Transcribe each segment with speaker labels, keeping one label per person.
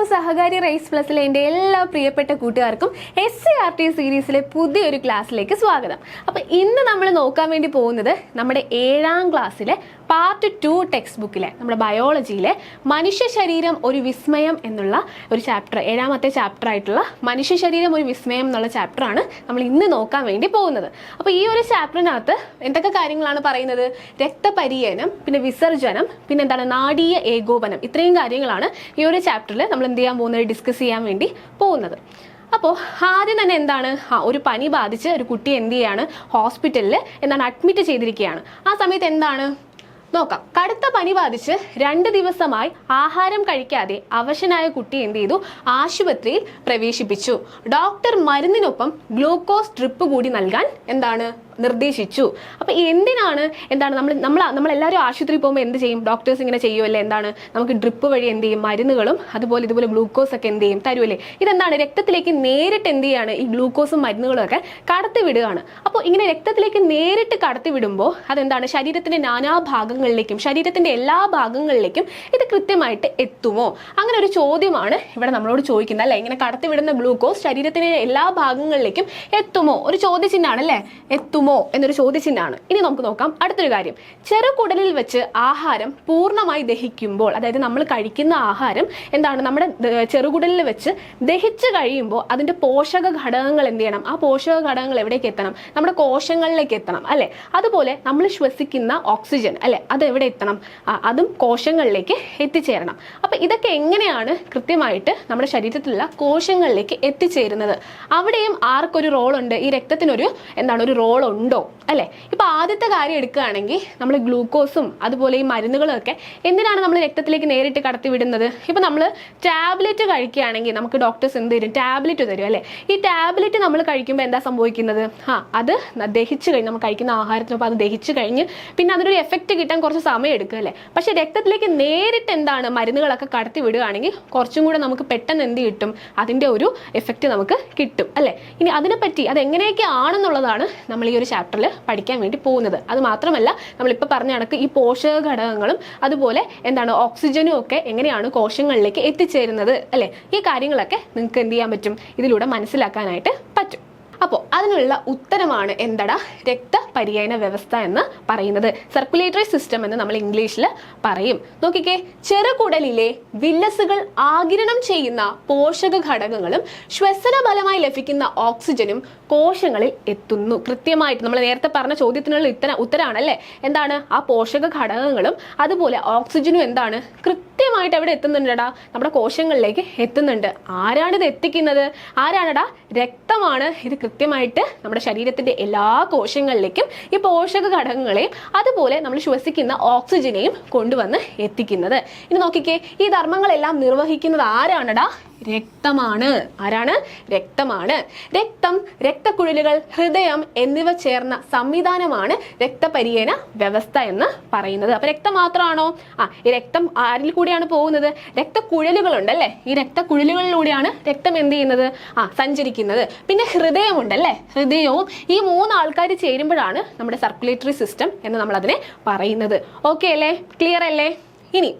Speaker 1: സഹകാരി rice പ്ലസിലെ എൻ്റെ എല്ലാ പ്രിയപ്പെട്ട കൂട്ടുകാർക്കും SCRT സീരീസിലെ പുതിയൊരു ക്ലാസ്സിലേക്ക് സ്വാഗതം. അപ്പോൾ ഇന്ന് നമ്മൾ നോക്കാൻ വേണ്ടി പോകുന്നത് നമ്മുടെ 7ാം ക്ലാസ്സിലെ പാർട്ട് 2 ടെക്സ്റ്റ് ബുക്കിലെ നമ്മുടെ ബയോളജിയിലെ മനുഷ്യ ശരീരം ഒരു വിസ്മയം എന്നുള്ള ഒരു ചാപ്റ്റർ, 7ാമത്തെ ചാപ്റ്റർ ആയിട്ടുള്ള മനുഷ്യ ശരീരം ഒരു വിസ്മയം എന്നുള്ള ചാപ്റ്ററാണ് നമ്മൾ ഇന്ന് നോക്കാൻ വേണ്ടി പോകുന്നത്. അപ്പോൾ ഈ ഒരു ചാപ്റ്ററിനകത്ത് എന്തൊക്കെ കാര്യങ്ങളാണ് പറയുന്നത്? രക്തപര്യനം, പിന്നെ വിസർജനം, പിന്നെ എന്താണ് നാഡീയ ഏകോപനം, ഇത്രയും കാര്യങ്ങളാണ് ഈ ഒരു ചാപ്റ്ററിൽ നമ്മൾ എന്ത് ചെയ്യാൻ പോകുന്നത്, ഡിസ്കസ് ചെയ്യാൻ വേണ്ടി പോകുന്നത്. അപ്പോൾ ആദ്യം തന്നെ എന്താണ്, ഒരു പനി ബാധിച്ച് ഒരു കുട്ടി എന്ത് ചെയ്യാണ്, ഹോസ്പിറ്റലിൽ എന്താണ് അഡ്മിറ്റ് ചെയ്തിരിക്കുകയാണ്. ആ സമയത്ത് എന്താണ് നോക്കാം. കടുത്ത പനി ബാധിച്ച് 2 ദിവസമായി ആഹാരം കഴിക്കാതെ അവശനായ കുട്ടി എന്ത് ചെയ്തു, ആശുപത്രിയിൽ പ്രവേശിപ്പിച്ചു. ഡോക്ടർ മരുന്നിനൊപ്പം ഗ്ലൂക്കോസ് ഡ്രിപ്പ് കൂടി നൽകാൻ എന്താണ് നിർദ്ദേശിച്ചു. അപ്പൊ എന്തിനാണ് നമ്മളെല്ലാവരും ആശുപത്രിയിൽ പോകുമ്പോൾ എന്ത് ചെയ്യും, ഡോക്ടേഴ്സ് ഇങ്ങനെ ചെയ്യുമല്ലേ, എന്താണ് നമുക്ക് ഡ്രിപ്പ് വഴി എന്ത് ചെയ്യും, മരുന്നുകളും ഇതുപോലെ ഗ്ലൂക്കോസ് ഒക്കെ എന്ത് ചെയ്യും തരുമല്ലേ. ഇതെന്താണ്, രക്തത്തിലേക്ക് നേരിട്ട് എന്ത് ചെയ്യാണ്, ഈ ഗ്ലൂക്കോസും മരുന്നുകളും ഒക്കെ കടത്തി വിടുകയാണ്. അപ്പോൾ ഇങ്ങനെ രക്തത്തിലേക്ക് നേരിട്ട് കടത്തി വിടുമ്പോൾ അതെന്താണ്, ശരീരത്തിന്റെ നാനാഭാഗങ്ങളിലേക്കും ശരീരത്തിന്റെ എല്ലാ ഭാഗങ്ങളിലേക്കും ഇത് കൃത്യമായിട്ട് എത്തുമോ? അങ്ങനെ ഒരു ചോദ്യമാണ് ഇവിടെ നമ്മളോട് ചോദിക്കുന്നത് അല്ലെ. ഇങ്ങനെ കടത്തി വിടുന്ന ഗ്ലൂക്കോസ് ശരീരത്തിന്റെ എല്ലാ ഭാഗങ്ങളിലേക്കും എത്തുമോ? ഒരു ചോദ്യചിഹ്നമാണ് അല്ലേ, എത്തുമോ എന്നൊരു ചോദ്യചിഹ്നമാണ്. ഇനി നമുക്ക് നോക്കാം അടുത്തൊരു കാര്യം. ചെറുകുടലിൽ വെച്ച് ആഹാരം പൂർണ്ണമായി ദഹിക്കുമ്പോൾ, അതായത് നമ്മൾ കഴിക്കുന്ന ആഹാരം എന്താണ് നമ്മുടെ ചെറുകുടലിൽ വെച്ച് ദഹിച്ചു കഴിയുമ്പോൾ അതിന്റെ പോഷക ഘടകങ്ങൾ എന്ത് ചെയ്യണം, ആ പോഷക ഘടകങ്ങൾ എവിടേക്ക് എത്തണം, നമ്മുടെ കോശങ്ങളിലേക്ക് എത്തണം അല്ലെ. അതുപോലെ നമ്മൾ ശ്വസിക്കുന്ന ഓക്സിജൻ അല്ലെ, അത് എവിടെ എത്തണം, അതും കോശങ്ങളിലേക്ക് എത്തിച്ചേരണം. അപ്പൊ ഇതൊക്കെ എങ്ങനെയാണ് കൃത്യമായിട്ട് നമ്മുടെ ശരീരത്തിലുള്ള കോശങ്ങളിലേക്ക് എത്തിച്ചേരുന്നത്? അവിടെയും ആർക്കൊരു റോളുണ്ട്, ഈ രക്തത്തിനൊരു എന്താണ് ഒരു റോൾ ഉണ്ടോ അല്ലെ. ഇപ്പൊ ആദ്യത്തെ കാര്യം എടുക്കുകയാണെങ്കിൽ നമ്മൾ ഗ്ലൂക്കോസും അതുപോലെ ഈ മരുന്നുകളും ഒക്കെ എന്തിനാണ് നമ്മൾ രക്തത്തിലേക്ക് നേരിട്ട് കടത്തിവിടുന്നത്? ഇപ്പൊ നമ്മൾ ടാബ്ലറ്റ് കഴിക്കുകയാണെങ്കിൽ നമുക്ക് ഡോക്ടേഴ്സ് എന്ത് തരും, ടാബ്ലറ്റ് തരും അല്ലെ. ഈ ടാബ്ലറ്റ് നമ്മൾ കഴിക്കുമ്പോൾ എന്താ സംഭവിക്കുന്നത്, അത് ദഹിച്ചു കഴിഞ്ഞ് നമ്മൾ കഴിക്കുന്ന ആഹാരത്തിനൊപ്പം അത് ദഹിച്ചു കഴിഞ്ഞ് പിന്നെ അതിനൊരു എഫക്റ്റ് കിട്ടാൻ കുറച്ച് സമയം എടുക്കുക അല്ലെ. പക്ഷെ രക്തത്തിലേക്ക് നേരിട്ട് എന്താണ് മരുന്നുകളൊക്കെ കടത്തി വിടുകയാണെങ്കിൽ കുറച്ചും കൂടെ നമുക്ക് പെട്ടെന്ന് എന്ത് കിട്ടും, അതിന്റെ ഒരു എഫക്റ്റ് നമുക്ക് കിട്ടും അല്ലെ. ഇനി അതിനെപ്പറ്റി അത് എങ്ങനെയൊക്കെ ആണെന്നുള്ളതാണ് നമ്മൾ ഈ ഒരു ചാപ്റ്ററിൽ പഠിക്കാൻ വേണ്ടി പോകുന്നത്. അത് മാത്രമല്ല നമ്മളിപ്പോൾ പറഞ്ഞ കണക്ക് ഈ പോഷക ഘടകങ്ങളും അതുപോലെ എന്താണ് ഓക്സിജനും ഒക്കെ എങ്ങനെയാണ് കോശങ്ങളിലേക്ക് എത്തിച്ചേരുന്നത് അല്ലെ. ഈ കാര്യങ്ങളൊക്കെ നിങ്ങൾക്ക് എന്ത് ചെയ്യാൻ പറ്റും, ഇതിലൂടെ മനസ്സിലാക്കാനായിട്ട് പറ്റും. അപ്പോൾ അതിനുള്ള ഉത്തരമാണ് എന്തടാ, രക്തപര്യന വ്യവസ്ഥ എന്ന് പറയുന്നത്. സർക്കുലേറ്ററി സിസ്റ്റം എന്ന് നമ്മൾ ഇംഗ്ലീഷിൽ പറയും. നോക്കിക്കേ, ചെറുകുടലിലെ വില്ലസുകൾ ആഗിരണം ചെയ്യുന്ന പോഷക ഘടകങ്ങളും ശ്വസന ഫലമായി ലഭിക്കുന്ന ഓക്സിജനും കോശങ്ങളിൽ എത്തുന്നു. കൃത്യമായിട്ട് നമ്മൾ നേരത്തെ പറഞ്ഞ ചോദ്യത്തിനുള്ള ഉത്തരമാണ് അല്ലേ. എന്താണ്, ആ പോഷക ഘടകങ്ങളും അതുപോലെ ഓക്സിജനും എന്താണ് കൃത്യമായിട്ട് എവിടെ എത്തുന്നുണ്ടടാ, നമ്മുടെ കോശങ്ങളിലേക്ക് എത്തുന്നുണ്ട്. ആരാണിത് എത്തിക്കുന്നത്, ആരാണടാ, രക്തമാണ് ഇത് കൃത്യമായിട്ട് നമ്മുടെ ശരീരത്തിന്റെ എല്ലാ കോശങ്ങളിലേക്കും ഈ പോഷക ഘടകങ്ങളെയും അതുപോലെ നമ്മൾ ശ്വസിക്കുന്ന ഓക്സിജനെയും കൊണ്ടുവന്ന് എത്തിക്കുന്നത്. ഇനി നോക്കിക്കേ, ഈ ധർമ്മങ്ങളെല്ലാം നിർവഹിക്കുന്നത് ആരാണടാ, രക്തമാണ്. ആരാണ്, രക്തമാണ്. രക്തം, രക്തക്കുഴലുകൾ, ഹൃദയം എന്നിവ ചേർന്ന സംവിധാനമാണ് രക്തപര്യന വ്യവസ്ഥ എന്ന് പറയുന്നത്. അപ്പൊ രക്തം മാത്രമാണോ? ഈ രക്തം ആരിൽ കൂടിയാണ് പോകുന്നത്, രക്തക്കുഴലുകളുണ്ട് അല്ലെ. ഈ രക്തക്കുഴലുകളിലൂടെയാണ് രക്തം എന്ത് ചെയ്യുന്നത്, സഞ്ചരിക്കുന്നത്. പിന്നെ ഹൃദയമുണ്ടല്ലേ, ഹൃദയവും ഈ 3 ആൾക്കാർ ചേരുമ്പോഴാണ് നമ്മുടെ സർക്കുലേറ്ററി സിസ്റ്റം എന്ന് നമ്മൾ അതിനെ പറയുന്നത്. ഓക്കെ അല്ലേ, ക്ലിയർ അല്ലേ? ഇനി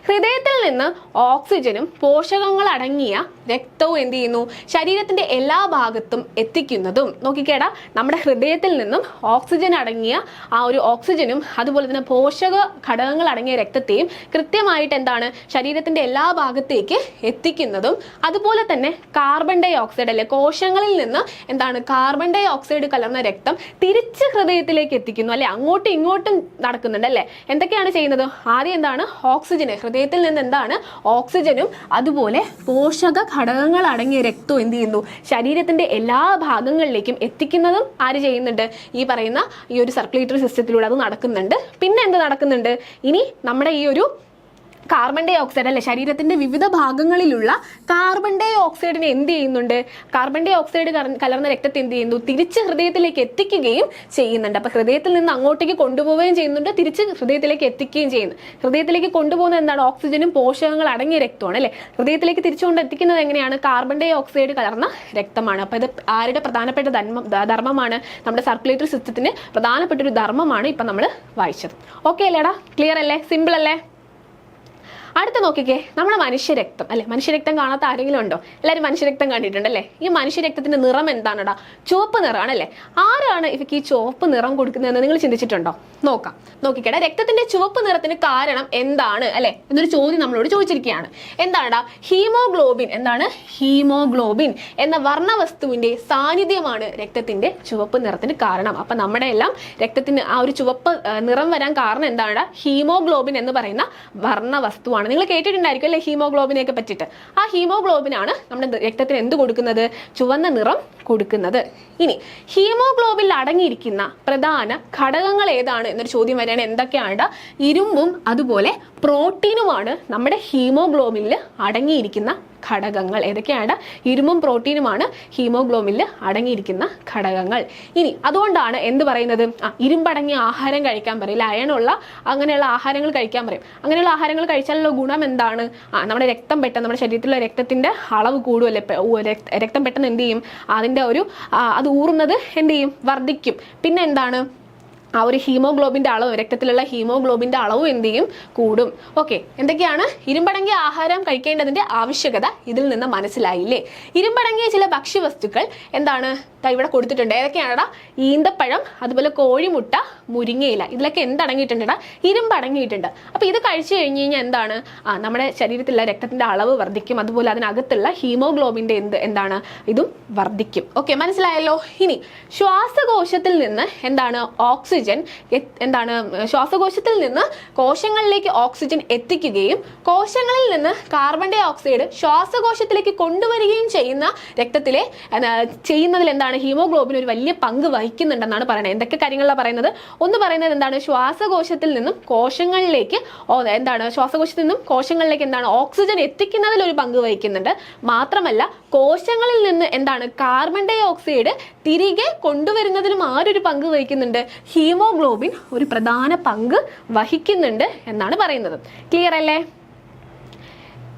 Speaker 1: ഹൃദയത്തിൽ നിന്ന് ഓക്സിജനും പോഷകങ്ങൾ അടങ്ങിയ രക്തവും എന്ത് ചെയ്യുന്നു, ശരീരത്തിന്റെ എല്ലാ ഭാഗത്തും എത്തിക്കുന്നതും. നോക്കിക്കേടാ, നമ്മുടെ ഹൃദയത്തിൽ നിന്നും ഓക്സിജൻ അടങ്ങിയ ആ ഒരു ഓക്സിജനും അതുപോലെ തന്നെ പോഷക ഘടകങ്ങൾ അടങ്ങിയ രക്തത്തെയും കൃത്യമായിട്ട് എന്താണ് ശരീരത്തിന്റെ എല്ലാ ഭാഗത്തേക്ക് എത്തിക്കുന്നതും. അതുപോലെ തന്നെ കാർബൺ ഡൈ ഓക്സൈഡ് അല്ലെ, കോശങ്ങളിൽ നിന്ന് എന്താണ് കാർബൺ ഡൈ ഓക്സൈഡ് കലർന്ന രക്തം തിരിച്ച് ഹൃദയത്തിലേക്ക് എത്തിക്കുന്നു അല്ലെ. അങ്ങോട്ടും ഇങ്ങോട്ടും നടക്കുന്നുണ്ട് അല്ലെ. എന്തൊക്കെയാണ് ചെയ്യുന്നത്, ആദ്യം എന്താണ് ഓക്സിജന്, ഹൃദയത്തിൽ നിന്ന് എന്താണ് ഓക്സിജനും അതുപോലെ പോഷക ഘടകങ്ങൾ അടങ്ങിയ രക്തവും എന്ത് ചെയ്യുന്നു ശരീരത്തിന്റെ എല്ലാ ഭാഗങ്ങളിലേക്കും എത്തിക്കുന്നതും ആര് ചെയ്യുന്നുണ്ട്, ഈ പറയുന്ന ഈ ഒരു സർക്കുലേറ്ററി സിസ്റ്റത്തിലൂടെ അത് നടക്കുന്നുണ്ട്. പിന്നെ എന്ത് നടക്കുന്നുണ്ട്, ഇനി നമ്മുടെ ഈ ഒരു കാർബൺ ഡൈ ഓക്സൈഡ് അല്ലെ, ശരീരത്തിന്റെ വിവിധ ഭാഗങ്ങളിലുള്ള കാർബൺ ഡൈ ഓക്സൈഡിനെ എന്ത് ചെയ്യുന്നുണ്ട്, കാർബൺ ഡൈ ഓക്സൈഡ് കലർന്ന രക്തത്തെ എന്ത് ചെയ്യുന്നു, തിരിച്ച് ഹൃദയത്തിലേക്ക് എത്തിക്കുകയും ചെയ്യുന്നുണ്ട്. അപ്പൊ ഹൃദയത്തിൽ നിന്ന് അങ്ങോട്ടേക്ക് കൊണ്ടുപോവുകയും ചെയ്യുന്നുണ്ട്, തിരിച്ച് ഹൃദയത്തിലേക്ക് എത്തിക്കുകയും ചെയ്യുന്നു. ഹൃദയത്തിലേക്ക് കൊണ്ടുപോകുന്നത് എന്താണ്, ഓക്സിജനും പോഷകങ്ങൾ അടങ്ങിയ രക്തമാണ് അല്ലെ. ഹൃദയത്തിലേക്ക് തിരിച്ചുകൊണ്ട് എത്തിക്കുന്നത് എങ്ങനെയാണ്, കാർബൺ ഡൈ ഓക്സൈഡ് കലർന്ന രക്തമാണ്. അപ്പൊ ഇത് ആരുടെ പ്രധാനപ്പെട്ട ധർമ്മമാണ്, നമ്മുടെ സർക്കുലേറ്ററി സിസ്റ്റത്തിന് പ്രധാനപ്പെട്ട ഒരു ധർമ്മമാണ് ഇപ്പൊ നമ്മൾ വായിച്ചത്. ഓക്കെ അല്ലേടാ, ക്ലിയർ അല്ലേ, സിമ്പിൾ അല്ലേ? അടുത്ത നോക്കിക്കേ, നമ്മുടെ മനുഷ്യരക്തം അല്ലെ, മനുഷ്യരക്തം കാണാത്ത ആരെങ്കിലും ഉണ്ടോ? എല്ലാവരും മനുഷ്യരക്തം കണ്ടിട്ടുണ്ടല്ലേ? ഈ മനുഷ്യരക്തത്തിന്റെ നിറം എന്താണെടാ? ചുവപ്പ് നിറമാണല്ലേ. ആരാണ് ഇവയ്ക്ക് ഈ ചുവപ്പ് നിറം കൊടുക്കുന്നതെന്ന് നിങ്ങൾ ചിന്തിച്ചിട്ടുണ്ടോ? നോക്കാം, നോക്കിക്കേടാ. രക്തത്തിന്റെ ചുവപ്പ് നിറത്തിന് കാരണം എന്താണ് അല്ലെ എന്നൊരു ചോദ്യം നമ്മളോട് ചോദിച്ചിരിക്കുകയാണ്. എന്താണെടാ? ഹീമോഗ്ലോബിൻ. എന്താണ്? ഹീമോഗ്ലോബിൻ എന്ന വർണ്ണവസ്തുവിന്റെ സാന്നിധ്യമാണ് രക്തത്തിന്റെ ചുവപ്പ് നിറത്തിന് കാരണം. അപ്പൊ നമ്മുടെ എല്ലാം രക്തത്തിന് ആ ഒരു ചുവപ്പ് നിറം വരാൻ കാരണം എന്താണ്? ഹീമോഗ്ലോബിൻ എന്ന് പറയുന്ന വർണ്ണവസ്തുവാണ്. നിങ്ങൾ കേട്ടിട്ടുണ്ടായിരിക്കും അല്ലെ ഹീമോഗ്ലോബിനെയൊക്കെ പറ്റിയിട്ട്. ആ ഹീമോഗ്ലോബിനാണ് നമ്മുടെ രക്തത്തിന് എന്ത് കൊടുക്കുന്നത്? ചുവന്ന നിറം കൊടുക്കുന്നത്. ഇനി ഹീമോഗ്ലോബിനിൽ അടങ്ങിയിരിക്കുന്ന പ്രധാന ഘടകങ്ങൾ ഏതാണ് എന്നൊരു ചോദ്യം വരികയാണ്. എന്തൊക്കെയാണ്? ഇരുമ്പും അതുപോലെ പ്രോട്ടീനുമാണ് നമ്മുടെ ഹീമോഗ്ലോബിനിൽ അടങ്ങിയിരിക്കുന്ന ഘടകങ്ങൾ. ഏതൊക്കെയാണ്? ഇരുമ്പും പ്രോട്ടീനുമാണ് ഹീമോഗ്ലോബിനിൽ അടങ്ങിയിരിക്കുന്ന ഘടകങ്ങൾ. ഇനി അതുകൊണ്ടാണ് എന്ത് പറയുന്നത്? ഇരുമ്പടങ്ങിയ ആഹാരം കഴിക്കാൻ പറയും, അയണുള്ള അങ്ങനെയുള്ള ആഹാരങ്ങൾ കഴിക്കാൻ പറയും. അങ്ങനെയുള്ള ആഹാരങ്ങൾ കഴിച്ചാലുള്ള ഗുണം എന്താണ്? നമ്മുടെ രക്തം പെട്ടെന്ന്, നമ്മുടെ ശരീരത്തിലുള്ള രക്തത്തിന്റെ അളവ് കൂടുമല്ലേ, രക്തം പെട്ടെന്ന് എന്ത് ചെയ്യും? അതിന്റെ ഒരു അത് ഊറുന്നത് എന്ത് ചെയ്യും? വർദ്ധിക്കും. പിന്നെ എന്താണ്? ആ ഒരു ഹീമോഗ്ലോബിന്റെ അളവ്, രക്തത്തിലുള്ള ഹീമോഗ്ലോബിന്റെ അളവും എന്ത് ചെയ്യും? കൂടും. ഓക്കെ, എന്തൊക്കെയാണ്? ഇരുമ്പടങ്ങിയ ആഹാരം കഴിക്കേണ്ടതിന്റെ ആവശ്യകത ഇതിൽ നിന്ന് മനസ്സിലായില്ലേ? ഇരുമ്പടങ്ങിയ ചില ഭക്ഷ്യവസ്തുക്കൾ എന്താണ് ഇവിടെ കൊടുത്തിട്ടുണ്ട്. ഏതൊക്കെയാണെടാ? ഈന്തപ്പഴം, അതുപോലെ കോഴിമുട്ട, മുരിങ്ങയില. ഇതിലൊക്കെ എന്തടങ്ങിയിട്ടുണ്ടെടാ? ഇരുമ്പടങ്ങിയിട്ടുണ്ട്. അപ്പൊ ഇത് കഴിച്ചു കഴിഞ്ഞ് കഴിഞ്ഞാൽ എന്താണ്? നമ്മുടെ ശരീരത്തിലുള്ള രക്തത്തിന്റെ അളവ് വർദ്ധിക്കും, അതുപോലെ അതിനകത്തുള്ള ഹീമോഗ്ലോബിന്റെ എന്താണ്? ഇതും വർദ്ധിക്കും. ഓക്കെ, മനസ്സിലായല്ലോ. ഇനി ശ്വാസകോശത്തിൽ നിന്ന് എന്താണ്? ഓക്സിജൻ എന്താണ്? ശ്വാസകോശത്തിൽ നിന്ന് കോശങ്ങളിലേക്ക് ഓക്സിജൻ എത്തിക്കുകയും കോശങ്ങളിൽ നിന്ന് കാർബൺ ഡൈ ഓക്സൈഡ് ശ്വാസകോശത്തിലേക്ക് കൊണ്ടുവരികയും ചെയ്യുന്ന രക്തത്തിലെ ചെയ്യുന്നതിൽ എന്താണ്? ഹീമോഗ്ലോബിൻ ഒരു വലിയ പങ്ക് വഹിക്കുന്നുണ്ടെന്നാണ് പറയുന്നത്. എന്തൊക്കെ കാര്യങ്ങളാണ് പറയുന്നത്? ഒന്ന് പറയുന്നത് എന്താണ്? ശ്വാസകോശത്തിൽ നിന്നും കോശങ്ങളിലേക്ക് ശ്വാസകോശത്തിൽ നിന്നും കോശങ്ങളിലേക്ക് എന്താണ്? ഓക്സിജൻ എത്തിക്കുന്നതിൽ ഒരു പങ്ക് വഹിക്കുന്നുണ്ട്. മാത്രമല്ല കോശങ്ങളിൽ നിന്ന് എന്താണ്? കാർബൺ ഡൈ ഓക്സൈഡ് തിരികെ കൊണ്ടുവരുന്നതിനും ആരൊരു പങ്ക് വഹിക്കുന്നുണ്ട്? ഹീമോഗ്ലോബിൻ ഒരു പ്രധാന പങ്ക് വഹിക്കുന്നുണ്ട് എന്നാണ് പറയുന്നത്. ക്ലിയർ അല്ലേ?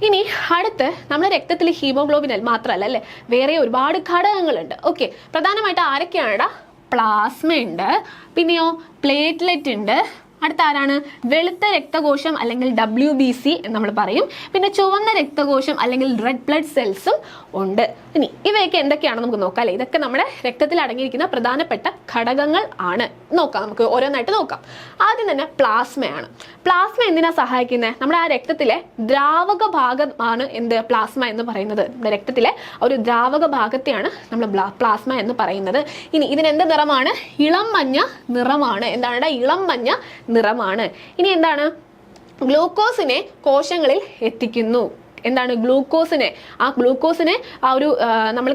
Speaker 1: ഇനി അടുത്ത് നമ്മുടെ രക്തത്തിൽ ഹീമോഗ്ലോബിൻ മാത്രമല്ല അല്ലെ, വേറെ ഒരുപാട് ഘടകങ്ങളുണ്ട്. ഓക്കെ, പ്രധാനമായിട്ട് ആരൊക്കെയാണ്? പ്ലാസ്മ ഉണ്ട്, പിന്നെയോ പ്ലേറ്റ്ലെറ്റ് ഉണ്ട്, അടുത്ത ആരാണ്? വെളുത്ത രക്തകോശം അല്ലെങ്കിൽ WBC എന്ന് നമ്മൾ പറയും. പിന്നെ ചുവന്ന രക്തകോശം അല്ലെങ്കിൽ റെഡ് ബ്ലഡ് സെൽസും ഉണ്ട്. ഇനി ഇവയൊക്കെ എന്തൊക്കെയാണെന്ന് നമുക്ക് നോക്കാം അല്ലേ. ഇതൊക്കെ നമ്മുടെ രക്തത്തിൽ അടങ്ങിയിരിക്കുന്ന പ്രധാനപ്പെട്ട ഘടകങ്ങൾ ആണ്. നോക്കാം, നമുക്ക് ഓരോന്നായിട്ട് നോക്കാം. ആദ്യം തന്നെ പ്ലാസ്മയാണ്. പ്ലാസ്മ എന്തിനാ സഹായിക്കുന്നത്? നമ്മുടെ ആ രക്തത്തിലെ ദ്രാവക ഭാഗമാണ് എന്ത്? പ്ലാസ്മ എന്ന് പറയുന്നത്. നമ്മുടെ രക്തത്തിലെ ഒരു ദ്രാവക ഭാഗത്തെയാണ് നമ്മൾ പ്ലാസ്മ എന്ന് പറയുന്നത്. ഇനി ഇതിന് എന്ത് നിറമാണ്? ഇളം മഞ്ഞ നിറമാണ്. എന്താണ്? ഇളം മഞ്ഞ നിറമാണ്. ഇനി എന്താണ്? ഗ്ലൂക്കോസിനെ കോശങ്ങളിൽ എത്തിക്കുന്നു. എന്താണ്? ഗ്ലൂക്കോസിനെ ആ ഒരു നമ്മൾ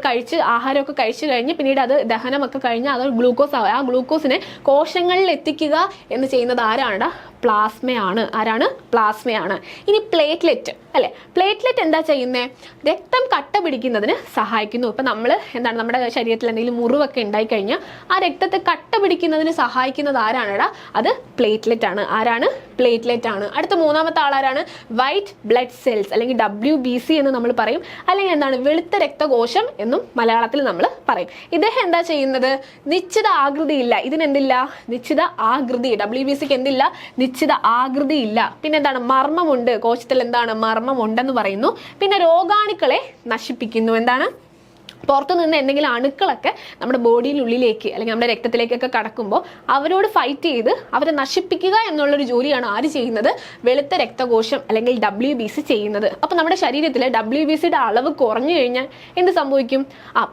Speaker 1: ആഹാരമൊക്കെ കഴിച്ചു കഴിഞ്ഞ് പിന്നീട് അത് ദഹനമൊക്കെ കഴിഞ്ഞ് അത് ഗ്ലൂക്കോസ് ആവും. ആ ഗ്ലൂക്കോസിനെ കോശങ്ങളിൽ എത്തിക്കുക എന്ന് ചെയ്യുന്നത് ആരാണ്? പ്ലാസ്മയാണ്. ആരാണ്? പ്ലാസ്മയാണ്. ഇനി പ്ലേറ്റ്ലെറ്റ് അല്ലെ, പ്ലേറ്റ്ലെറ്റ് എന്താ ചെയ്യുന്നത്? രക്തം കട്ട പിടിക്കുന്നതിന് സഹായിക്കുന്നു. ഇപ്പൊ നമ്മൾ എന്താണ്? നമ്മുടെ ശരീരത്തിൽ എന്തെങ്കിലും മുറിവൊക്കെ ഉണ്ടായി കഴിഞ്ഞാൽ ആ രക്തത്തെ കട്ട പിടിക്കുന്നതിന് സഹായിക്കുന്നത് ആരാണെടാ? അത് പ്ലേറ്റ്ലെറ്റ് ആണ്. ആരാണ്? പ്ലേറ്റ്ലെറ്റ് ആണ്. അടുത്ത മൂന്നാമത്തെ ആളാരാണ്? വൈറ്റ് ബ്ലഡ് സെൽസ് അല്ലെങ്കിൽ WBC എന്ന് നമ്മൾ പറയും, അല്ലെങ്കിൽ എന്താണ്? വെളുത്ത രക്തകോശം എന്നും മലയാളത്തിൽ നമ്മൾ പറയും. ഇദ്ദേഹം എന്താ ചെയ്യുന്നത്? നിശ്ചിത ആകൃതിയില്ല. ഇതിനെന്തില്ല? നിശ്ചിത ആകൃതി. WBCക്ക് എന്തില്ല? നിശ്ചിത ആകൃതി ഇല്ല. പിന്നെ എന്താണ്? മർമ്മമുണ്ട്. കോശത്തിൽ എന്താണ്? മർമ്മമുണ്ടെന്ന് പറയുന്നു. പിന്നെ രോഗാണുക്കളെ നശിപ്പിക്കുന്നു. എന്താണ്? പുറത്തു നിന്ന് എന്തെങ്കിലും അണുക്കളൊക്കെ നമ്മുടെ ബോഡിയിലുള്ളിലേക്ക് അല്ലെങ്കിൽ നമ്മുടെ രക്തത്തിലേക്കൊക്കെ കടക്കുമ്പോൾ അവരോട് ഫൈറ്റ് ചെയ്ത് അവരെ നശിപ്പിക്കുക എന്നുള്ളൊരു ജോലിയാണ് ആര് ചെയ്യുന്നത്? വെളുത്ത രക്തകോശം അല്ലെങ്കിൽ WBC ചെയ്യുന്നത്. അപ്പം നമ്മുടെ ശരീരത്തിൽ WBCയുടെ അളവ് കുറഞ്ഞു കഴിഞ്ഞാൽ എന്ത് സംഭവിക്കും?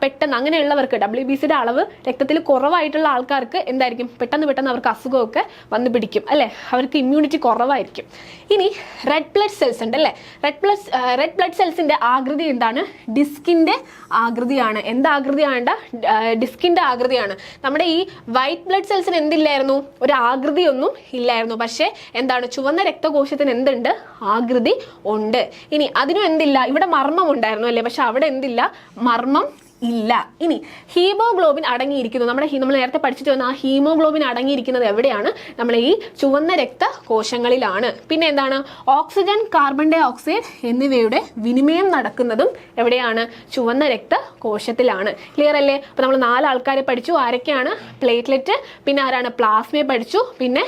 Speaker 1: പെട്ടെന്ന് അങ്ങനെയുള്ളവർക്ക് WBCയുടെ അളവ് രക്തത്തിൽ കുറവായിട്ടുള്ള ആൾക്കാർക്ക് എന്തായിരിക്കും? പെട്ടെന്ന് അവർക്ക് അസുഖമൊക്കെ വന്നു പിടിക്കും അല്ലേ, അവർക്ക് ഇമ്മ്യൂണിറ്റി കുറവായിരിക്കും. ഇനി റെഡ് ബ്ലഡ് സെൽസ് ഉണ്ട് അല്ലേ. റെഡ് ബ്ലഡ് സെൽസിന്റെ ആകൃതി എന്താണ്? ഡിസ്കിന്റെ ആകൃതി. എന്താകൃതിയാണ്? ഡിസ്കിന്റെ ആകൃതിയാണ്. നമ്മുടെ ഈ വൈറ്റ് ബ്ലഡ് സെൽസിന് എന്തില്ലായിരുന്നു? ഒരു ആകൃതിയൊന്നും ഇല്ലായിരുന്നു. പക്ഷെ എന്താണ്? ചുവന്ന രക്തകോശത്തിന് എന്തുണ്ട്? ആകൃതി ഉണ്ട്. ഇനി അതിനും എന്തില്ല? ഇവിടെ മർമ്മം ഉണ്ടായിരുന്നു അല്ലേ, പക്ഷെ അവിടെ എന്തില്ല? മർമ്മം ഇല്ല. ഇനി ഹീമോഗ്ലോബിൻ അടങ്ങിയിരിക്കുന്നു, നമ്മൾ നേരത്തെ പഠിച്ചിട്ട് വന്ന ആ ഹീമോഗ്ലോബിൻ അടങ്ങിയിരിക്കുന്നത് എവിടെയാണ്? നമ്മുടെ ഈ ചുവന്ന രക്തകോശങ്ങളിലാണ്. പിന്നെ എന്താണ്? ഓക്സിജൻ, കാർബൺ ഡൈ ഓക്സൈഡ് എന്നിവയുടെ വിനിമയം നടക്കുന്നതും എവിടെയാണ്? ചുവന്ന രക്തകോശത്തിലാണ്. ക്ലിയർ അല്ലേ? അപ്പോൾ നമ്മൾ 4 ആൾക്കാരെ പഠിച്ചു. ആരൊക്കെയാണ്? പ്ലേറ്റ്ലെറ്റ്, പിന്നെ ആരാണ്? പ്ലാസ്മയെ പഠിച്ചു, പിന്നെ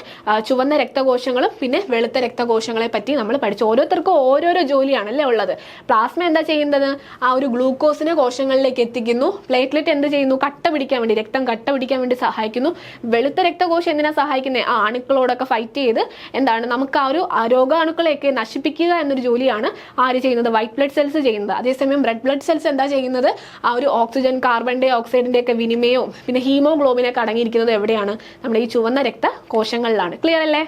Speaker 1: ചുവന്ന രക്തകോശങ്ങളും പിന്നെ വെളുത്ത രക്തകോശങ്ങളെ പറ്റി നമ്മൾ പഠിച്ചു. ഓരോരുത്തർക്കും ഓരോരോ ജോലിയാണല്ലേ ഉള്ളത്. പ്ലാസ്മ എന്താ ചെയ്യുന്നത്? ആ ഒരു ഗ്ലൂക്കോസിനെ കോശങ്ങളിലേക്ക് എത്തിക്കുന്നു. പ്ലേറ്റ്ലെറ്റ് എന്ത് ചെയ്യുന്നു? കട്ട പിടിക്കാൻ വേണ്ടി, രക്തം കട്ട പിടിക്കാൻ വേണ്ടി സഹായിക്കുന്നു. വെളുത്ത രക്തകോശം എന്തിനാ സഹായിക്കുന്നത്? ആ അണുക്കളോടൊക്കെ ഫൈറ്റ് ചെയ്ത് എന്താണ് നമുക്ക് ആ ഒരു രോഗാണുക്കളെയൊക്കെ നശിപ്പിക്കുക എന്നൊരു ജോലിയാണ് ആര് ചെയ്യുന്നത്? വൈറ്റ് ബ്ലഡ് സെൽസ് ചെയ്യുന്നത്. അതേസമയം റെഡ് ബ്ലഡ് സെൽസ് എന്താ ചെയ്യുന്നത്? ആ ഒരു ഓക്സിജൻ, കാർബൺ ഡൈ ഓക്സൈഡിന്റെ ഒക്കെ വിനിമയവും പിന്നെ ഹീമോഗ്ലോബിനൊക്കെ അടങ്ങിയിരിക്കുന്നത് എവിടെയാണ്? നമ്മുടെ ഈ ചുവന്ന രക്തകോശങ്ങളിലാണ്. ക്ലിയർ അല്ലേ?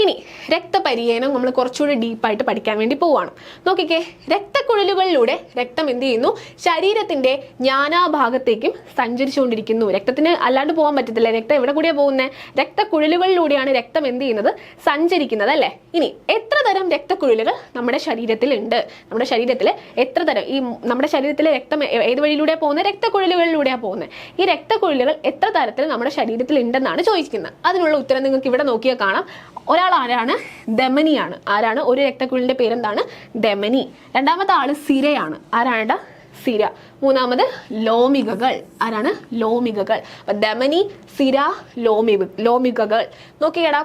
Speaker 1: ഇനി രക്തപര്യനം നമ്മൾ കുറച്ചുകൂടി ഡീപ്പായിട്ട് പഠിക്കാൻ വേണ്ടി പോവാണ്. നോക്കിക്കേ, രക്തക്കുഴലുകളിലൂടെ രക്തം എന്ത് ചെയ്യുന്നു? ശരീരത്തിന്റെ നാനാഭാഗത്തേക്കും സഞ്ചരിച്ചുകൊണ്ടിരിക്കുന്നു. രക്തത്തിന് അല്ലാണ്ട് പോകാൻ പറ്റത്തില്ല. രക്തം എവിടെ കൂടിയാണ് പോകുന്നത്? രക്തക്കുഴലുകളിലൂടെയാണ് രക്തം എന്ത് ചെയ്യുന്നത്? സഞ്ചരിക്കുന്നത് അല്ലേ? ഇനി എത്ര തരം രക്തക്കുഴലുകൾ നമ്മുടെ ശരീരത്തിലുണ്ട്? നമ്മുടെ ശരീരത്തിൽ എത്ര തരം? ഈ നമ്മുടെ ശരീരത്തിലെ രക്തം ഏത് വഴിയിലൂടെയാണ് പോകുന്നത്? രക്തക്കുഴലുകളിലൂടെയാണ് പോകുന്നത്. ഈ രക്തക്കുഴലുകൾ എത്ര തരത്തിൽ നമ്മുടെ ശരീരത്തിൽ ഉണ്ടെന്നാണ് ചോദിക്കുന്നത്. അതിനുള്ള ഉത്തരം നിങ്ങൾക്ക് ഇവിടെ നോക്കിയാൽ കാണാം. ഒരാൾ ആരാണ്? ധമനിയാണ്. ആരാണ്? ഒരു രക്തക്കുഴലിന്റെ പേരെന്താണ്? ധമനി. രണ്ടാമത്തെ ആള് സിരയാണ്. ആരാണ്? സിര. മൂന്നാമത് ലോമികകൾ. ആരാണ്? ലോമികകൾ. ധമനി, സിര, ലോമികകൾ. നോക്കിയേടാ,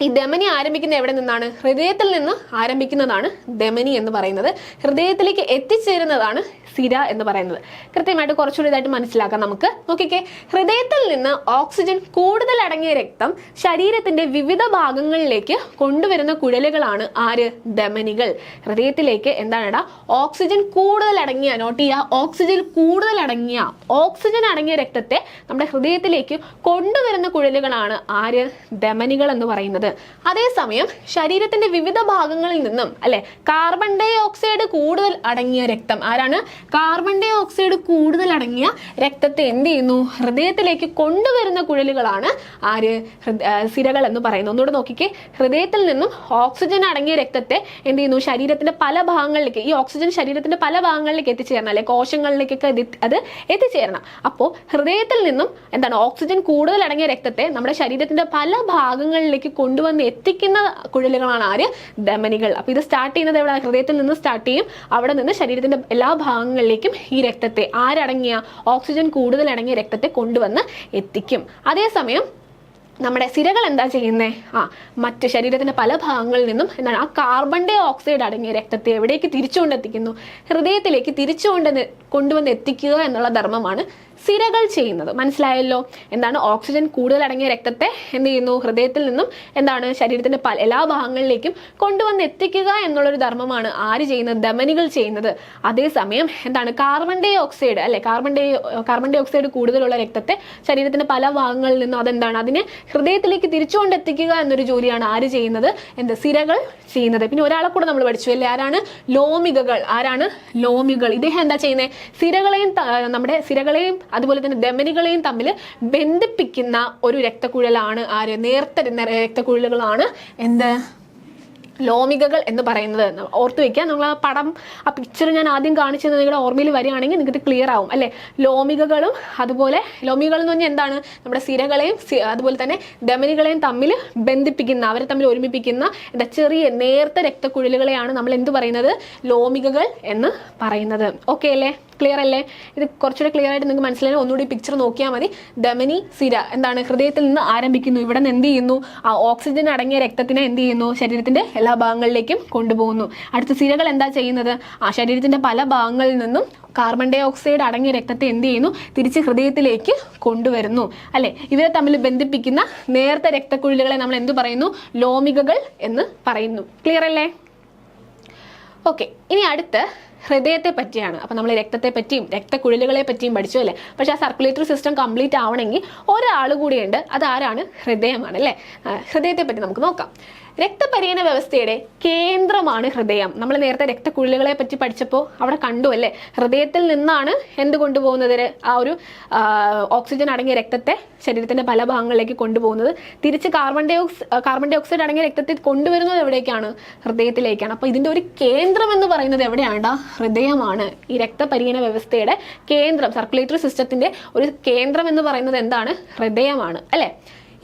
Speaker 1: ഈ ധമനി ആരംഭിക്കുന്നത് എവിടെ നിന്നാണ്? ഹൃദയത്തിൽ നിന്ന് ആരംഭിക്കുന്നതാണ് ധമനി എന്ന് പറയുന്നത്. ഹൃദയത്തിലേക്ക് എത്തിച്ചേരുന്നതാണ് സിര എന്ന് പറയുന്നത്. കൃത്യമായിട്ട് കുറച്ചുകൂടി ഇതായിട്ട് മനസ്സിലാക്കാം നമുക്ക്. നോക്കിക്കേ, ഹൃദയത്തിൽ നിന്ന് ഓക്സിജൻ കൂടുതൽ അടങ്ങിയ രക്തം ശരീരത്തിന്റെ വിവിധ ഭാഗങ്ങളിലേക്ക് കൊണ്ടുവരുന്ന കുഴലുകളാണ് ആര്? ധമനികൾ. ഹൃദയത്തിലേക്ക് എന്താണ്? ഓക്സിജൻ കൂടുതൽ അടങ്ങിയ, നോട്ട് ചെയ്യുക, ഓക്സിജൻ അടങ്ങിയ രക്തത്തെ നമ്മുടെ ഹൃദയത്തിലേക്ക് കൊണ്ടുവരുന്ന കുഴലുകളാണ് ആര്? ധമനികൾ എന്ന് പറയുന്നത്. അതേസമയം ശരീരത്തിന്റെ വിവിധ ഭാഗങ്ങളിൽ നിന്നും കാർബൺ ഡൈ ഓക്സൈഡ് കൂടുതൽ അടങ്ങിയ രക്തം, ആരാണ്? കാർബൺ ഡൈ ഓക്സൈഡ് കൂടുതൽ അടങ്ങിയ രക്തത്തെ എന്ത് ചെയ്യുന്നു? ഹൃദയത്തിലേക്ക് കൊണ്ടുവരുന്ന കുഴലുകളാണ് ആര്? സിരകൾ എന്ന് പറയുന്നത്. ഒന്നുകൂടെ നോക്കിക്കേ, ഹൃദയത്തിൽ നിന്നും ഓക്സിജൻ അടങ്ങിയ രക്തത്തെ എന്ത് ചെയ്യുന്നു? ശരീരത്തിന്റെ പല ഭാഗങ്ങളിലേക്ക്, ഈ ഓക്സിജൻ ശരീരത്തിന്റെ പല ഭാഗങ്ങളിലേക്ക് എത്തിച്ചേരണം, കോശങ്ങളിലേക്കൊക്കെ അത് എത്തിച്ചേരണം. അപ്പോൾ ഹൃദയത്തിൽ നിന്നും എന്താണ്? ഓക്സിജൻ കൂടുതൽ അടങ്ങിയ രക്തത്തെ നമ്മുടെ ശരീരത്തിന്റെ പല ഭാഗങ്ങളിലേക്ക് കൊണ്ടുവന്ന് എത്തിക്കുന്ന കുഴലുകളാണ് ആര്? ധമനികൾ. അപ്പൊ ഇത് സ്റ്റാർട്ട് ചെയ്യുന്നത് എവിടെ? ഹൃദയത്തിൽ നിന്ന് സ്റ്റാർട്ട് ചെയ്യും. അവിടെ നിന്ന് ശരീരത്തിന്റെ എല്ലാ ഭാഗങ്ങളിലേക്കും ഈ രക്തത്തെ, ആരടങ്ങിയ ഓക്സിജൻ കൂടുതൽ അടങ്ങിയ രക്തത്തെ കൊണ്ടുവന്ന് എത്തിക്കും. അതേസമയം നമ്മുടെ സിരകൾ എന്താ ചെയ്യുന്നത്? മറ്റ് ശരീരത്തിന്റെ പല ഭാഗങ്ങളിൽ നിന്നും എന്താണ് ആ കാർബൺ ഡൈ ഓക്സൈഡ് അടങ്ങിയ രക്തത്തെ എവിടേക്ക് തിരിച്ചുകൊണ്ടെത്തിക്കുന്നു? ഹൃദയത്തിലേക്ക് കൊണ്ടുവന്ന് എത്തിക്കുക എന്നുള്ള ധർമ്മമാണ് സിരകൾ ചെയ്യുന്നത്. മനസ്സിലായല്ലോ? എന്താണ്? ഓക്സിജൻ കൂടുതൽ അടങ്ങിയ രക്തത്തെ എന്ത് ചെയ്യുന്നു? ഹൃദയത്തിൽ നിന്നും എന്താണ് ശരീരത്തിന്റെ എല്ലാ ഭാഗങ്ങളിലേക്കും കൊണ്ടുവന്ന് എത്തിക്കുക എന്നുള്ളൊരു ധർമ്മമാണ് ആര് ചെയ്യുന്നത്? ധമനികൾ ചെയ്യുന്നത്. അതേസമയം എന്താണ്? Carbon dioxide carbon dioxide കൂടുതലുള്ള രക്തത്തെ ശരീരത്തിന്റെ പല ഭാഗങ്ങളിൽ നിന്നും അതെന്താണ്? അതിനെ ഹൃദയത്തിലേക്ക് തിരിച്ചുകൊണ്ടെത്തിക്കുക എന്നൊരു ജോലിയാണ് ആര് ചെയ്യുന്നത്? സിരകൾ ചെയ്യുന്നത്. പിന്നെ ഒരാളെ കൂടെ നമ്മൾ പഠിച്ചു അല്ലേ? ആരാണ്? ലോമികകൾ. ആരാണ്? ലോമികൾ. ഇദ്ദേഹം എന്താ ചെയ്യുന്നത്? നമ്മുടെ സിരകളെയും അതുപോലെ തന്നെ ധമനികളെയും തമ്മിൽ ബന്ധിപ്പിക്കുന്ന ഒരു രക്തക്കുഴലാണ് ആര്? നേർത്ത രക്തക്കുഴലുകളാണ് ലോമികകൾ എന്ന് പറയുന്നത്. ഓർത്ത് വെക്കുക. നമ്മൾ ആ പിക്ചർ ഞാൻ ആദ്യം കാണിച്ചത് നിങ്ങളുടെ ഓർമ്മയിൽ വരികയാണെങ്കിൽ നിങ്ങൾക്ക് ക്ലിയർ ആവും അല്ലെ? ലോമികകളും അതുപോലെ ലോമികൾ എന്ന് പറഞ്ഞാൽ എന്താണ്? നമ്മുടെ സിരകളെയും അതുപോലെ തന്നെ ധമനികളെയും തമ്മിൽ ബന്ധിപ്പിക്കുന്ന, അവരെ തമ്മിൽ ഒരുമിപ്പിക്കുന്ന ചെറിയ നേർത്ത രക്തക്കുഴലുകളെയാണ് നമ്മൾ എന്ത് പറയുന്നത്? ലോമികകൾ എന്ന് പറയുന്നത്. ഓക്കെ അല്ലേ? ക്ലിയർ അല്ലേ? ഇത് കുറച്ചുകൂടെ ക്ലിയർ ആയിട്ട് നിങ്ങൾക്ക് മനസ്സിലായാൽ ഒന്നുകൂടി പിക്ചർ നോക്കിയാൽ മതി. ധമനി, സിര എന്താണ്? ഹൃദയത്തിൽ നിന്ന് ആരംഭിക്കുന്നു. ഇവിടെ നിന്ന് എന്ത് ചെയ്യുന്നു? ആ ഓക്സിജൻ അടങ്ങിയ രക്തത്തിനെ എന്ത് ചെയ്യുന്നു? ശരീരത്തിന്റെ എല്ലാ ഭാഗങ്ങളിലേക്കും കൊണ്ടുപോകുന്നു. അടുത്ത സിരകൾ എന്താ ചെയ്യുന്നത്? ആ ശരീരത്തിന്റെ പല ഭാഗങ്ങളിൽ നിന്നും കാർബൺ ഡൈ ഓക്സൈഡ് അടങ്ങിയ രക്തത്തെ എന്ത് ചെയ്യുന്നു? തിരിച്ച് ഹൃദയത്തിലേക്ക് കൊണ്ടുവരുന്നു അല്ലെ? ഇവരെ തമ്മിൽ ബന്ധിപ്പിക്കുന്ന നേർത്ത രക്തക്കുഴലുകളെ നമ്മൾ എന്ത് പറയുന്നു? ലോമികകൾ എന്ന് പറയുന്നു. ക്ലിയർ അല്ലേ? ഓക്കെ, ഇനി അടുത്ത് ഹൃദയത്തെ പറ്റിയാണ്. അപ്പം നമ്മൾ രക്തത്തെ പറ്റിയും രക്തക്കുഴലുകളെ പറ്റിയും പഠിച്ചു അല്ലേ? പക്ഷെ ആ സർക്കുലേറ്ററി സിസ്റ്റം കംപ്ലീറ്റ് ആവണമെങ്കിൽ ഒരാൾ കൂടിയുണ്ട്. അത് ആരാണ്? ഹൃദയമാണ് അല്ലേ? ഹൃദയത്തെ പറ്റി നമുക്ക് നോക്കാം. രക്തപര്യന വ്യവസ്ഥയുടെ കേന്ദ്രമാണ് ഹൃദയം. നമ്മൾ നേരത്തെ രക്തക്കുഴലുകളെ പറ്റി പഠിച്ചപ്പോൾ അവിടെ കണ്ടു അല്ലേ, ഹൃദയത്തിൽ നിന്നാണ് എന്ത് കൊണ്ടുപോകുന്നത്, ആ ഒരു ഓക്സിജൻ അടങ്ങിയ രക്തത്തെ ശരീരത്തിന്റെ പല ഭാഗങ്ങളിലേക്ക് കൊണ്ടുപോകുന്നത്. തിരിച്ച് കാർബൺ ഡൈ ഓക്സൈഡ് അടങ്ങിയ രക്തത്തെ കൊണ്ടുവരുന്നത് എവിടേക്കാണ്, ഹൃദയത്തിലേക്കാണ്. അപ്പൊ ഇതിന്റെ ഒരു കേന്ദ്രം എന്ന് പറയുന്നത് എവിടെയാണ്, ഹൃദയമാണ്. ഈ രക്തപര്യന വ്യവസ്ഥയുടെ കേന്ദ്രം, സർക്കുലേറ്ററി സിസ്റ്റത്തിന്റെ ഒരു കേന്ദ്രം എന്ന് പറയുന്നത് എന്താണ്, ഹൃദയമാണ് അല്ലെ.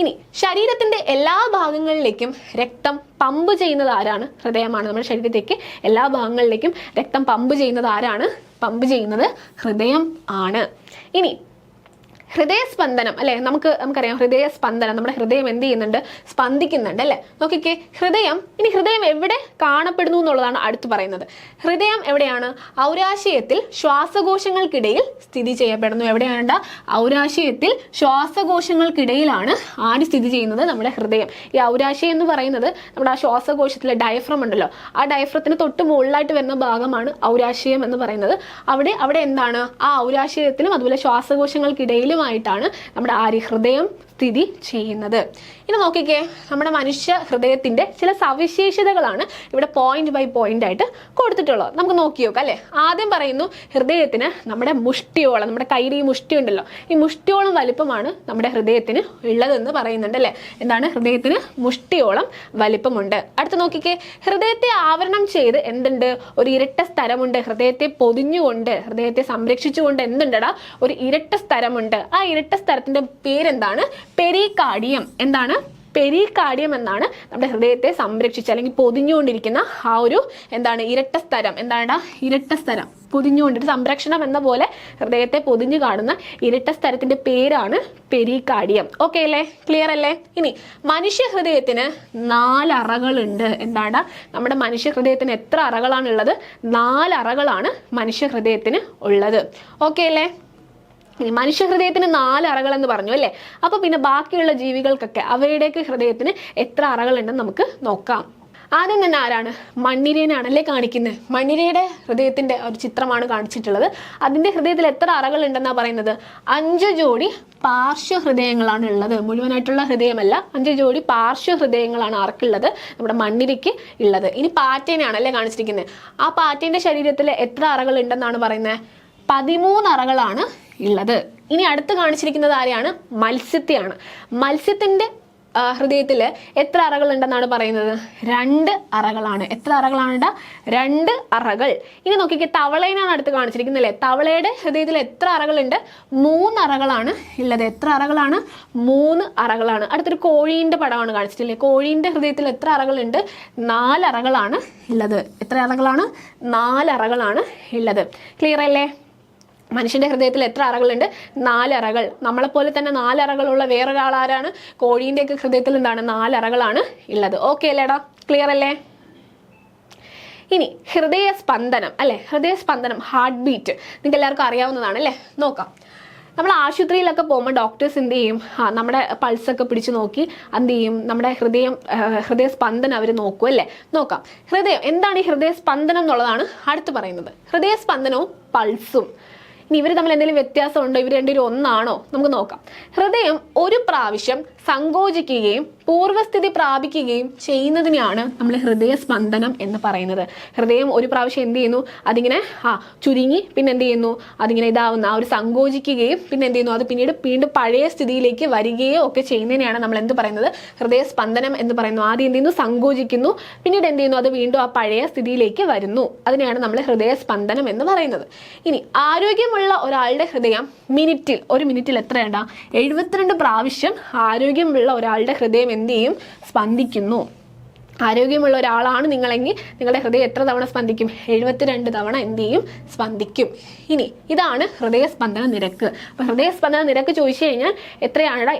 Speaker 1: ഇനി ശരീരത്തിന്റെ എല്ലാ ഭാഗങ്ങളിലേക്കും രക്തം പമ്പ് ചെയ്യുന്നത് ആരാണ്, ഹൃദയമാണ്. നമ്മുടെ ശരീരത്തേക്ക് എല്ലാ ഭാഗങ്ങളിലേക്കും രക്തം പമ്പ് ചെയ്യുന്നത് ആരാണ്, പമ്പ് ചെയ്യുന്നത് ഹൃദയം ആണ്. ഇനി ഹൃദയസ്പന്ദനം അല്ലെ, നമുക്കറിയാം ഹൃദയസ്പന്ദനം, നമ്മുടെ ഹൃദയം എന്ത് ചെയ്യുന്നുണ്ട്, സ്പന്ദിക്കുന്നുണ്ട് അല്ലെ. നോക്കിക്കേ, ഹൃദയം എവിടെ കാണപ്പെടുന്നു എന്നുള്ളതാണ് അടുത്ത് പറയുന്നത്. ഹൃദയം എവിടെയാണ്, ഔരാശയത്തിൽ ശ്വാസകോശങ്ങൾക്കിടയിൽ സ്ഥിതി ചെയ്യപ്പെടുന്നു. എവിടെയാണ്, ഔരാശയത്തിൽ ശ്വാസകോശങ്ങൾക്കിടയിലാണ് ആര് സ്ഥിതി ചെയ്യുന്നത്, നമ്മുടെ ഹൃദയം. ഈ ഔരാശയം എന്ന് പറയുന്നത് നമ്മുടെ ആ ശ്വാസകോശത്തിലെ ഡയഫ്രം ഉണ്ടല്ലോ, ആ ഡയഫ്രത്തിന് തൊട്ട് മുകളിലായിട്ട് വരുന്ന ഭാഗമാണ് ഔരാശയം എന്ന് പറയുന്നത്. അവിടെ എന്താണ്, ആ ഔരാശയത്തിലും അതുപോലെ ശ്വാസകോശങ്ങൾക്കിടയിലും ായിട്ടാണ് നമ്മുടെ ഹൃദയം സ്ഥിതി ചെയ്യുന്നത്. ഇനി നോക്കിക്കേ, നമ്മുടെ മനുഷ്യ ഹൃദയത്തിന്റെ ചില സവിശേഷതകളാണ് ഇവിടെ പോയിന്റ് ബൈ പോയിന്റ് ആയിട്ട് കൊടുത്തിട്ടുള്ളത്. നമുക്ക് നോക്കി നോക്കാം അല്ലെ. ആദ്യം പറയുന്നു, ഹൃദയത്തിന് നമ്മുടെ മുഷ്ടിയോളം, നമ്മുടെ കയ്യിൽ ഈ മുഷ്ടി ഉണ്ടല്ലോ, ഈ മുഷ്ടിയോളം വലിപ്പമാണ് നമ്മുടെ ഹൃദയത്തിന് ഉള്ളതെന്ന് പറയുന്നുണ്ട് അല്ലെ. എന്താണ്, ഹൃദയത്തിന് മുഷ്ടിയോളം വലിപ്പമുണ്ട്. അടുത്ത് നോക്കിക്കേ, ഹൃദയത്തെ ആവരണം ചെയ്ത് എന്തുണ്ട്, ഒരു ഇരട്ട സ്ഥലമുണ്ട്. ഹൃദയത്തെ പൊതിഞ്ഞുകൊണ്ട്, ഹൃദയത്തെ സംരക്ഷിച്ചുകൊണ്ട് എന്തുണ്ടടാ, ഒരു ഇരട്ട സ്ഥലമുണ്ട്. ആ ഇരട്ട സ്ഥലത്തിന്റെ പേരെന്താണ്, പെരികാർഡിയം. എന്താണ്, പെരികാർഡിയം എന്നാണ് നമ്മുടെ ഹൃദയത്തെ സംരക്ഷിച്ച് അല്ലെങ്കിൽ പൊതിഞ്ഞുകൊണ്ടിരിക്കുന്ന ആ ഒരു എന്താണ്, ഇരട്ട സ്ഥലം. എന്താണ്, ഇരട്ട സ്ഥലം പൊതിഞ്ഞുകൊണ്ടിട്ട് സംരക്ഷണം എന്ന പോലെ ഹൃദയത്തെ പൊതിഞ്ഞു കാണുന്ന ഇരട്ട സ്ഥലത്തിന്റെ പേരാണ് പെരികാർഡിയം. ഓക്കെ അല്ലേ, ക്ലിയർ അല്ലേ. ഇനി മനുഷ്യ ഹൃദയത്തിന് 4 അറകളുണ്ട്. എന്താണ്, നമ്മുടെ മനുഷ്യ ഹൃദയത്തിന് എത്ര അറകളാണ് ഉള്ളത്, 4 അറകളാണ് മനുഷ്യ ഹൃദയത്തിന് ഉള്ളത്. ഓക്കെ അല്ലേ. മനുഷ്യ ഹൃദയത്തിന് 4 അറകൾ എന്ന് പറഞ്ഞു അല്ലേ. അപ്പൊ പിന്നെ ബാക്കിയുള്ള ജീവികൾക്കൊക്കെ അവയുടെയൊക്കെ ഹൃദയത്തിന് എത്ര അറകളുണ്ടെന്ന് നമുക്ക് നോക്കാം. ആദ്യം തന്നെ ആരാണ്, മണ്ണിരേനാണല്ലേ കാണിക്കുന്നത്. മണ്ണിരയുടെ ഹൃദയത്തിന്റെ ഒരു ചിത്രമാണ് കാണിച്ചിട്ടുള്ളത്. അതിന്റെ ഹൃദയത്തിൽ എത്ര അറകൾ ഉണ്ടെന്നാ പറയുന്നത്, 5 ജോഡി പാർശ്വ ഹൃദയങ്ങളാണ് ഉള്ളത്. മുഴുവനായിട്ടുള്ള ഹൃദയമല്ല, 5 ജോഡി പാർശ്വ ഹൃദയങ്ങളാണ് ആർക്കുള്ളത്, നമ്മുടെ മണ്ണിരയ്ക്ക് ഉള്ളത്. ഇനി പാറ്റേനാണല്ലേ കാണിച്ചിരിക്കുന്നത്. ആ പാറ്റേന്റെ ശരീരത്തിൽ എത്ര അറകൾ ഉണ്ടെന്നാണ് പറയുന്നത്, 13 അറകളാണ് ഉള്ളത്. ഇനി അടുത്ത് കാണിച്ചിരിക്കുന്നത് ആരെയാണ്, മത്സ്യത്തെയാണ്. മത്സ്യത്തിന്റെ ഹൃദയത്തിൽ എത്ര അറകൾ ഉണ്ടെന്നാണ് പറയുന്നത്, 2 അറകളാണ്. എത്ര അറകളാണ്, 2 അറകൾ. ഇനി നോക്കിക്കേ, തവളേനാണ് അടുത്ത് കാണിച്ചിരിക്കുന്നത് അല്ലേ. തവളയുടെ ഹൃദയത്തിൽ എത്ര അറകളുണ്ട്, 3 അറകളാണ് ഉള്ളത്. എത്ര അറകളാണ്, 3 അറകളാണ്. അടുത്തൊരു കോഴീന്റെ പടമാണ് കാണിച്ചിട്ടില്ലേ. കോഴീന്റെ ഹൃദയത്തിൽ എത്ര അറകളുണ്ട്, 4 അറകളാണ് ഉള്ളത്. എത്ര അറകളാണ്, 4 അറകളാണ് ഉള്ളത്. ക്ലിയർ അല്ലേ. മനുഷ്യന്റെ ഹൃദയത്തിൽ എത്ര അറകളുണ്ട്, 4 അറകൾ. നമ്മളെപ്പോലെ തന്നെ 4 അറകളുള്ള വേറൊരാൾ ആരാണ്, കോഴീന്റെ ഒക്കെ ഹൃദയത്തിൽ എന്താണ്, 4 അറകളാണ് ഉള്ളത്. ഓക്കെ അല്ലേടാ, ക്ലിയർ അല്ലേ. ഇനി ഹൃദയസ്പന്ദനം അല്ലെ, ഹൃദയസ്പന്ദനം, ഹാർട്ട് ബീറ്റ് നിങ്ങൾക്ക് എല്ലാവർക്കും അറിയാവുന്നതാണ് അല്ലേ. നോക്കാം, നമ്മൾ ആശുപത്രിയിലൊക്കെ പോകുമ്പോൾ ഡോക്ടേഴ്സ് എന്ത് ചെയ്യും, നമ്മുടെ പൾസൊക്കെ പിടിച്ച് നോക്കി എന്ത് ചെയ്യും, നമ്മുടെ ഹൃദയസ്പന്ദനം അവർ നോക്കും അല്ലേ. നോക്കാം, ഹൃദയം എന്താണ്, ഈ ഹൃദയസ്പന്ദനം എന്നുള്ളതാണ് അടുത്ത് പറയുന്നത്. ഹൃദയസ്പന്ദനവും പൾസും ഇനി ഇവർ തമ്മിൽ എന്തെങ്കിലും വ്യത്യാസമുണ്ടോ, ഇവർ രണ്ടുപേരും ഒന്നാണോ, നമുക്ക് നോക്കാം. ഹൃദയം ഒരു പ്രാവശ്യം സങ്കോചിക്കുകയും പൂർവ്വസ്ഥിതി പ്രാപിക്കുകയും ചെയ്യുന്നതിനെയാണ് നമ്മൾ ഹൃദയസ്പന്ദനം എന്ന് പറയുന്നത്. ഹൃദയം ഒരു പ്രാവശ്യം എന്ത് ചെയ്യുന്നു, അതിങ്ങനെ ചുരുങ്ങി പിന്നെ എന്ത് ചെയ്യുന്നു, അതിങ്ങനെ ഇതാവുന്ന ആ ഒരു സങ്കോചിക്കുകയും പിന്നെ എന്ത് ചെയ്യുന്നു, അത് പിന്നീട് വീണ്ടും പഴയ സ്ഥിതിയിലേക്ക് വരികയോ ഒക്കെ ചെയ്യുന്നതിനെയാണ് നമ്മൾ എന്ത് പറയുന്നത്, ഹൃദയസ്പന്ദനം എന്ന് പറയുന്നു. ആദ്യം എന്ത് ചെയ്യുന്നു, സങ്കോചിക്കുന്നു, പിന്നീട് എന്ത് ചെയ്യുന്നു, അത് വീണ്ടും ആ പഴയ സ്ഥിതിയിലേക്ക് വരുന്നു. അതിനെയാണ് നമ്മൾ ഹൃദയസ്പന്ദനം എന്ന് പറയുന്നത്. ഇനി ആരോഗ്യമുള്ള ഒരാളുടെ ഹൃദയം ഒരു മിനിറ്റിൽ എത്രയുണ്ടാ, 72 പ്രാവശ്യം ആരോഗ്യമുള്ള ഒരാളുടെ ഹൃദയം എന്ത് ചെയ്യും, സ്പന്ദിക്കുന്നു. ആരോഗ്യമുള്ള ഒരാളാണ് നിങ്ങളെങ്കിൽ നിങ്ങളുടെ ഹൃദയം എത്ര തവണ സ്പന്ദിക്കും, 72 തവണ എന്ത് ചെയ്യും, സ്പന്ദിക്കും. ഇനി ഇതാണ് ഹൃദയസ്പന്ദന നിരക്ക്. അപ്പൊ ഹൃദയസ്പന്ദന നിരക്ക് ചോദിച്ചു കഴിഞ്ഞാൽ എത്രയാണ്,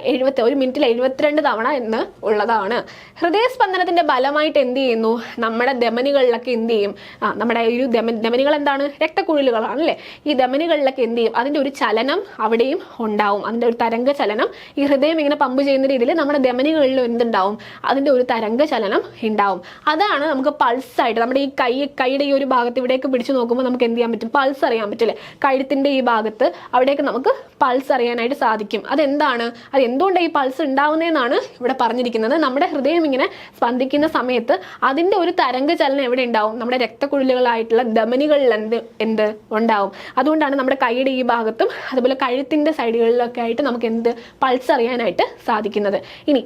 Speaker 1: ഒരു മിനിറ്റിൽ 72 തവണ എന്ന് ഉള്ളതാണ്. ഹൃദയസ്പന്ദനത്തിന്റെ ഫലമായിട്ട് എന്ത് ചെയ്യുന്നു, നമ്മുടെ ധമനികളിലൊക്കെ എന്ത് ചെയ്യും, നമ്മുടെ ഒരു ധമനികൾ എന്താണ്, രക്തക്കുഴലുകളാണ് അല്ലേ. ഈ ധമനികളിലൊക്കെ എന്ത് ചെയ്യും, അതിന്റെ ഒരു ചലനം അവിടെയും ഉണ്ടാവും. അതിന്റെ ഒരു തരംഗ ചലനം, ഈ ഹൃദയം ഇങ്ങനെ പമ്പ് ചെയ്യുന്ന രീതിയിൽ നമ്മുടെ ധമനികളിലും എന്തുണ്ടാവും, അതിന്റെ ഒരു തരംഗ ചലനം ഉണ്ടാവും. അതാണ് നമുക്ക് പൾസായിട്ട് നമ്മുടെ ഈ കൈയുടെ ഈ ഒരു ഭാഗത്ത് ഇവിടേക്ക് പിടിച്ചു നോക്കുമ്പോൾ നമുക്ക് എന്ത് ചെയ്യാൻ പറ്റും? പൾസ് അറിയാൻ പറ്റില്ലേ? കഴുത്തിൻ്റെ ഈ ഭാഗത്ത് അവിടേക്ക് നമുക്ക് പൾസ് അറിയാനായിട്ട് സാധിക്കും. അതെന്താണ്, അത് എന്തുകൊണ്ടാണ് ഈ പൾസ് ഉണ്ടാവുന്നതെന്നാണ് ഇവിടെ പറഞ്ഞിരിക്കുന്നത്. നമ്മുടെ ഹൃദയം ഇങ്ങനെ സ്പന്ദിക്കുന്ന സമയത്ത് അതിൻ്റെ ഒരു തരംഗ ചലനം എവിടെ ഉണ്ടാവും? നമ്മുടെ രക്തക്കുഴലുകളായിട്ടുള്ള ധമനികളിൽ എന്ത് ഉണ്ടാവും. അതുകൊണ്ടാണ് നമ്മുടെ കൈയുടെ ഈ ഭാഗത്തും അതുപോലെ കഴുത്തിൻ്റെ സൈഡുകളിലൊക്കെ ആയിട്ട് നമുക്ക് എന്ത് പൾസ് അറിയാനായിട്ട് സാധിക്കുന്നത്. ഇനി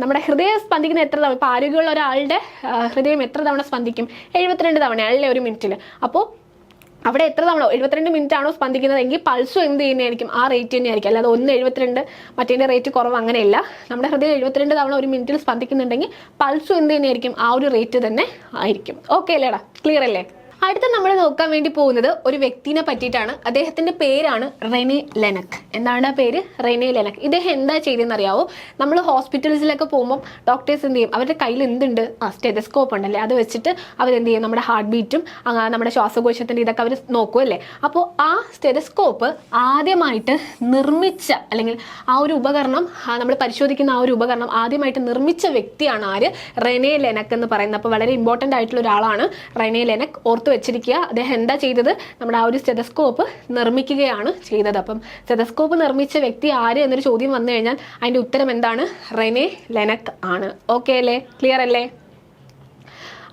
Speaker 1: നമ്മുടെ ഹൃദയം സ്പന്ദിക്കുന്ന എത്ര തവണ, ഇപ്പോൾ ആരോഗ്യമുള്ള ഒരാളുടെ ഹൃദയം എത്ര തവണ സ്പന്ദിക്കും? 72 തവണ അല്ലേ ഒരു മിനിറ്റിൽ. അപ്പോൾ അവിടെ എത്ര തവണ 72 മിനിറ്റ് ആണോ സ്പന്ദിക്കുന്നതെങ്കിൽ പൾസും എന്ത് ചെയ്യുന്നതായിരിക്കും? ആ റേറ്റ് തന്നെയായിരിക്കും. അല്ലാതെ 1.72 മറ്റേതിൻ്റെ റേറ്റ് കുറവ് അങ്ങനെയില്ല. നമ്മുടെ ഹൃദയം 72 തവണ ഒരു മിനിറ്റിൽ സ്പന്ദിക്കുന്നുണ്ടെങ്കിൽ പൾസും എന്ത് തന്നെയായിരിക്കും? ആ ഒരു റേറ്റ് തന്നെ ആയിരിക്കും. ഓക്കെ അല്ലേടാ? ക്ലിയർ അല്ലേ? അടുത്ത നമ്മൾ നോക്കാൻ വേണ്ടി പോകുന്നത് ഒരു വ്യക്തിനെ പറ്റിയിട്ടാണ്. അദ്ദേഹത്തിൻ്റെ പേരാണ് റെനെ ലെനക്. എന്താണ് ആ പേര്? Rene Laennec. ഇദ്ദേഹം എന്താ ചെയ്തതെന്ന് അറിയാവോ? നമ്മൾ ഹോസ്പിറ്റൽസിലൊക്കെ പോകുമ്പോൾ ഡോക്ടേഴ്സ് എന്ത് ചെയ്യും? അവരുടെ കയ്യിൽ എന്തുണ്ട്? സ്റ്റെതസ്കോപ്പ് ഉണ്ടല്ലേ, അത് വെച്ചിട്ട് അവരെന്ത് ചെയ്യും? നമ്മുടെ ഹാർട്ട് ബീറ്റും നമ്മുടെ ശ്വാസകോശത്തിൻ്റെ ഇതൊക്കെ അവർ നോക്കുമല്ലേ. അപ്പോൾ ആ സ്റ്റെതസ്കോപ്പ് ആദ്യമായിട്ട് നിർമ്മിച്ച, അല്ലെങ്കിൽ ആ ഒരു ഉപകരണം, നമ്മൾ പരിശോധിക്കുന്ന ആ ഒരു ഉപകരണം ആദ്യമായിട്ട് നിർമ്മിച്ച വ്യക്തിയാണ് ആര്? റെനെ ലെനക് എന്ന് പറയുന്നത്. അപ്പോൾ വളരെ ഇമ്പോർട്ടൻ്റ് ആയിട്ടുള്ള ഒരാളാണ് റെനെ ലെനക്. ഓർത്ത് വെച്ചിരിക്കുക. അദ്ദേഹം എന്താ ചെയ്തത്? നമ്മുടെ ആ ഒരു സ്റ്റെതസ്കോപ്പ് നിർമ്മിക്കുകയാണ് ചെയ്തത്. അപ്പം സ്റ്റെതസ്കോപ്പ് നിർമ്മിച്ച വ്യക്തി ആര് എന്നൊരു ചോദ്യം വന്നു കഴിഞ്ഞാൽ അതിൻ്റെ ഉത്തരം എന്താണ്? റെനെ ലെനക് ആണ്. ഓക്കെ അല്ലേ? ക്ലിയർ അല്ലേ?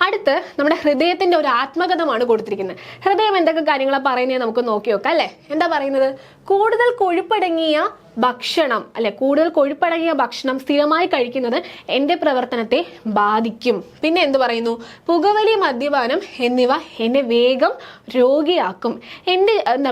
Speaker 1: അടുത്ത് നമ്മുടെ ഹൃദയത്തിൻ്റെ ഒരു ആത്മകഥമാണ് കൊടുത്തിരിക്കുന്നത്. ഹൃദയം എന്തൊക്കെ കാര്യങ്ങളാണ് പറയുന്നത് നമുക്ക് നോക്കി നോക്കാം അല്ലേ? എന്താ പറയുന്നത്? കൂടുതൽ കൊഴുപ്പടങ്ങിയ ഭക്ഷണം അല്ലെ, കൂടുതൽ കൊഴുപ്പടങ്ങിയ ഭക്ഷണം സ്ഥിരമായി കഴിക്കുന്നത് എൻ്റെ പ്രവർത്തനത്തെ ബാധിക്കും. പിന്നെ എന്ത് പറയുന്നു? പുകവലി, മദ്യപാനം എന്നിവ എന്നെ വേഗം രോഗിയാക്കും.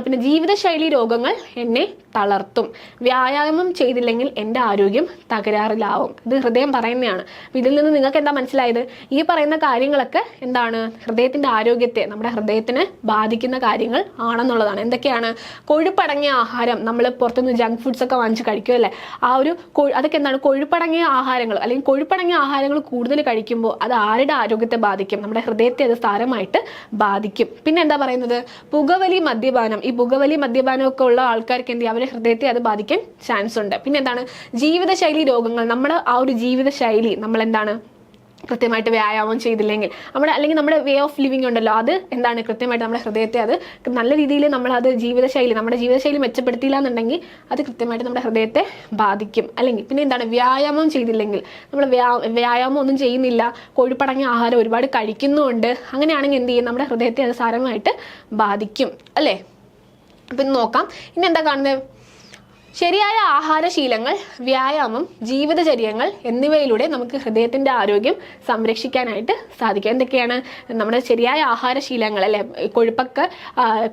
Speaker 1: പിന്നെ ജീവിതശൈലി രോഗങ്ങൾ എന്നെ തളർത്തും. വ്യായാമം ചെയ്തില്ലെങ്കിൽ എൻ്റെ ആരോഗ്യം തകരാറിലാവും. ഇത് ഹൃദയം പറയുന്നതാണ്. ഇതിൽ നിന്ന് നിങ്ങൾക്ക് എന്താ മനസ്സിലായത്? ഈ പറയുന്ന കാര്യങ്ങളൊക്കെ എന്താണ്? ഹൃദയത്തിൻ്റെ ആരോഗ്യത്തെ, നമ്മുടെ ഹൃദയത്തിനെ ബാധിക്കുന്ന കാര്യങ്ങൾ ആണെന്നുള്ളതാണ്. എന്തൊക്കെയാണ്? കൊഴുപ്പടങ്ങിയ ആഹാരം, നമ്മൾ പുറത്തുനിന്ന് ജങ്ക് ഫുഡ്സ് ഒക്കെ വാങ്ങിച്ച് കഴിക്കുമല്ലേ, ആ ഒരു അതൊക്കെ എന്താണ്? കൊഴുപ്പടങ്ങിയ ആഹാരങ്ങൾ, അല്ലെങ്കിൽ കൊഴുപ്പടങ്ങിയ ആഹാരങ്ങൾ കൂടുതൽ കഴിക്കുമ്പോൾ അത് ആരുടെ ആരോഗ്യത്തെ ബാധിക്കും? നമ്മുടെ ഹൃദയത്തെ അത് സാരമായിട്ട് ബാധിക്കും. പിന്നെ എന്താ പറയുന്നത്? പുകവലി, മദ്യപാനം. ഈ പുകവലി, മദ്യപാനം ഒക്കെ ഉള്ള ആൾക്കാർക്ക് എന്ത് ചെയ്യും? അവരുടെ ഹൃദയത്തെ അത് ബാധിക്കാൻ ചാൻസ് ഉണ്ട്. പിന്നെ എന്താണ്? ജീവിതശൈലി രോഗങ്ങൾ. നമ്മുടെ ആ ഒരു ജീവിതശൈലി, നമ്മൾ എന്താണ് കൃത്യമായിട്ട് വ്യായാമം ചെയ്തില്ലെങ്കിൽ, അല്ലെങ്കിൽ നമ്മുടെ വേ ഓഫ് ലിവിങ് ഉണ്ടല്ലോ, അത് എന്താണ്? കൃത്യമായിട്ട് നമ്മുടെ ഹൃദയത്തെ അത് നല്ല രീതിയിൽ നമ്മളത് നമ്മുടെ ജീവിതശൈലി മെച്ചപ്പെടുത്തിയില്ല എന്നുണ്ടെങ്കിൽ അത് കൃത്യമായിട്ട് നമ്മുടെ ഹൃദയത്തെ ബാധിക്കും. അല്ലെങ്കിൽ പിന്നെ എന്താണ്? വ്യായാമം ചെയ്തില്ലെങ്കിൽ, നമ്മൾ വ്യായാമം ഒന്നും ചെയ്യുന്നില്ല, കൊഴുപ്പടങ്ങിയ ആഹാരം ഒരുപാട് കഴിക്കുന്നുണ്ട്, അങ്ങനെയാണെങ്കിൽ എന്ത് ചെയ്യും? നമ്മുടെ ഹൃദയത്തെ അത് സാരമായിട്ട് ബാധിക്കും അല്ലേ? അപ്പം നോക്കാം. ഇനി എന്താ കാണുന്നത്? ശരിയായ ആഹാരശീലങ്ങൾ, വ്യായാമം, ജീവിതചര്യങ്ങൾ എന്നിവയിലൂടെ നമുക്ക് ഹൃദയത്തിൻ്റെ ആരോഗ്യം സംരക്ഷിക്കാനായിട്ട് സാധിക്കും. എന്തൊക്കെയാണ് നമ്മുടെ ശരിയായ ആഹാരശീലങ്ങൾ അല്ലേ?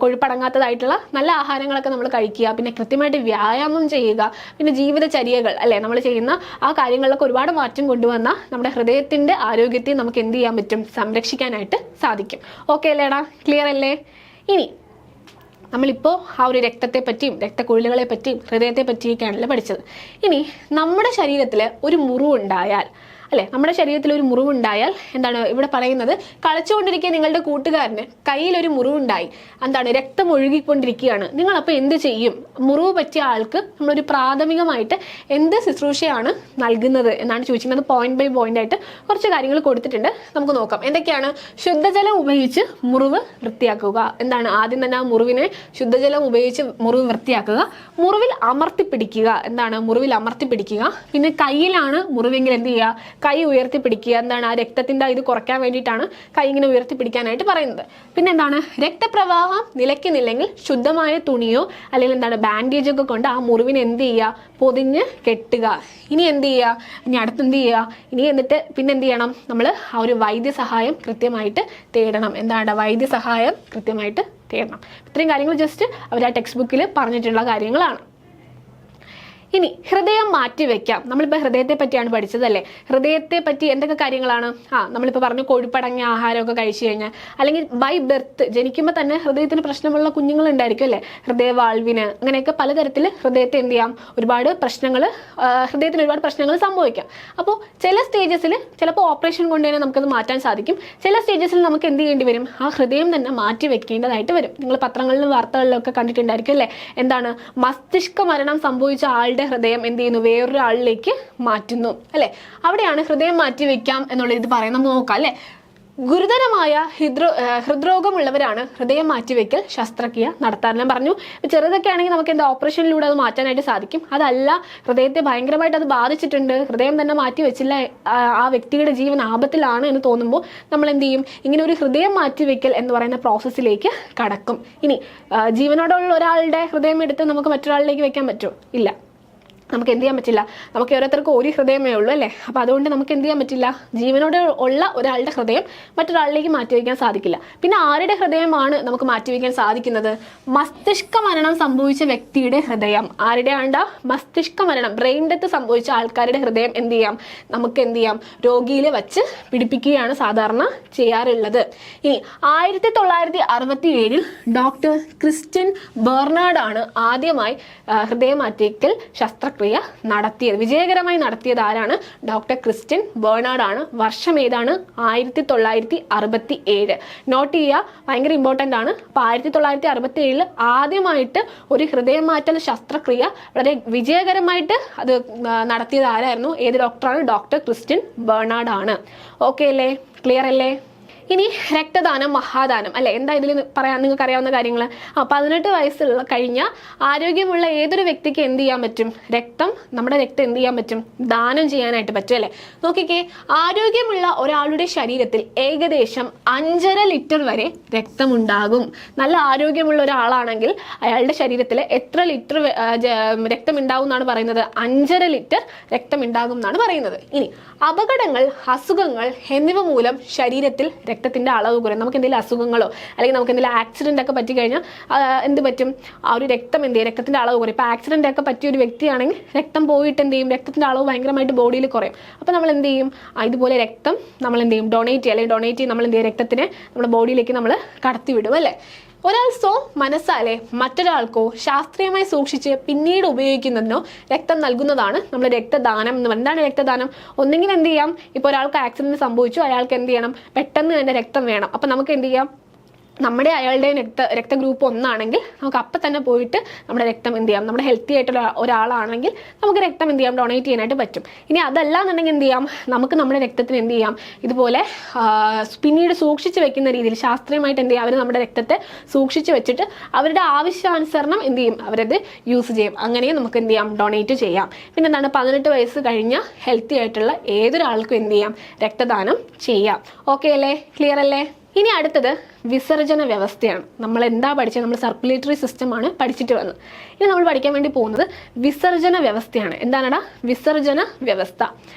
Speaker 1: കൊഴുപ്പടങ്ങാത്തതായിട്ടുള്ള നല്ല ആഹാരങ്ങളൊക്കെ നമ്മൾ കഴിക്കുക, പിന്നെ കൃത്യമായിട്ട് വ്യായാമം ചെയ്യുക, പിന്നെ ജീവിതചര്യകൾ അല്ലേ, നമ്മൾ ചെയ്യുന്ന ആ കാര്യങ്ങളിലൊക്കെ ഒരുപാട് മാറ്റം കൊണ്ടുവന്നാൽ നമ്മുടെ ഹൃദയത്തിൻ്റെ ആരോഗ്യത്തെ നമുക്ക് എന്ത് ചെയ്യാൻ പറ്റും? സംരക്ഷിക്കാനായിട്ട് സാധിക്കും. ഓക്കെ അല്ലേടാ? ക്ലിയർ അല്ലേ? ഇനി നമ്മളിപ്പോൾ ആ ഒരു രക്തത്തെ പറ്റിയും രക്തക്കുഴലുകളെ പറ്റിയും ഹൃദയത്തെ പറ്റിയൊക്കെയാണല്ലോ പഠിച്ചത്. ഇനി നമ്മുടെ ശരീരത്തിൽ ഒരു മുറിവുണ്ടായാൽ അല്ലേ, നമ്മുടെ ശരീരത്തിൽ ഒരു മുറിവുണ്ടായാൽ എന്താണ് ഇവിടെ പറയുന്നത്? കളിച്ചുകൊണ്ടിരിക്കുക നിങ്ങളുടെ കൂട്ടുകാരന് കയ്യിലൊരു മുറിവുണ്ടായി, എന്താണ്? രക്തം ഒഴുകിക്കൊണ്ടിരിക്കുകയാണ്. നിങ്ങളപ്പോൾ എന്ത് ചെയ്യും? മുറിവ് പറ്റിയ ആൾക്ക് നമ്മളൊരു പ്രാഥമികമായിട്ട് എന്ത് ശുശ്രൂഷയാണ് നൽകുന്നത് എന്നാണ് ചോദിക്കുന്നത്. പോയിന്റ് ബൈ പോയിന്റ് ആയിട്ട് കുറച്ച് കാര്യങ്ങൾ കൊടുത്തിട്ടുണ്ട്, നമുക്ക് നോക്കാം. എന്തൊക്കെയാണ്? ശുദ്ധജലം ഉപയോഗിച്ച് മുറിവ് വൃത്തിയാക്കുക. എന്താണ്? ആദ്യം തന്നെ ആ മുറിവിനെ ശുദ്ധജലം ഉപയോഗിച്ച് മുറിവ് വൃത്തിയാക്കുക. മുറിവിൽ അമർത്തിപ്പിടിക്കുക. എന്താണ്? മുറിവിൽ അമർത്തിപ്പിടിക്കുക. പിന്നെ കയ്യിലാണ് മുറിവെങ്കിൽ എന്ത് ചെയ്യുക? കൈ ഉയർത്തിപ്പിടിക്കുക. എന്താണ്? ആ രക്തത്തിൻ്റെ ഇത് കുറയ്ക്കാൻ വേണ്ടിയിട്ടാണ് കൈ ഇങ്ങനെ ഉയർത്തിപ്പിടിക്കാനായിട്ട് പറയുന്നത്. പിന്നെ എന്താണ്? രക്തപ്രവാഹം നിലയ്ക്കുന്നില്ലെങ്കിൽ ശുദ്ധമായ തുണിയോ അല്ലെങ്കിൽ എന്താണ് ബാൻഡേജൊക്കെ കൊണ്ട് ആ മുറിവിനെ എന്ത് ചെയ്യുക? പൊതിഞ്ഞ് കെട്ടുക. ഇനി എന്ത് ചെയ്യുക? ഇനി അടുത്ത് എന്ത് ചെയ്യുക? ഇനി എന്നിട്ട് പിന്നെ എന്ത് ചെയ്യണം? നമ്മൾ ആ ഒരു വൈദ്യസഹായം കൃത്യമായിട്ട് തേടണം. എന്താണ്? വൈദ്യസഹായം കൃത്യമായിട്ട് തേടണം. ഇത്രയും കാര്യങ്ങൾ ജസ്റ്റ് അവർ ആ ടെക്സ്റ്റ് ബുക്കിൽ പറഞ്ഞിട്ടുള്ള കാര്യങ്ങളാണ്. ഇനി ഹൃദയം മാറ്റിവെക്കാം. നമ്മളിപ്പോൾ ഹൃദയത്തെ പറ്റിയാണ് പഠിച്ചതല്ലേ. ഹൃദയത്തെ പറ്റി എന്തൊക്കെ കാര്യങ്ങളാണ്? നമ്മളിപ്പോൾ പറഞ്ഞു കൊഴുപ്പടങ്ങിയ ആഹാരമൊക്കെ കഴിച്ചു കഴിഞ്ഞാൽ, അല്ലെങ്കിൽ ബൈ ബർത്ത് ജനിക്കുമ്പോൾ തന്നെ ഹൃദയത്തിന് പ്രശ്നമുള്ള കുഞ്ഞുങ്ങളുണ്ടായിരിക്കും അല്ലേ, ഹൃദയവാൾവിന്, അങ്ങനെയൊക്കെ പലതരത്തിൽ ഹൃദയത്തെ എന്ത് ചെയ്യാം? ഒരുപാട് പ്രശ്നങ്ങൾ, ഹൃദയത്തിന് ഒരുപാട് പ്രശ്നങ്ങൾ സംഭവിക്കാം. അപ്പോൾ ചില സ്റ്റേജസിൽ ചിലപ്പോൾ ഓപ്പറേഷൻ കൊണ്ട് തന്നെ നമുക്കത് മാറ്റാൻ സാധിക്കും. ചില സ്റ്റേജസിൽ നമുക്ക് എന്ത് ചെയ്യേണ്ടി വരും? ആ ഹൃദയം തന്നെ മാറ്റി വെക്കേണ്ടതായിട്ട് വരും. നിങ്ങൾ പത്രങ്ങളിലും വാർത്തകളിലും ഒക്കെ കണ്ടിട്ടുണ്ടായിരിക്കും അല്ലേ, എന്താണ്? മസ്തിഷ്ക മരണം സംഭവിച്ച ആളുടെ എൻ്റെ ഹൃദയം എന്ത് ചെയ്യുന്നു, വേറൊരാളിലേക്ക് മാറ്റുന്നു അല്ലേ. അവിടെയാണ് ഹൃദയം മാറ്റി വെക്കാം എന്നുള്ള ഇത് പറയാം. നമുക്ക് നോക്കാം അല്ലേ. ഗുരുതരമായ ഹൃദ്രോഗമുള്ളവരാണ് ഹൃദയം മാറ്റിവെക്കൽ ശസ്ത്രക്രിയ നടത്താറ്. ഞാൻ പറഞ്ഞു ചെറുതൊക്കെ ആണെങ്കിൽ നമുക്ക് എന്താ ഓപ്പറേഷനിലൂടെ അത് മാറ്റാനായിട്ട് സാധിക്കും. അതല്ല, ഹൃദയത്തെ ഭയങ്കരമായിട്ട് അത് ബാധിച്ചിട്ടുണ്ട്, ഹൃദയം തന്നെ മാറ്റി വെച്ചില്ല, ആ വ്യക്തിയുടെ ജീവൻ ആപത്തിലാണ് എന്ന് തോന്നുമ്പോൾ നമ്മൾ എന്ത് ചെയ്യും, ഇങ്ങനെ ഒരു ഹൃദയം മാറ്റിവെക്കൽ എന്ന് പറയുന്ന പ്രോസസ്സിലേക്ക് കടക്കും. ഇനി ജീവനോടുള്ള ഒരാളുടെ ഹൃദയം എടുത്ത് നമുക്ക് മറ്റൊരാളിലേക്ക് വെക്കാൻ പറ്റുമോ? ഇല്ല, നമുക്ക് എന്ത് ചെയ്യാൻ പറ്റില്ല. നമുക്ക് ഓരോരുത്തർക്കും ഒരു ഹൃദയമേ ഉള്ളൂ അല്ലേ. അപ്പോൾ അതുകൊണ്ട് നമുക്ക് എന്ത് ചെയ്യാൻ പറ്റില്ല, ജീവനോട് ഉള്ള ഒരാളുടെ ഹൃദയം മറ്റൊരാളിലേക്ക് മാറ്റിവെക്കാൻ സാധിക്കില്ല. പിന്നെ ആരുടെ ഹൃദയമാണ് നമുക്ക് മാറ്റിവെക്കാൻ സാധിക്കുന്നത്? മസ്തിഷ്ക മരണം സംഭവിച്ച വ്യക്തിയുടെ ഹൃദയം. ആരുടെ ആണ്ട മസ്തിഷ്ക മരണം, ബ്രെയിൻ ഡെത്ത് സംഭവിച്ച ആൾക്കാരുടെ ഹൃദയം എന്ത് ചെയ്യാം, നമുക്ക് എന്ത് ചെയ്യാം, രോഗിയിൽ വച്ച് പിടിപ്പിക്കുകയാണ് സാധാരണ ചെയ്യാറുള്ളത്. ഇനി 1967 ഡോക്ടർ ക്രിസ്റ്റ്യൻ ബെർണാഡ് ആണ് ആദ്യമായി ഹൃദയ മാറ്റിവെക്കൽ ശസ്ത്രക്രിയ നടത്തിയത്. വിജയകരമായി നടത്തിയത് ആരാണ്? ഡോക്ടർ ക്രിസ്റ്റ്യൻ ബെർണാഡ് ആണ്. വർഷം ഏതാണ്? 1967. നോട്ട് ചെയ്യുക, ഭയങ്കര ഇമ്പോർട്ടൻ്റ് ആണ്. അപ്പോൾ 1967 ആദ്യമായിട്ട് ഒരു ഹൃദയമാറ്റൽ ശസ്ത്രക്രിയ വളരെ വിജയകരമായിട്ട് അത് നടത്തിയത് ആരായിരുന്നു? ഏത് ഡോക്ടറാണ്? ഡോക്ടർ ക്രിസ്റ്റ്യൻ ബെർണാഡ് ആണ്. ഓക്കെ അല്ലേ, ക്ലിയർ അല്ലേ? ഇനി രക്തദാനം, മഹാദാനം അല്ലെ, എന്താ ഇതിൽ പറയാൻ നിങ്ങൾക്ക് അറിയാവുന്ന കാര്യങ്ങൾ. 18 വയസ്സുള്ള കഴിഞ്ഞ ആരോഗ്യമുള്ള ഏതൊരു വ്യക്തിക്ക് എന്ത് ചെയ്യാൻ പറ്റും? നമ്മുടെ രക്തം എന്ത് ചെയ്യാൻ പറ്റും? ദാനം ചെയ്യാനായിട്ട് പറ്റും അല്ലേ. നോക്കിക്കേ, ആരോഗ്യമുള്ള ഒരാളുടെ ശരീരത്തിൽ ഏകദേശം 5.5 ലിറ്റർ വരെ രക്തമുണ്ടാകും. നല്ല ആരോഗ്യമുള്ള ഒരാളാണെങ്കിൽ അയാളുടെ ശരീരത്തിൽ എത്ര ലിറ്റർ രക്തം ഉണ്ടാവും എന്നാണ് പറയുന്നത്? 5.5 ലിറ്റർ രക്തം ഉണ്ടാകും എന്നാണ് പറയുന്നത്. ഇനി അപകടങ്ങൾ, അസുഖങ്ങൾ എന്നിവ മൂലം ശരീരത്തിൽ രക്തത്തിന്റെ അളവ് കുറയും. നമുക്ക് എന്തെങ്കിലും അസുഖങ്ങളോ അല്ലെങ്കിൽ നമുക്ക് എന്തെങ്കിലും ആക്സിഡന്റ് ഒക്കെ പറ്റി കഴിഞ്ഞാൽ എന്ത് പറ്റും? ആ ഒരു രക്തം എന്ത് ചെയ്യും? രക്തത്തിന്റെ അളവ് കുറയും. ഇപ്പൊ ആക്സിഡന്റ് ഒക്കെ പറ്റിയ ഒരു വ്യക്തിയാണെങ്കിൽ രക്തം പോയിട്ട് എന്ത് ചെയ്യും? രക്തത്തിന്റെ അളവ് ഭയങ്കരമായിട്ട് ബോഡിയിൽ കുറയും. അപ്പൊ നമ്മൾ എന്ത് ചെയ്യും? ഇതുപോലെ രക്തം നമ്മൾ എന്ത് ചെയ്യും? ഡൊണേറ്റ് ചെയ്യും. നമ്മൾ എന്ത് ചെയ്യും? രക്തത്തിനെ നമ്മുടെ ബോഡിയിലേക്ക് നമ്മൾ കടത്തിവിടും അല്ലേ. ഒരാൾ മനസ്സാലെ മറ്റൊരാൾക്കോ ശാസ്ത്രീയമായി സൂക്ഷിച്ച് പിന്നീട് ഉപയോഗിക്കുന്നതിനോ രക്തം നൽകുന്നതാണ് നമ്മൾ രക്തദാനം എന്ന് പറയുന്നത്. എന്താണ് രക്തദാനം? ഒന്നെങ്കിൽ എന്ത് ചെയ്യാം, ഇപ്പോൾ ഒരാൾക്ക് ആക്സിഡന്റ് സംഭവിച്ചു, അയാൾക്ക് എന്ത് ചെയ്യണം? പെട്ടെന്ന് തന്നെ രക്തം വേണം. അപ്പം നമുക്ക് എന്ത് ചെയ്യാം, നമ്മുടെ അയാളുടെയും രക്തഗ്രൂപ്പ് ഒന്നാണെങ്കിൽ നമുക്ക് അപ്പം തന്നെ പോയിട്ട് നമ്മുടെ രക്തം എന്ത് ചെയ്യാം, നമ്മുടെ ഹെൽത്തി ആയിട്ടുള്ള ഒരാളാണെങ്കിൽ നമുക്ക് രക്തം എന്ത് ചെയ്യാം, ഡൊണേറ്റ് ചെയ്യാനായിട്ട് പറ്റും. ഇനി അതല്ല എന്നുണ്ടെങ്കിൽ എന്ത് ചെയ്യാം, നമുക്ക് നമ്മുടെ രക്തത്തിന് എന്ത് ചെയ്യാം, ഇതുപോലെ പിന്നീട് സൂക്ഷിച്ച് വെക്കുന്ന രീതിയിൽ ശാസ്ത്രീയമായിട്ട് എന്ത് ചെയ്യാം, അവർ നമ്മുടെ രക്തത്തെ സൂക്ഷിച്ച് വെച്ചിട്ട് അവരുടെ ആവശ്യാനുസരണം എന്ത് ചെയ്യും, അവരത് യൂസ് ചെയ്യും. അങ്ങനെയും നമുക്ക് എന്ത് ചെയ്യാം, ഡൊണേറ്റ് ചെയ്യാം. പിന്നെ എന്താണ്, 18 വയസ്സ് കഴിഞ്ഞ ഹെൽത്തി ആയിട്ടുള്ള ഏതൊരാൾക്കും എന്ത് ചെയ്യാം, രക്തദാനം ചെയ്യാം. ഓക്കെ അല്ലേ, ക്ലിയർ അല്ലേ? ഇനി അടുത്തത് വിസർജന വ്യവസ്ഥയാണ്. നമ്മൾ എന്താ പഠിച്ചത്? നമ്മൾ സർക്കുലേറ്ററി സിസ്റ്റമാണ് പഠിച്ചിട്ട് വന്നത്. ഇനി നമ്മൾ പഠിക്കാൻ വേണ്ടി പോകുന്നത് വിസർജന വ്യവസ്ഥയാണ്. എന്താണെടാ വിസർജന വ്യവസ്ഥ?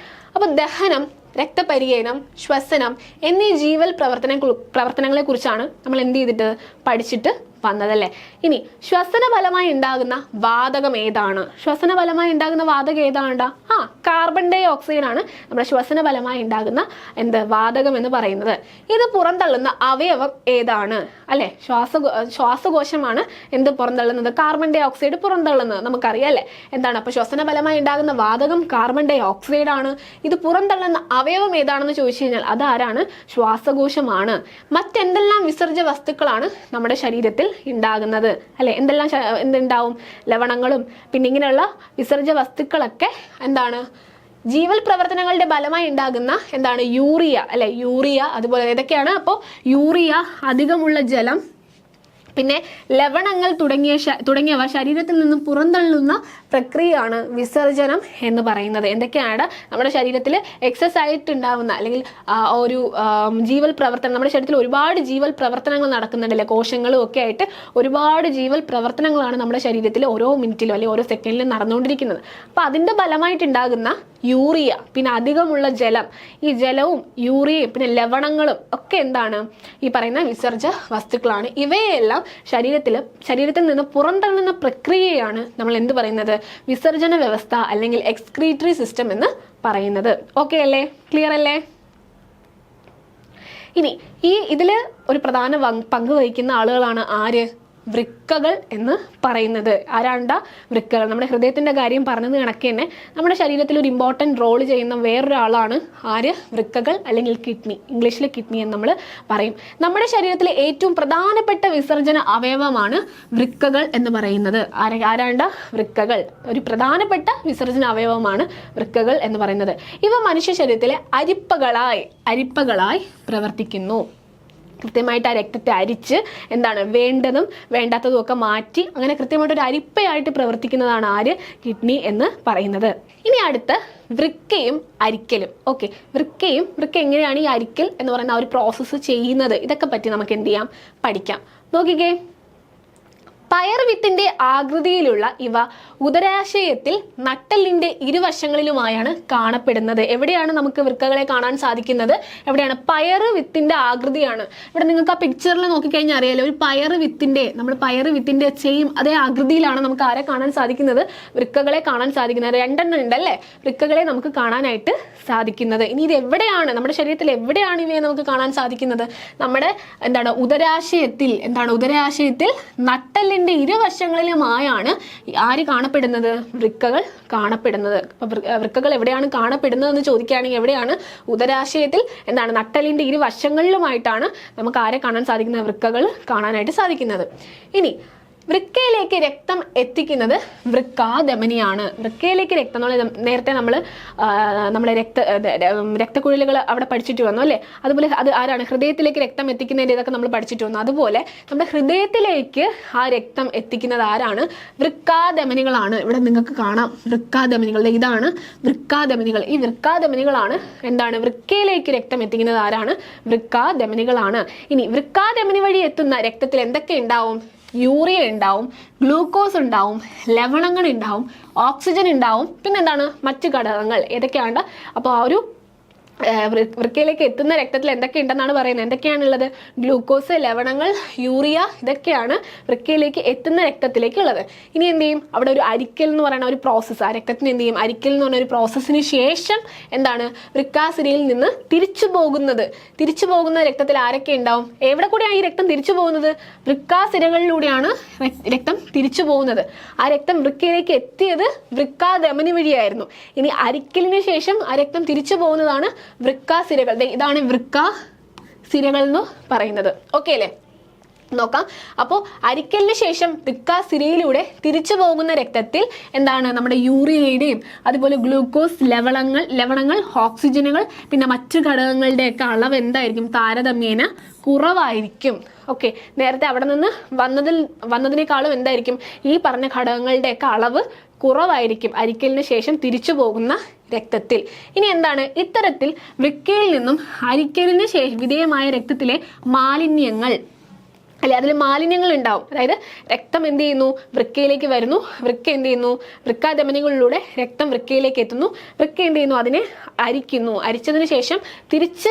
Speaker 1: അപ്പോൾ ദഹനം, രക്തപര്യനം, ശ്വസനം എന്നീ ജീവൽ പ്രവർത്തനങ്ങളെ കുറിച്ചാണ് നമ്മൾ എന്ത് ചെയ്തിട്ട് പഠിച്ചിട്ട് വന്നതല്ലേ. ഇനി ശ്വസന ഫലമായി ഉണ്ടാകുന്ന വാതകം ഏതാണ്? ശ്വസന ഫലമായി ഉണ്ടാകുന്ന വാതകം ഏതാണ്ടാ? കാർബൺ ഡൈ ഓക്സൈഡ് ആണ് നമ്മുടെ ശ്വസന ഫലമായി ഉണ്ടാകുന്ന വാതകം എന്ന് പറയുന്നത്. ഇത് പുറന്തള്ളുന്ന അവയവം ഏതാണ്? അല്ലെ, ശ്വാസകോശമാണ് എന്ത് പുറന്തള്ളുന്നത്? കാർബൺ ഡൈ ഓക്സൈഡ് പുറന്തള്ളുന്നത് നമുക്കറിയാം അല്ലേ. എന്താണ് അപ്പോൾ ശ്വസന ഫലമായി ഉണ്ടാകുന്ന വാതകം കാർബൺ ഡൈ ഓക്സൈഡ് ആണ്. ഇത് പുറന്തള്ളുന്ന അവയവം ഏതാണെന്ന് ചോദിച്ചു കഴിഞ്ഞാൽ അതാരാണ്? ശ്വാസകോശമാണ്. മറ്റെന്തെല്ലാം വിസർജ്യ വസ്തുക്കളാണ് നമ്മുടെ ശരീരത്തിൽ ഉണ്ടാകുന്നത് അല്ലെ? എന്തുണ്ടാവും? ലവണങ്ങളും പിന്നെ ഇങ്ങനെയുള്ള വിസർജ്യ വസ്തുക്കളൊക്കെ എന്താണ്? ജീവൽ പ്രവർത്തനങ്ങളുടെ ഫലമായി ഉണ്ടാകുന്ന യൂറിയ അല്ലെ, യൂറിയ. അതുപോലെ ഏതൊക്കെയാണ്? അപ്പോൾ യൂറിയ, അധികമുള്ള ജലം, പിന്നെ ലവണങ്ങൾ തുടങ്ങിയവ ശരീരത്തിൽ നിന്നും പുറന്തള്ളുന്ന പ്രക്രിയയാണ് വിസർജനം എന്ന് പറയുന്നത്. എന്തൊക്കെയാണ്? നമ്മുടെ ശരീരത്തിൽ എക്സസ് ആയിട്ട് ഉണ്ടാകുന്ന അല്ലെങ്കിൽ ഒരു ജീവൽ പ്രവർത്തനം, നമ്മുടെ ശരീരത്തിൽ ഒരുപാട് ജീവൽ പ്രവർത്തനങ്ങൾ നടക്കുന്നുണ്ടല്ലേ, കോശങ്ങളും ഒക്കെ ആയിട്ട് ഒരുപാട് ജീവൽ പ്രവർത്തനങ്ങളാണ് നമ്മുടെ ശരീരത്തിൽ ഓരോ മിനിറ്റിലും അല്ലെങ്കിൽ ഓരോ സെക്കൻഡിലും നടന്നുകൊണ്ടിരിക്കുന്നത്. അപ്പോൾ അതിൻ്റെ ഫലമായിട്ടുണ്ടാകുന്ന യൂറിയ, പിന്നെ അധികമുള്ള ജലം, ഈ ജലവും യൂറിയയും പിന്നെ ലവണങ്ങളും ഒക്കെ എന്താണ്? ഈ പറയുന്ന വിസർജ്യ വസ്തുക്കളാണ്. ഇവയെല്ലാം ശരീരത്തിൽ നിന്ന് പുറന്തള്ളുന്ന പ്രക്രിയയാണ് നമ്മൾ എന്ത് പറയുന്നത്? വിസർജന വ്യവസ്ഥ അല്ലെങ്കിൽ എക്സ്ക്രീറ്ററി സിസ്റ്റം എന്ന് പറയുന്നത്. ഓക്കെ അല്ലേ, ക്ലിയർ അല്ലേ? ഇനി ഇതില് ഒരു പ്രധാന പങ്ക് വഹിക്കുന്ന ആളുകളാണ് ആര്? വൃക്കകൾ എന്ന് പറയുന്നത്. ആരാണ്ട വൃക്കകൾ. നമ്മുടെ ഹൃദയത്തിന്റെ കാര്യം പറഞ്ഞത് കണക്ക് തന്നെ നമ്മുടെ ശരീരത്തിൽ ഒരു ഇമ്പോർട്ടൻറ്റ് റോൾ ചെയ്യുന്ന വേറൊരാളാണ് ആര്? വൃക്കകൾ അല്ലെങ്കിൽ കിഡ്നി. ഇംഗ്ലീഷിൽ കിഡ്നി എന്ന് നമ്മൾ പറയും. നമ്മുടെ ശരീരത്തിലെ ഏറ്റവും പ്രധാനപ്പെട്ട വിസർജന അവയവമാണ് വൃക്കകൾ എന്ന് പറയുന്നത്. ആരാണ്ട വൃക്കകൾ. ഒരു പ്രധാനപ്പെട്ട വിസർജന അവയവമാണ് വൃക്കകൾ എന്ന് പറയുന്നത്. ഇവ മനുഷ്യ ശരീരത്തിലെ അരിപ്പകളായി പ്രവർത്തിക്കുന്നു. കൃത്യമായിട്ട് ആ രക്തത്തെ അരിച്ച് എന്താണ് വേണ്ടതും വേണ്ടാത്തതും ഒക്കെ മാറ്റി അങ്ങനെ കൃത്യമായിട്ടൊരു അരിപ്പയായിട്ട് പ്രവർത്തിക്കുന്നതാണ് ആര്? കിഡ്നി എന്ന് പറയുന്നത്. ഇനി അടുത്ത വൃക്കയും അരിക്കലും. ഓക്കെ, വൃക്ക എങ്ങനെയാണ് ഈ അരിക്കൽ എന്ന് പറയുന്ന ആ ഒരു പ്രോസസ്സ് ചെയ്യുന്നത്, ഇതൊക്കെ പറ്റി നമുക്ക് എന്ത് ചെയ്യാം? പഠിക്കാം. നോക്കിക്കേ, പയർവിത്തിന്റെ ആകൃതിയിലുള്ള ഇവ ഉദരാശയത്തിൽ നട്ടെല്ലിന്റെ ഇരുവശങ്ങളിലുമായാണ് കാണപ്പെടുന്നത്. എവിടെയാണ് നമുക്ക് വൃക്കകളെ കാണാൻ സാധിക്കുന്നത്? എവിടെയാണ്? പയറുവിത്തിന്റെ ആകൃതിയാണ്. ഇവിടെ നിങ്ങൾക്ക് ആ പിക്ചറിൽ നോക്കിക്കഴിഞ്ഞാൽ അറിയാലോ, ഒരു പയറുവിത്തിന്റെ ചെയ്യും അതേ ആകൃതിയിലാണ് നമുക്ക് ആരെ കാണാൻ സാധിക്കുന്നത്? വൃക്കകളെ കാണാൻ സാധിക്കുന്നത്. 2 ഉണ്ടല്ലേ വൃക്കകളെ നമുക്ക് കാണാനായിട്ട് സാധിക്കുന്നത്. ഇനി ഇത് എവിടെയാണ്? നമ്മുടെ ശരീരത്തിൽ എവിടെയാണ് ഇവയെ നമുക്ക് കാണാൻ സാധിക്കുന്നത്? നമ്മുടെ ഉദരാശയത്തിൽ നട്ടെല്ലിന്റെ ഇരുവശങ്ങളിലുമായാണ് ആര് കാണപ്പെടുന്നത്? വൃക്കകൾ കാണപ്പെടുന്നത്. അപ്പൊ വൃക്കകൾ എവിടെയാണ് കാണപ്പെടുന്നത് എന്ന് ചോദിക്കുകയാണെങ്കിൽ എവിടെയാണ്? ഉദരാശയത്തിൽ നട്ടെല്ലിന്റെ ഇരുവശങ്ങളിലുമായിട്ടാണ് നമുക്ക് ആരെ കാണാൻ സാധിക്കുന്നത്? വൃക്കകൾ കാണാനായിട്ട് സാധിക്കുന്നത്. ഇനി വൃക്കയിലേക്ക് രക്തം എത്തിക്കുന്നത് വൃക്കാധമനിയാണ്. വൃക്കയിലേക്ക് രക്തം നേരത്തെ നമ്മൾ രക്തക്കുഴലുകൾ അവിടെ പഠിച്ചിട്ട് വന്നു അല്ലേ? അതുപോലെ അത് ആരാണ്? ഹൃദയത്തിലേക്ക് രക്തം എത്തിക്കുന്നതിൻ്റെ ഇതൊക്കെ നമ്മൾ പഠിച്ചിട്ട് വന്നു. അതുപോലെ നമ്മുടെ ഹൃദയത്തിലേക്ക് ആ രക്തം എത്തിക്കുന്നത് ആരാണ്? വൃക്കാധമനികളാണ്. ഇവിടെ നിങ്ങൾക്ക് കാണാം വൃക്കാധമനികൾ. ഇതാണ് വൃക്കാധമനികൾ. ഈ വൃക്കാധമനികളാണ് വൃക്കയിലേക്ക് രക്തം എത്തിക്കുന്നത് ആരാണ്? വൃക്കാധമനികളാണ്. ഇനി വൃക്കാധമനി വഴി എത്തുന്ന രക്തത്തിൽ എന്തൊക്കെ ഉണ്ടാവും? യൂറിയ ഉണ്ടാവും, ഗ്ലൂക്കോസ് ഉണ്ടാവും, ലവണങ്ങൾ ഉണ്ടാവും, ഓക്സിജൻ ഉണ്ടാവും, പിന്നെന്താണ്? മറ്റു ഘടകങ്ങൾ ഏതൊക്കെയാണ്? അപ്പോൾ ആ ഒരു വൃക്കയിലേക്ക് എത്തുന്ന രക്തത്തിൽ എന്തൊക്കെ ഉണ്ടെന്നാണ് പറയുന്നത്? എന്തൊക്കെയാണുള്ളത്? ഗ്ലൂക്കോസ്, ലവണങ്ങൾ, യൂറിയ, ഇതൊക്കെയാണ് വൃക്കയിലേക്ക് എത്തുന്ന രക്തത്തിലേക്ക് ഉള്ളത്. ഇനി എന്ത് ചെയ്യും? അവിടെ ഒരു അരിക്കൽ എന്ന് പറയുന്ന ഒരു പ്രോസസ്സ്, ആ രക്തത്തിന് എന്ത് ചെയ്യും? അരിക്കൽ എന്ന് പറയുന്ന ഒരു പ്രോസസ്സിന് ശേഷം വൃക്കാസിരയിൽ നിന്ന് തിരിച്ചു പോകുന്ന രക്തത്തിൽ ആരൊക്കെ ഉണ്ടാവും? എവിടെ കൂടെയാണ് ഈ രക്തം തിരിച്ചു പോകുന്നത്? വൃക്കാസിരകളിലൂടെയാണ് രക്തം തിരിച്ചു പോകുന്നത്. ആ രക്തം വൃക്കയിലേക്ക് എത്തിയത് വൃക്കാധമനി വഴിയായിരുന്നു. ഇനി അരിക്കലിന് ശേഷം ആ രക്തം തിരിച്ചു പോകുന്നതാണ് വൃക്കാസിരകൾ. ഇതാണ് വൃക്കാസിരകൾ എന്ന് പറയുന്നത്. ഓക്കെ അല്ലേ? നോക്കാം. അപ്പോൾ അരിക്കലിന് ശേഷം വൃക്കാസിരയിലൂടെ തിരിച്ചു പോകുന്ന രക്തത്തിൽ നമ്മുടെ യൂറിയയുടെയും അതുപോലെ ഗ്ലൂക്കോസ്, ലവണങ്ങൾ, ഓക്സിജനുകൾ, പിന്നെ മറ്റു ഘടകങ്ങളുടെയൊക്കെ അളവ് എന്തായിരിക്കും? താരതമ്യേന കുറവായിരിക്കും. ഓക്കെ, നേരത്തെ അവിടെ നിന്ന് വന്നതിനേക്കാളും എന്തായിരിക്കും? ഈ പറഞ്ഞ ഘടകങ്ങളുടെയൊക്കെ അളവ് കുറവായിരിക്കും അരിക്കലിന് ശേഷം തിരിച്ചു പോകുന്ന രക്തത്തിൽ. ഇനി ഇത്തരത്തിൽ വൃക്കയിൽ നിന്നും അരിക്കലിന് വിധേയമായ രക്തത്തിലെ മാലിന്യങ്ങൾ അല്ലെ, അതിൽ മാലിന്യങ്ങൾ ഉണ്ടാവും. അതായത് രക്തം എന്ത് ചെയ്യുന്നു? വൃക്കയിലേക്ക് വരുന്നു. വൃക്ക എന്ത് ചെയ്യുന്നു? വൃക്കാധമനികളിലൂടെ രക്തം വൃക്കയിലേക്ക് എത്തുന്നു. വൃക്ക എന്ത് ചെയ്യുന്നു? അതിനെ അരിക്കുന്നു. അരിച്ചതിന് ശേഷം തിരിച്ച്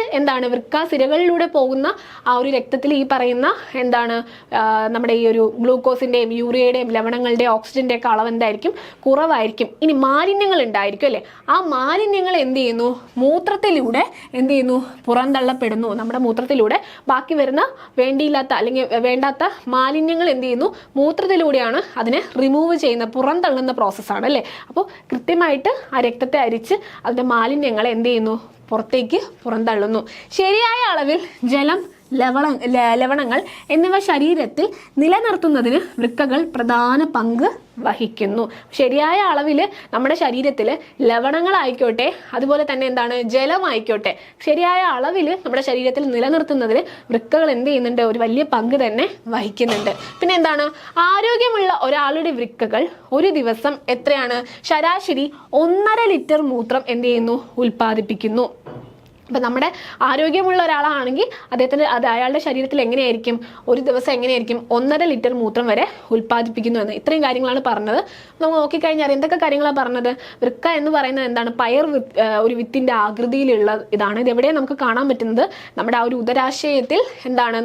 Speaker 1: വൃക്കാസിരകളിലൂടെ പോകുന്ന ആ ഒരു രക്തത്തിൽ ഈ പറയുന്ന നമ്മുടെ ഈ ഒരു ഗ്ലൂക്കോസിന്റെയും യൂറിയയുടെയും ലവണങ്ങളുടെയും ഓക്സിജന്റെ ഒക്കെ അളവ് എന്തായിരിക്കും? കുറവായിരിക്കും. ഇനി മാലിന്യങ്ങൾ ഉണ്ടായിരിക്കും അല്ലെ? ആ മാലിന്യങ്ങൾ എന്ത് ചെയ്യുന്നു? മൂത്രത്തിലൂടെ എന്ത് ചെയ്യുന്നു? പുറന്തള്ളപ്പെടുന്നു. നമ്മുടെ മൂത്രത്തിലൂടെ ബാക്കി വരുന്ന വേണ്ടിയില്ലാത്ത അല്ലെങ്കിൽ വേണ്ടാത്ത മാലിന്യങ്ങൾ എന്ത് ചെയ്യുന്നു? മൂത്രത്തിലൂടെയാണ് അതിനെ റിമൂവ് ചെയ്യുന്ന, പുറന്തള്ളുന്ന പ്രോസസ്സാണ് അല്ലേ? അപ്പോൾ കൃത്യമായിട്ട് ആ രക്തത്തെ അരിച്ച് അതിൻ്റെ മാലിന്യങ്ങളെ എന്ത് ചെയ്യുന്നു? പുറത്തേക്ക് പുറന്തള്ളുന്നു. ശരിയായ അളവിൽ ജലം, ലവണങ്ങൾ എന്നിവ ശരീരത്തിൽ നിലനിർത്തുന്നതിന് വൃക്കകൾ പ്രധാന പങ്ക് വഹിക്കുന്നു. ശരിയായ അളവിൽ നമ്മുടെ ശരീരത്തിൽ ലവണങ്ങളായിക്കോട്ടെ അതുപോലെ തന്നെ ജലമായിക്കോട്ടെ ശരിയായ അളവിൽ നമ്മുടെ ശരീരത്തിൽ നിലനിർത്തുന്നതിന് വൃക്കകൾ എന്ത് ചെയ്യുന്നുണ്ട്? ഒരു വലിയ പങ്ക് തന്നെ വഹിക്കുന്നുണ്ട്. പിന്നെ ആരോഗ്യമുള്ള ഒരാളുടെ വൃക്കകൾ ഒരു ദിവസം എത്രയാണ്? ശരാശരി 1.5 ലിറ്റർ മൂത്രം എന്ത് ചെയ്യുന്നു? ഉൽപ്പാദിപ്പിക്കുന്നു. അപ്പം നമ്മുടെ ആരോഗ്യമുള്ള ഒരാളാണെങ്കിൽ അയാളുടെ ശരീരത്തിൽ എങ്ങനെയായിരിക്കും? ഒരു ദിവസം എങ്ങനെയായിരിക്കും? 1.5 ലിറ്റർ മൂത്രം വരെ ഉൽപ്പാദിപ്പിക്കുന്നു എന്ന്. ഇത്രയും കാര്യങ്ങളാണ് പറഞ്ഞത്. നമ്മൾ നോക്കിക്കഴിഞ്ഞാൽ എന്തൊക്കെ കാര്യങ്ങളാണ് പറഞ്ഞത്? വൃക്ക എന്ന് പറയുന്നത് ഒരു വിത്തിന്റെ ആകൃതിയിലുള്ള ഇതാണ്. ഇത് എവിടെയാണ് നമുക്ക് കാണാൻ പറ്റുന്നത്? നമ്മുടെ ആ ഒരു ഉദരാശയത്തിൽ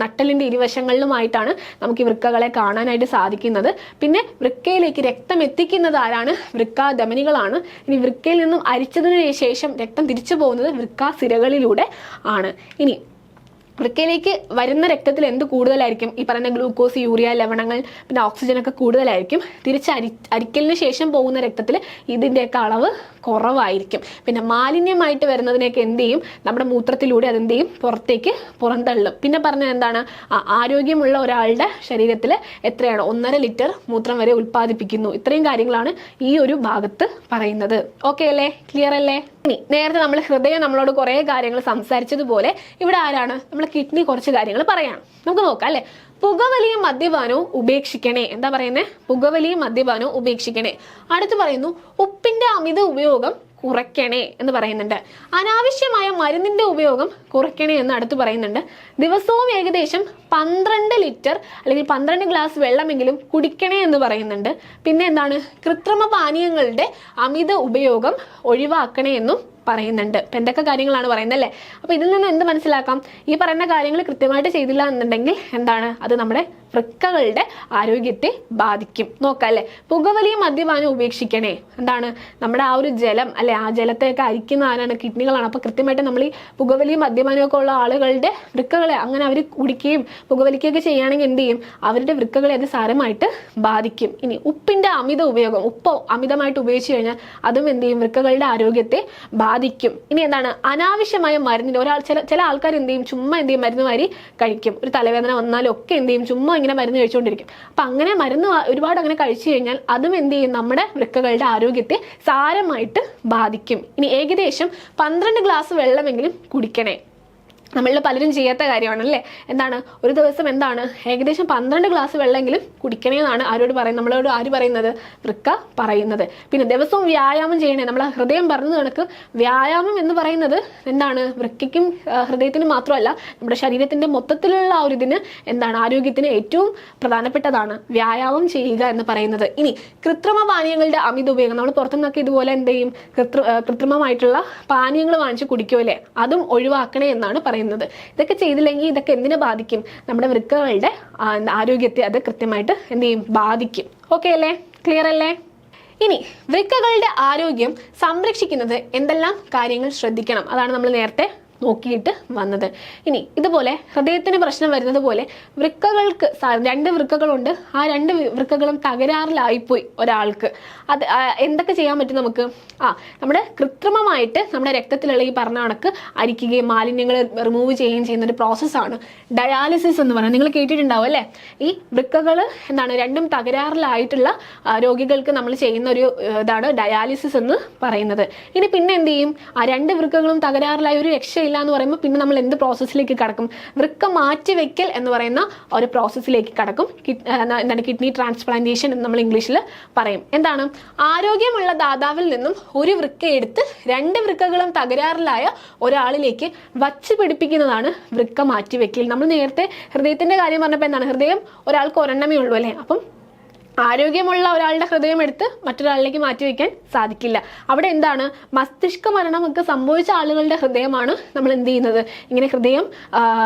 Speaker 1: നട്ടെല്ലിന്റെ ഇരുവശങ്ങളിലുമായിട്ടാണ് നമുക്ക് ഈ വൃക്കകളെ കാണാനായിട്ട് സാധിക്കുന്നത്. പിന്നെ വൃക്കയിലേക്ക് രക്തം എത്തിക്കുന്നത് ആരാണ്? വൃക്കാധമനികളാണ്. ഇനി വൃക്കയിൽ നിന്നും അരിച്ചതിന് ശേഷം രക്തം തിരിച്ചു പോകുന്നത് വൃക്കാസിരകൾ ിലൂടെ ആണ്. ഇനി വൃക്കയിലേക്ക് വരുന്ന രക്തത്തിൽ എന്ത് കൂടുതലായിരിക്കും? ഈ പറയുന്ന ഗ്ലൂക്കോസ്, യൂറിയ, ലവണങ്ങൾ, പിന്നെ ഓക്സിജനൊക്കെ കൂടുതലായിരിക്കും. തിരിച്ച് അരിക്കലിന് ശേഷം പോകുന്ന രക്തത്തിൽ ഇതിൻ്റെയൊക്കെ അളവ് കുറവായിരിക്കും. പിന്നെ മാലിന്യമായിട്ട് വരുന്നതിനെയൊക്കെ എന്ത് ചെയ്യും? നമ്മുടെ മൂത്രത്തിലൂടെ അതെന്ത് ചെയ്യും? പുറത്തേക്ക് പുറന്തള്ളും. പിന്നെ പറഞ്ഞത് എന്താണ്? ആരോഗ്യമുള്ള ഒരാളുടെ ശരീരത്തിൽ എത്രയാണ്? 1.5 ലിറ്റർ മൂത്രം വരെ ഉൽപ്പാദിപ്പിക്കുന്നു. ഇത്രയും കാര്യങ്ങളാണ് ഈ ഒരു ഭാഗത്ത് പറയുന്നത്. ഓക്കെ അല്ലേ? ക്ലിയർ അല്ലേ? ഇനി നേരത്തെ നമ്മൾ ഹൃദയം നമ്മളോട് കുറേ കാര്യങ്ങൾ സംസാരിച്ചതുപോലെ ഇവിടെ ആരാണ്? നമ്മൾ കിഡ്നി കുറച്ച് കാര്യങ്ങൾ പറയാണ്. നമുക്ക് നോക്കാം അല്ലെ. പുകവലിയും മദ്യപാനവും ഉപേക്ഷിക്കണേ. എന്താ പറയുന്നത്? പുകവലിയും മദ്യപാനവും ഉപേക്ഷിക്കണേ. അടുത്ത് പറയുന്നു ഉപ്പിന്റെ അമിത ഉപയോഗം കുറയ്ക്കണേ എന്ന് പറയുന്നുണ്ട്. അനാവശ്യമായ മരുന്നിന്റെ ഉപയോഗം കുറയ്ക്കണേ എന്ന് അടുത്ത് പറയുന്നുണ്ട്. ദിവസവും ഏകദേശം 12 ലിറ്റർ അല്ലെങ്കിൽ 12 ഗ്ലാസ് വെള്ളമെങ്കിലും കുടിക്കണേ എന്ന് പറയുന്നുണ്ട്. പിന്നെ എന്താണ്? കൃത്രിമ പാനീയങ്ങളുടെ അമിത ഉപയോഗം ഒഴിവാക്കണേ എന്നും പറയുന്നുണ്ട്. ഇപ്പം എന്തൊക്കെ കാര്യങ്ങളാണ് പറയുന്നത് അല്ലേ? അപ്പോൾ ഇതിൽ നിന്ന് എന്ത് മനസ്സിലാക്കാം? ഈ പറയുന്ന കാര്യങ്ങൾ കൃത്യമായിട്ട് ചെയ്തില്ല എന്നുണ്ടെങ്കിൽ എന്താണ്? അത് നമ്മുടെ വൃക്കകളുടെ ആരോഗ്യത്തെ ബാധിക്കും. നോക്കാം അല്ലേ. പുകവലിയും മദ്യപാനവും ഉപേക്ഷിക്കണേ. എന്താണ്? നമ്മുടെ ആ ഒരു ജലം അല്ലെ, ആ ജലത്തെയൊക്കെ അരിക്കുന്ന ആരാണ്? കിഡ്നികളാണ്. അപ്പോൾ കൃത്യമായിട്ട് നമ്മൾ ഈ പുകവലിയും മദ്യപാനവും ഒക്കെ ഉള്ള ആളുകളുടെ വൃക്കകളെ അങ്ങനെ അവർ കുടിക്കുകയും പുകവലിക്കുകയൊക്കെ ചെയ്യുകയാണെങ്കിൽ എന്ത് ചെയ്യും? അവരുടെ വൃക്കകളെ അത് സാരമായിട്ട് ബാധിക്കും. ഇനി ഉപ്പിന്റെ അമിത ഉപയോഗം, ഉപ്പ് അമിതമായിട്ട് ഉപയോഗിച്ച് കഴിഞ്ഞാൽ അതും എന്ത് ചെയ്യും? വൃക്കകളുടെ ആരോഗ്യത്തെ ബാധിക്കും. ഇനി എന്താണ്? അനാവശ്യമായ മരുന്നിന് ചില ആൾക്കാർ എന്ത് ചെയ്യും? ചുമ്മാ എന്ത് ചെയ്യും? മരുന്ന് മാറി കഴിക്കും. ഒരു തലവേദന വന്നാലും ഒക്കെ എന്ത് ചെയ്യും? ചുമ്മാ ഇങ്ങനെ മരുന്ന് കഴിച്ചുകൊണ്ടിരിക്കും. അപ്പൊ അങ്ങനെ മരുന്ന് ഒരുപാട് അങ്ങനെ കഴിച്ചു കഴിഞ്ഞാൽ അതും എന്ത് ചെയ്യും? നമ്മുടെ വൃക്കകളുടെ ആരോഗ്യത്തെ സാരമായിട്ട് ബാധിക്കും. ഇനി ഏകദേശം 12 ഗ്ലാസ് വെള്ളമെങ്കിലും കുടിക്കണേ. നമ്മളിൽ പലരും ചെയ്യാത്ത കാര്യമാണ് അല്ലേ? എന്താണ്? ഒരു ദിവസം എന്താണ്? ഏകദേശം 12 ഗ്ലാസ് വെള്ളമെങ്കിലും കുടിക്കണേ എന്നാണ് ആരോട് പറയുന്നത്? നമ്മളോട് ആര് പറയുന്നത്? വൃക്ക പറയുന്നത്. പിന്നെ ദിവസവും വ്യായാമം ചെയ്യണേ. നമ്മളെ ഹൃദയം പറഞ്ഞത് കണക്ക് വ്യായാമം എന്ന് പറയുന്നത് എന്താണ്? വൃക്കയ്ക്കും ഹൃദയത്തിനും മാത്രമല്ല, നമ്മുടെ ശരീരത്തിന്റെ മൊത്തത്തിലുള്ള ആ ഒരു ഇതിന് എന്താണ്? ആരോഗ്യത്തിന് ഏറ്റവും പ്രധാനപ്പെട്ടതാണ് വ്യായാമം ചെയ്യുക എന്ന് പറയുന്നത്. ഇനി കൃത്രിമ പാനീയങ്ങളുടെ അമിത ഉപയോഗം. നമ്മൾ പുറത്തുനിന്നൊക്കെ ഇതുപോലെ എന്ത് ചെയ്യും? കൃത്രിമമായിട്ടുള്ള പാനീയങ്ങൾ വാങ്ങിച്ച് കുടിക്കുമല്ലേ? അതും ഒഴിവാക്കണേ എന്നാണ് പറയുന്നത്. ഇതൊക്കെ ചെയ്തില്ലെങ്കിൽ ഇതൊക്കെ എന്തിനെ ബാധിക്കും? നമ്മുടെ വൃക്കകളുടെ ആരോഗ്യത്തെ അത് കൃത്യമായിട്ട് എന്ത് ചെയ്യും? ബാധിക്കും. ഓക്കെ അല്ലേ? ക്ലിയർ അല്ലേ? ഇനി വൃക്കകളുടെ ആരോഗ്യം സംരക്ഷിക്കുന്നത് എന്തെല്ലാം കാര്യങ്ങൾ ശ്രദ്ധിക്കണം? അതാണ് നമ്മൾ നേരത്തെ നോക്കിയിട്ട് വന്നത്. ഇനി ഇതുപോലെ ഹൃദയത്തിന് പ്രശ്നം വരുന്നത് പോലെ വൃക്കകൾക്ക് 2 വൃക്കകളുണ്ട്. ആ 2 വൃക്കകളും തകരാറിലായിപ്പോയി ഒരാൾക്ക്. അത് എന്തൊക്കെ ചെയ്യാൻ പറ്റും നമുക്ക്? നമ്മുടെ കൃത്രിമമായിട്ട് നമ്മുടെ രക്തത്തിലുള്ള ഈ പറഞ്ഞ കണക്ക് അരിക്കുകയും മാലിന്യങ്ങൾ റിമൂവ് ചെയ്യുകയും ചെയ്യുന്ന ഒരു പ്രോസസ്സാണ് ഡയാലിസിസ് എന്ന് പറയുന്നത്. നിങ്ങൾ കേട്ടിട്ടുണ്ടാവും അല്ലേ? ഈ വൃക്കകൾ എന്താണ്? 2ഉം തകരാറിലായിട്ടുള്ള രോഗികൾക്ക് നമ്മൾ ചെയ്യുന്ന ഒരു ഇതാണ് ഡയാലിസിസ് എന്ന് പറയുന്നത്. ഇനി പിന്നെ എന്ത് ചെയ്യും? ആ 2 വൃക്കകളും തകരാറിലായ ഒരു രക്ഷയില്ല എന്ന് പറയുമ്പോൾ പിന്നെ നമ്മൾ എന്ത് പ്രോസസ്സിലേക്ക് കടക്കും? വൃക്ക മാറ്റിവെക്കൽ എന്ന് പറയുന്ന ഒരു പ്രോസസ്സിലേക്ക് കടക്കും. എന്താണ്? കിഡ്നി ട്രാൻസ്പ്ലാന്റേഷൻ എന്ന് നമ്മൾ ഇംഗ്ലീഷിൽ പറയും. എന്താണ്? ആരോഗ്യമുള്ള ദാതാവിൽ നിന്നും ഒരു വൃക്ക എടുത്ത് 2 വൃക്കകളും തകരാറിലായ ഒരാളിലേക്ക് വച്ച് പിടിപ്പിക്കുന്നതാണ് വൃക്ക മാറ്റിവെക്കൽ. നമ്മൾ നേരത്തെ ഹൃദയത്തിന്റെ കാര്യം പറഞ്ഞപ്പോൾ എന്താണ്? ഹൃദയം ഒരാൾക്ക് ഒരെണ്ണമേ ഉള്ളൂ അല്ലേ? അപ്പം ആരോഗ്യമുള്ള ഒരാളുടെ ഹൃദയം എടുത്ത് മറ്റൊരാളിലേക്ക് മാറ്റിവെക്കാൻ സാധിക്കില്ല. അവിടെ എന്താണ്? മസ്തിഷ്ക മരണമൊക്കെ സംഭവിച്ച ആളുകളുടെ ഹൃദയമാണ് നമ്മൾ എന്ത് ചെയ്യുന്നത്? ഇങ്ങനെ ഹൃദയം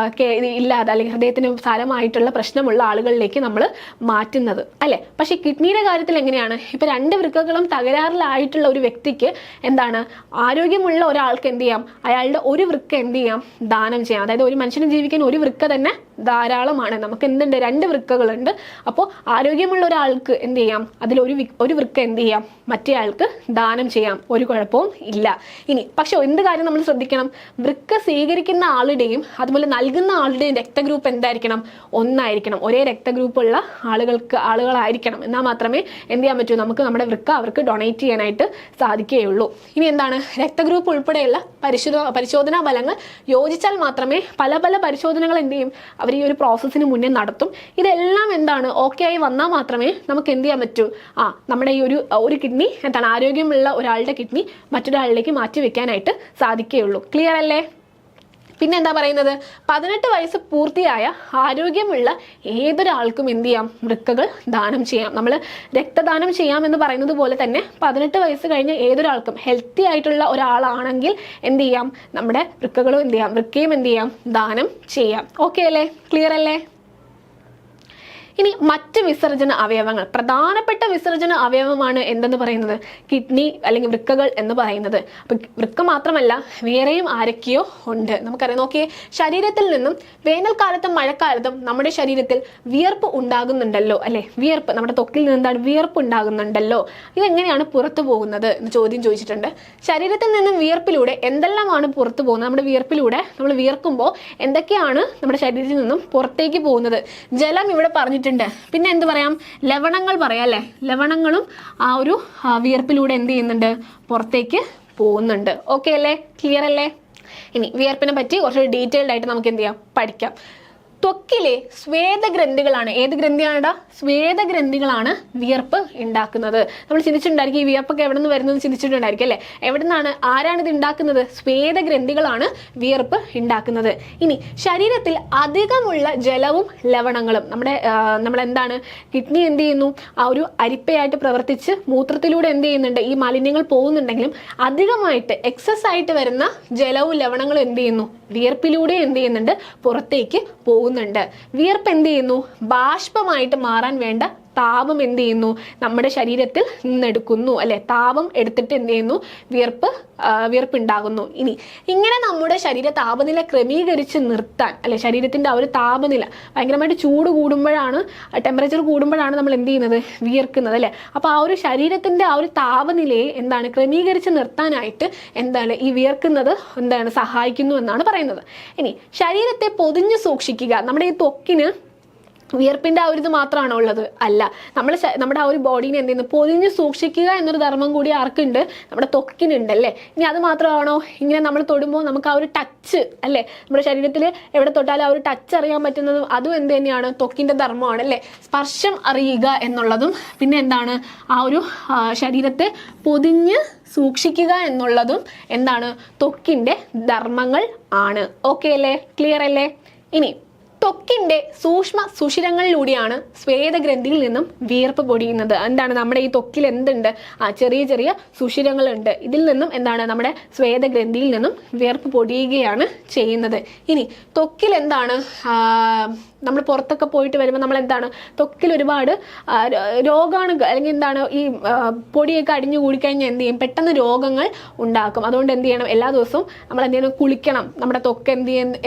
Speaker 1: ഇല്ലാതെ അല്ലെങ്കിൽ ഹൃദയത്തിന് സാരമായിട്ടുള്ള പ്രശ്നമുള്ള ആളുകളിലേക്ക് നമ്മൾ മാറ്റുന്നത് അല്ലേ? പക്ഷെ കിഡ്നിയുടെ കാര്യത്തിൽ എങ്ങനെയാണ്? ഇപ്പൊ 2 വൃക്കകളും തകരാറിലായിട്ടുള്ള ഒരു വ്യക്തിക്ക് എന്താണ്? ആരോഗ്യമുള്ള ഒരാൾക്ക് എന്ത് ചെയ്യാം? അയാളുടെ ഒരു വൃക്ക എന്ത് ചെയ്യാം? ദാനം ചെയ്യാം. അതായത് ഒരു മനുഷ്യന് ജീവിക്കാൻ ഒരു വൃക്ക തന്നെ ധാരാളമാണ്. നമുക്ക് എന്തുണ്ട്? 2 വൃക്കകളുണ്ട്. അപ്പോൾ ആരോഗ്യമുള്ള ഒരാൾക്ക് എന്ത് ചെയ്യാം? അതിൽ ഒരു വൃക്ക എന്ത് ചെയ്യാം? മറ്റേ ആൾക്ക് ദാനം ചെയ്യാം. ഒരു കുഴപ്പവും ഇല്ല. ഇനി പക്ഷെ എന്ത് കാര്യം നമ്മൾ ശ്രദ്ധിക്കണം? വൃക്ക സ്വീകരിക്കുന്ന അതുപോലെ നൽകുന്ന ആളുടെയും രക്തഗ്രൂപ്പ് എന്തായിരിക്കണം? ഒന്നായിരിക്കണം. ഒരേ രക്തഗ്രൂപ്പുള്ള ആളുകളായിരിക്കണം. എന്നാൽ മാത്രമേ എന്ത് ചെയ്യാൻ പറ്റൂ? നമുക്ക് നമ്മുടെ വൃക്ക അവർക്ക് ഡൊണേറ്റ് ചെയ്യാനായിട്ട് സാധിക്കുകയുള്ളൂ. ഇനി എന്താണ്? രക്തഗ്രൂപ്പ് ഉൾപ്പെടെയുള്ള പരിശോധനാ ഫലങ്ങൾ യോജിച്ചാൽ മാത്രമേ പല പരിശോധനകൾ എന്ത് ചെയ്യും? അവർ ഈ ഒരു പ്രോസസ്സിന് മുന്നേ നടത്തും. ഇതെല്ലാം എന്താണ്? ഓക്കെ ആയി വന്നാൽ മാത്രമേ നമുക്ക് എന്ത് ചെയ്യാൻ പറ്റൂ? നമ്മുടെ ഈ ഒരു കിഡ്നി എന്താണ്? ആരോഗ്യമുള്ള ഒരാളുടെ കിഡ്നി മറ്റൊരാളിലേക്ക് മാറ്റി വെക്കാനായിട്ട് സാധിക്കുകയുള്ളൂ. ക്ലിയർ അല്ലേ? പിന്നെ എന്താ പറയുന്നത്? 18 വയസ്സ് പൂർത്തിയായ ആരോഗ്യമുള്ള ഏതൊരാൾക്കും എന്ത് ചെയ്യാം? വൃക്കകൾ ദാനം ചെയ്യാം. നമ്മൾ രക്തദാനം ചെയ്യാമെന്ന് പറയുന്നത് പോലെ തന്നെ 18 വയസ്സ് കഴിഞ്ഞ ഏതൊരാൾക്കും ഹെൽത്തി ആയിട്ടുള്ള ഒരാളാണെങ്കിൽ എന്ത് ചെയ്യാം? നമ്മുടെ വൃക്കകളും എന്ത് ചെയ്യാം? വൃക്കയും എന്ത് ചെയ്യാം? ദാനം ചെയ്യാം. ഓക്കെ അല്ലേ? ക്ലിയർ അല്ലേ? ഇനി മറ്റ് വിസർജന അവയവങ്ങൾ, പ്രധാനപ്പെട്ട വിസർജന അവയവമാണ് എന്തെന്ന് പറയുന്നത്, കിഡ്നി അല്ലെങ്കിൽ വൃക്കകൾ എന്ന് പറയുന്നത്. അപ്പൊ വൃക്ക മാത്രമല്ല വേറെയും ആരൊക്കെയോ ഉണ്ട്. നമുക്കറിയാം, നോക്കിയേ, ശരീരത്തിൽ നിന്നും വേനൽക്കാലത്തും മഴക്കാലത്തും നമ്മുടെ ശരീരത്തിൽ വിയർപ്പ് ഉണ്ടാകുന്നുണ്ടല്ലോ അല്ലെ, വിയർപ്പ് നമ്മുടെ ത്വക്കിൽ നിന്ന് എന്താണ് വിയർപ്പ് ഉണ്ടാകുന്നുണ്ടല്ലോ. ഇതെങ്ങനെയാണ് പുറത്തു പോകുന്നത് എന്ന് ചോദ്യം ചോദിച്ചിട്ടുണ്ട്. ശരീരത്തിൽ നിന്നും വിയർപ്പിലൂടെ എന്തെല്ലാമാണ് പുറത്തു പോകുന്നത്, നമ്മുടെ വിയർപ്പിലൂടെ നമ്മൾ വിയർക്കുമ്പോൾ എന്തൊക്കെയാണ് നമ്മുടെ ശരീരത്തിൽ നിന്നും പുറത്തേക്ക് പോകുന്നത്? ജലം ഇവിടെ പറഞ്ഞിട്ടുണ്ട്, പിന്നെ എന്ത് പറയാം, ലവണങ്ങൾ പറയാം അല്ലെ, ലവണങ്ങളും ആ ഒരു വിയർപ്പിലൂടെ എന്ത് ചെയ്യുന്നുണ്ട്, പുറത്തേക്ക് പോകുന്നുണ്ട്. ഓക്കെ അല്ലേ, ക്ലിയർ അല്ലേ? ഇനി വിയർപ്പിനെ പറ്റി കുറച്ച് ഡീറ്റെയിൽഡ് ആയിട്ട് നമുക്ക് എന്ത് ചെയ്യാം, പഠിക്കാം. ത്വക്കിലെ സ്വേദഗ്രന്ഥികളാണ്, ഏത് ഗ്രന്ഥിയാണെടാ, സ്വേദഗ്രന്ഥികളാണ് വിയർപ്പ് ഉണ്ടാക്കുന്നത്. നമ്മൾ ചിന്തിച്ചിട്ടുണ്ടായിരിക്കും ഈ വിയർപ്പൊക്കെ എവിടെ നിന്ന് വരുന്നത് ചിന്തിച്ചിട്ടുണ്ടായിരിക്കും അല്ലെ. എവിടെ നിന്നാണ്, ആരാണ് ഇത് ഉണ്ടാക്കുന്നത്? സ്വേദഗ്രന്ഥികളാണ് വിയർപ്പ് ഉണ്ടാക്കുന്നത്. ഇനി ശരീരത്തിൽ അധികമുള്ള ജലവും ലവണങ്ങളും, നമ്മളെന്താണ്, കിഡ്നി എന്ത് ചെയ്യുന്നു, ആ ഒരു അരിപ്പയായിട്ട് പ്രവർത്തിച്ച് മൂത്രത്തിലൂടെ എന്ത് ചെയ്യുന്നുണ്ട്, ഈ മാലിന്യങ്ങൾ പോകുന്നുണ്ടെങ്കിലും അധികമായിട്ട് എക്സസ് ആയിട്ട് വരുന്ന ജലവും ലവണങ്ങളും എന്ത് ചെയ്യുന്നു, വിയർപ്പിലൂടെ എന്ത് ചെയ്യുന്നുണ്ട്, പുറത്തേക്ക് പോകുന്നുണ്ട്. വിയർപ്പ് എന്ത് ചെയ്യുന്നു, ബാഷ്പമായിട്ട് മാറാൻ വേണ്ട താപം എന്ത് ചെയ്യുന്നു, നമ്മുടെ ശരീരത്തിൽ നിന്നെടുക്കുന്നു അല്ലെ. താപം എടുത്തിട്ട് എന്ത് ചെയ്യുന്നു, വിയർപ്പ് ഉണ്ടാകുന്നു. ഇനി ഇങ്ങനെ നമ്മുടെ ശരീര താപനില ക്രമീകരിച്ച് നിർത്താൻ അല്ലെ, ശരീരത്തിന്റെ ആ ഒരു താപനില ഭയങ്കരമായിട്ട് ചൂട് കൂടുമ്പോഴാണ്, ടെമ്പറേച്ചർ കൂടുമ്പോഴാണ് നമ്മൾ എന്ത് ചെയ്യുന്നത്, വിയർക്കുന്നത് അല്ലെ. അപ്പൊ ആ ഒരു ശരീരത്തിന്റെ ആ ഒരു താപനിലയെ എന്താണ് ക്രമീകരിച്ച് നിർത്താനായിട്ട് എന്താണ് ഈ വിയർക്കുന്നത് എന്താണ് സഹായിക്കുന്നു എന്നാണ് പറയുന്നത്. ഇനി ശരീരത്തെ പൊതിഞ്ഞു സൂക്ഷിക്കുക, നമ്മുടെ ഈ ത്വക്കിന് വിയർപ്പിന്റെ ആ ഒരു ഇത് മാത്രമാണോ ഉള്ളത്? അല്ല, നമ്മുടെ ആ ഒരു ബോഡീനെ എന്ത് ചെയ്യുന്നു, പൊതിഞ്ഞ് സൂക്ഷിക്കുക എന്നൊരു ധർമ്മം കൂടി ആർക്കുണ്ട്, നമ്മുടെ ത്വക്കിനുണ്ട് അല്ലേ. ഇനി അത് മാത്രമാണോ, ഇങ്ങനെ നമ്മൾ തൊടുമ്പോൾ നമുക്ക് ആ ഒരു ടച്ച് അല്ലേ, നമ്മുടെ ശരീരത്തിൽ എവിടെ തൊട്ടാലും ആ ഒരു ടച്ച് അറിയാൻ പറ്റുന്നതും അതും എന്ത് തന്നെയാണ്, ത്വക്കിന്റെ ധർമ്മമാണ് അല്ലേ. സ്പർശം അറിയുക എന്നുള്ളതും പിന്നെ എന്താണ്, ആ ഒരു ശരീരത്തെ പൊതിഞ്ഞ് സൂക്ഷിക്കുക എന്നുള്ളതും എന്താണ്, ത്വക്കിന്റെ ധർമ്മങ്ങൾ ആണ്. ഓക്കെ അല്ലേ, ക്ലിയർ അല്ലേ? ഇനി ത്വക്കിന്റെ സൂക്ഷ്മ സുഷിരങ്ങളിലൂടെയാണ് സ്വേദഗ്രന്ഥിയിൽ നിന്നും വിയർപ്പ് പൊടിയുന്നത്. എന്താണ്, നമ്മുടെ ഈ ത്വക്കിൽ എന്തുണ്ട്, ചെറിയ ചെറിയ സുഷിരങ്ങളുണ്ട്. ഇതിൽ നിന്നും എന്താണ്, നമ്മുടെ സ്വേദഗ്രന്ഥിയിൽ നിന്നും വിയർപ്പ് പൊടിയുകയാണ് ചെയ്യുന്നത്. ഇനി ത്വക്കിൽ എന്താണ്, നമ്മൾ പുറത്തൊക്കെ പോയിട്ട് വരുമ്പോൾ നമ്മൾ എന്താണ്, ത്വക്കിൽ ഒരുപാട് രോഗാണുകൾ അല്ലെങ്കിൽ എന്താണ് ഈ പൊടിയൊക്കെ അടിഞ്ഞു കൂടിക്കഴിഞ്ഞാൽ എന്ത് ചെയ്യും, പെട്ടെന്ന് രോഗങ്ങൾ ഉണ്ടാക്കും. അതുകൊണ്ട് എന്ത് ചെയ്യണം, എല്ലാ ദിവസവും നമ്മൾ എന്ത് ചെയ്യണം, കുളിക്കണം. നമ്മുടെ ത്വക്ക്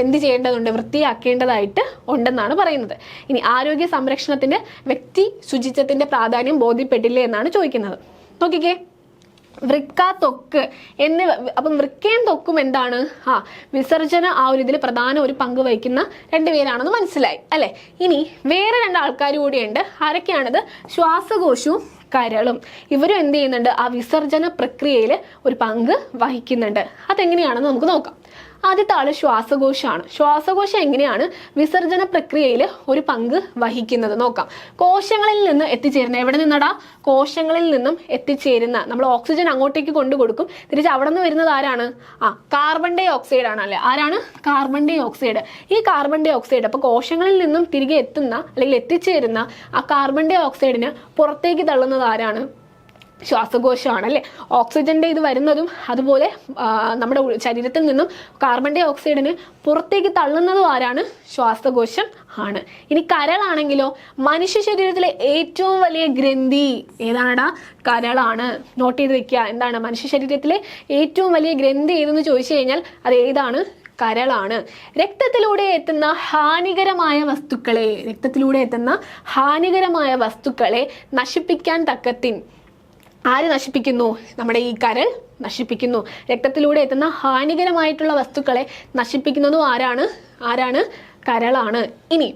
Speaker 1: എന്ത് ചെയ്യേണ്ടതുണ്ട്, വൃത്തിയാക്കേണ്ടതായിട്ട് ഉണ്ടെന്നാണ് പറയുന്നത്. ഇനി ആരോഗ്യ സംരക്ഷണത്തിന്റെ വ്യക്തി ശുചിത്വത്തിന്റെ പ്രാധാന്യം ബോധ്യപ്പെട്ടില്ലേ എന്നാണ് ചോദിക്കുന്നത്. നോക്കിക്കേ, വൃക്ക, ത്വക്ക് എന്നിവ. അപ്പം വൃക്കയും ത്വക്കും എന്താണ്, വിസർജന ആ ഒരു ഇതിൽ പ്രധാന ഒരു പങ്ക് വഹിക്കുന്ന രണ്ടുപേരാണെന്ന് മനസ്സിലായി അല്ലെ. ഇനി വേറെ രണ്ട് ആൾക്കാർ കൂടിയുണ്ട്. ആരൊക്കെയാണത്? ശ്വാസകോശവും കരളും. ഇവരും എന്ത് ചെയ്യുന്നുണ്ട്, ആ വിസർജന പ്രക്രിയയിൽ ഒരു പങ്ക് വഹിക്കുന്നുണ്ട്. അതെങ്ങനെയാണെന്ന് നമുക്ക് നോക്കാം. ആദ്യത്തെ ആള് ശ്വാസകോശമാണ്. ശ്വാസകോശം എങ്ങനെയാണ് വിസർജന പ്രക്രിയയിൽ ഒരു പങ്ക് വഹിക്കുന്നത് നോക്കാം. കോശങ്ങളിൽ നിന്ന് എത്തിച്ചേരുന്ന, എവിടെ നിന്നടാ, കോശങ്ങളിൽ നിന്നും എത്തിച്ചേരുന്ന, നമ്മൾ ഓക്സിജൻ അങ്ങോട്ടേക്ക് കൊണ്ടു കൊടുക്കും, തിരിച്ച് അവിടെ നിന്ന് വരുന്നത് ആരാണ്, കാർബൺ ഡൈ ഓക്സൈഡ് ആണ് അല്ലെ. ആരാണ്? Carbon dioxide. ഈ കാർബൺ ഡൈ ഓക്സൈഡ് അപ്പൊ കോശങ്ങളിൽ നിന്നും തിരികെ എത്തുന്ന അല്ലെങ്കിൽ എത്തിച്ചേരുന്ന ആ കാർബൺ ഡൈ ഓക്സൈഡിന് പുറത്തേക്ക് തള്ളുന്നത് ആരാണ്? ശ്വാസകോശമാണ് അല്ലേ. ഓക്സിജന്റെ ഇത് വരുന്നതും അതുപോലെ നമ്മുടെ ശരീരത്തിൽ നിന്നും കാർബൺ ഡൈ ഓക്സൈഡിന് പുറത്തേക്ക് തള്ളുന്നതും ആരാണ്? ശ്വാസകോശം ആണ്. ഇനി കരളാണെങ്കിലോ, മനുഷ്യ ശരീരത്തിലെ ഏറ്റവും വലിയ ഗ്രന്ഥി ഏതാണടാ? കരളാണ്. നോട്ട് ചെയ്ത് വെക്കുക. എന്താണ് മനുഷ്യ ശരീരത്തിലെ ഏറ്റവും വലിയ ഗ്രന്ഥി ഏതെന്ന് ചോദിച്ചു കഴിഞ്ഞാൽ അത് ഏതാണ്? കരളാണ്. രക്തത്തിലൂടെ എത്തുന്ന ഹാനികരമായ വസ്തുക്കളെ നശിപ്പിക്കാൻ തക്കത്തിൻ ആര് നശിപ്പിക്കുന്നു? നമ്മുടെ ഈ കരൾ നശിപ്പിക്കുന്നു. രക്തത്തിലൂടെ എത്തുന്ന ഹാനികരമായിട്ടുള്ള വസ്തുക്കളെ നശിപ്പിക്കുന്നതും ആരാണ്? കരളാണ്. ഇനി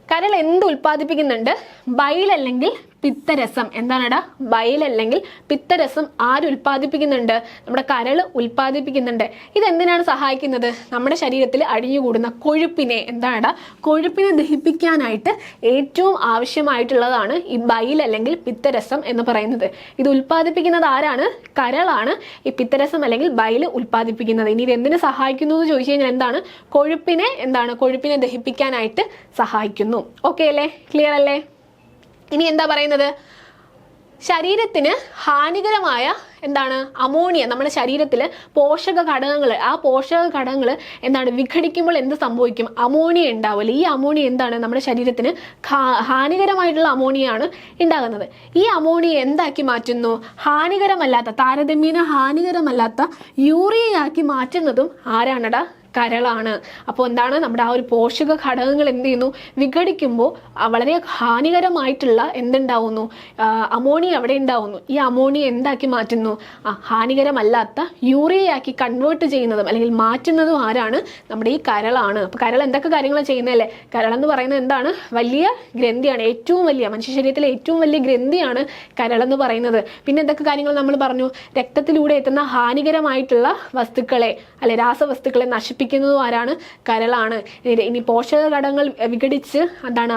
Speaker 1: കരൾ എന്ത് ഉൽപ്പാദിപ്പിക്കുന്നുണ്ട്? ബൈൽ അല്ലെങ്കിൽ പിത്തരസം. എന്താണെടാ? ബൈൽ അല്ലെങ്കിൽ പിത്തരസം ആര് ഉൽപ്പാദിപ്പിക്കുന്നുണ്ട്? നമ്മുടെ കരൾ ഉൽപ്പാദിപ്പിക്കുന്നുണ്ട്. ഇതെന്തിനാണ് സഹായിക്കുന്നത്? നമ്മുടെ ശരീരത്തിൽ അടിഞ്ഞുകൂടുന്ന കൊഴുപ്പിനെ, എന്താണെടാ, കൊഴുപ്പിനെ ദഹിപ്പിക്കാനായിട്ട് ഏറ്റവും ആവശ്യമായിട്ടുള്ളതാണ് ഈ ബൈൽ അല്ലെങ്കിൽ പിത്തരസം എന്ന് പറയുന്നത്. ഇത് ഉൽപ്പാദിപ്പിക്കുന്നത് ആരാണ്? കരളാണ് ഈ പിത്തരസം അല്ലെങ്കിൽ ബൈൽ ഉൽപ്പാദിപ്പിക്കുന്നത്. ഇനി ഇത് എന്തിനു സഹായിക്കുന്നു എന്ന് ചോദിച്ചു കഴിഞ്ഞാൽ എന്താണ്? കൊഴുപ്പിനെ ദഹിപ്പിക്കാനായിട്ട് സഹായിക്കുന്നു. ഓക്കെ അല്ലേ? ക്ലിയർ അല്ലേ? ഇനി എന്താ പറയുന്നത്? ശരീരത്തിന് ഹാനികരമായ എന്താണ് അമോണിയ നമ്മുടെ ശരീരത്തിൽ പോഷക ഘടകങ്ങൾ ആ പോഷക ഘടകങ്ങൾ എന്താണ് വിഘടിക്കുമ്പോൾ എന്ത് സംഭവിക്കും? അമോണിയ ഉണ്ടാവില്ല. ഈ അമോണിയ എന്താണ് നമ്മുടെ ശരീരത്തിന് ഹാനികരമായിട്ടുള്ള അമോണിയാണ് ഉണ്ടാകുന്നത്. ഈ അമോണിയ എന്താക്കി മാറ്റുന്നു? ഹാനികരമല്ലാത്ത താരതമ്യേന ഹാനികരമല്ലാത്ത യൂറിയയാക്കി മാറ്റുന്നതും ആരാണടാ? കരളാണ്. അപ്പോൾ എന്താണ് നമ്മുടെ ആ ഒരു പോഷക ഘടകങ്ങൾ എന്ത് ചെയ്യുന്നു? വിഘടിക്കുമ്പോൾ വളരെ ഹാനികരമായിട്ടുള്ള എന്തുണ്ടാവുന്നു? അമോണിയ അവിടെ ഉണ്ടാവുന്നു. ഈ അമോണിയ എന്താക്കി മാറ്റുന്നു? ഹാനികരമല്ലാത്ത യൂറിയയാക്കി കൺവേർട്ട് ചെയ്യുന്നതും അല്ലെങ്കിൽ മാറ്റുന്നതും ആരാണ്? നമ്മുടെ ഈ കരളാണ്. അപ്പോൾ കരൾ എന്തൊക്കെ കാര്യങ്ങളാണ് ചെയ്യുന്നതല്ലേ? കരൾ എന്ന് പറയുന്നത് എന്താണ്? വലിയ ഗ്രന്ഥിയാണ്. ഏറ്റവും വലിയ മനുഷ്യ ശരീരത്തിലെ ഏറ്റവും വലിയ ഗ്രന്ഥിയാണ് കരളെന്ന് പറയുന്നത്. പിന്നെ എന്തൊക്കെ കാര്യങ്ങൾ നമ്മൾ പറഞ്ഞു? രക്തത്തിലൂടെ എത്തുന്ന ഹാനികരമായിട്ടുള്ള വസ്തുക്കളെ അല്ലെ രാസവസ്തുക്കളെ നശിപ്പിക്കുന്നതും ആരാണ്? കരളാണ്. ഇനി പോഷക ഘടകങ്ങൾ വിഘടിച്ച് എന്താണ്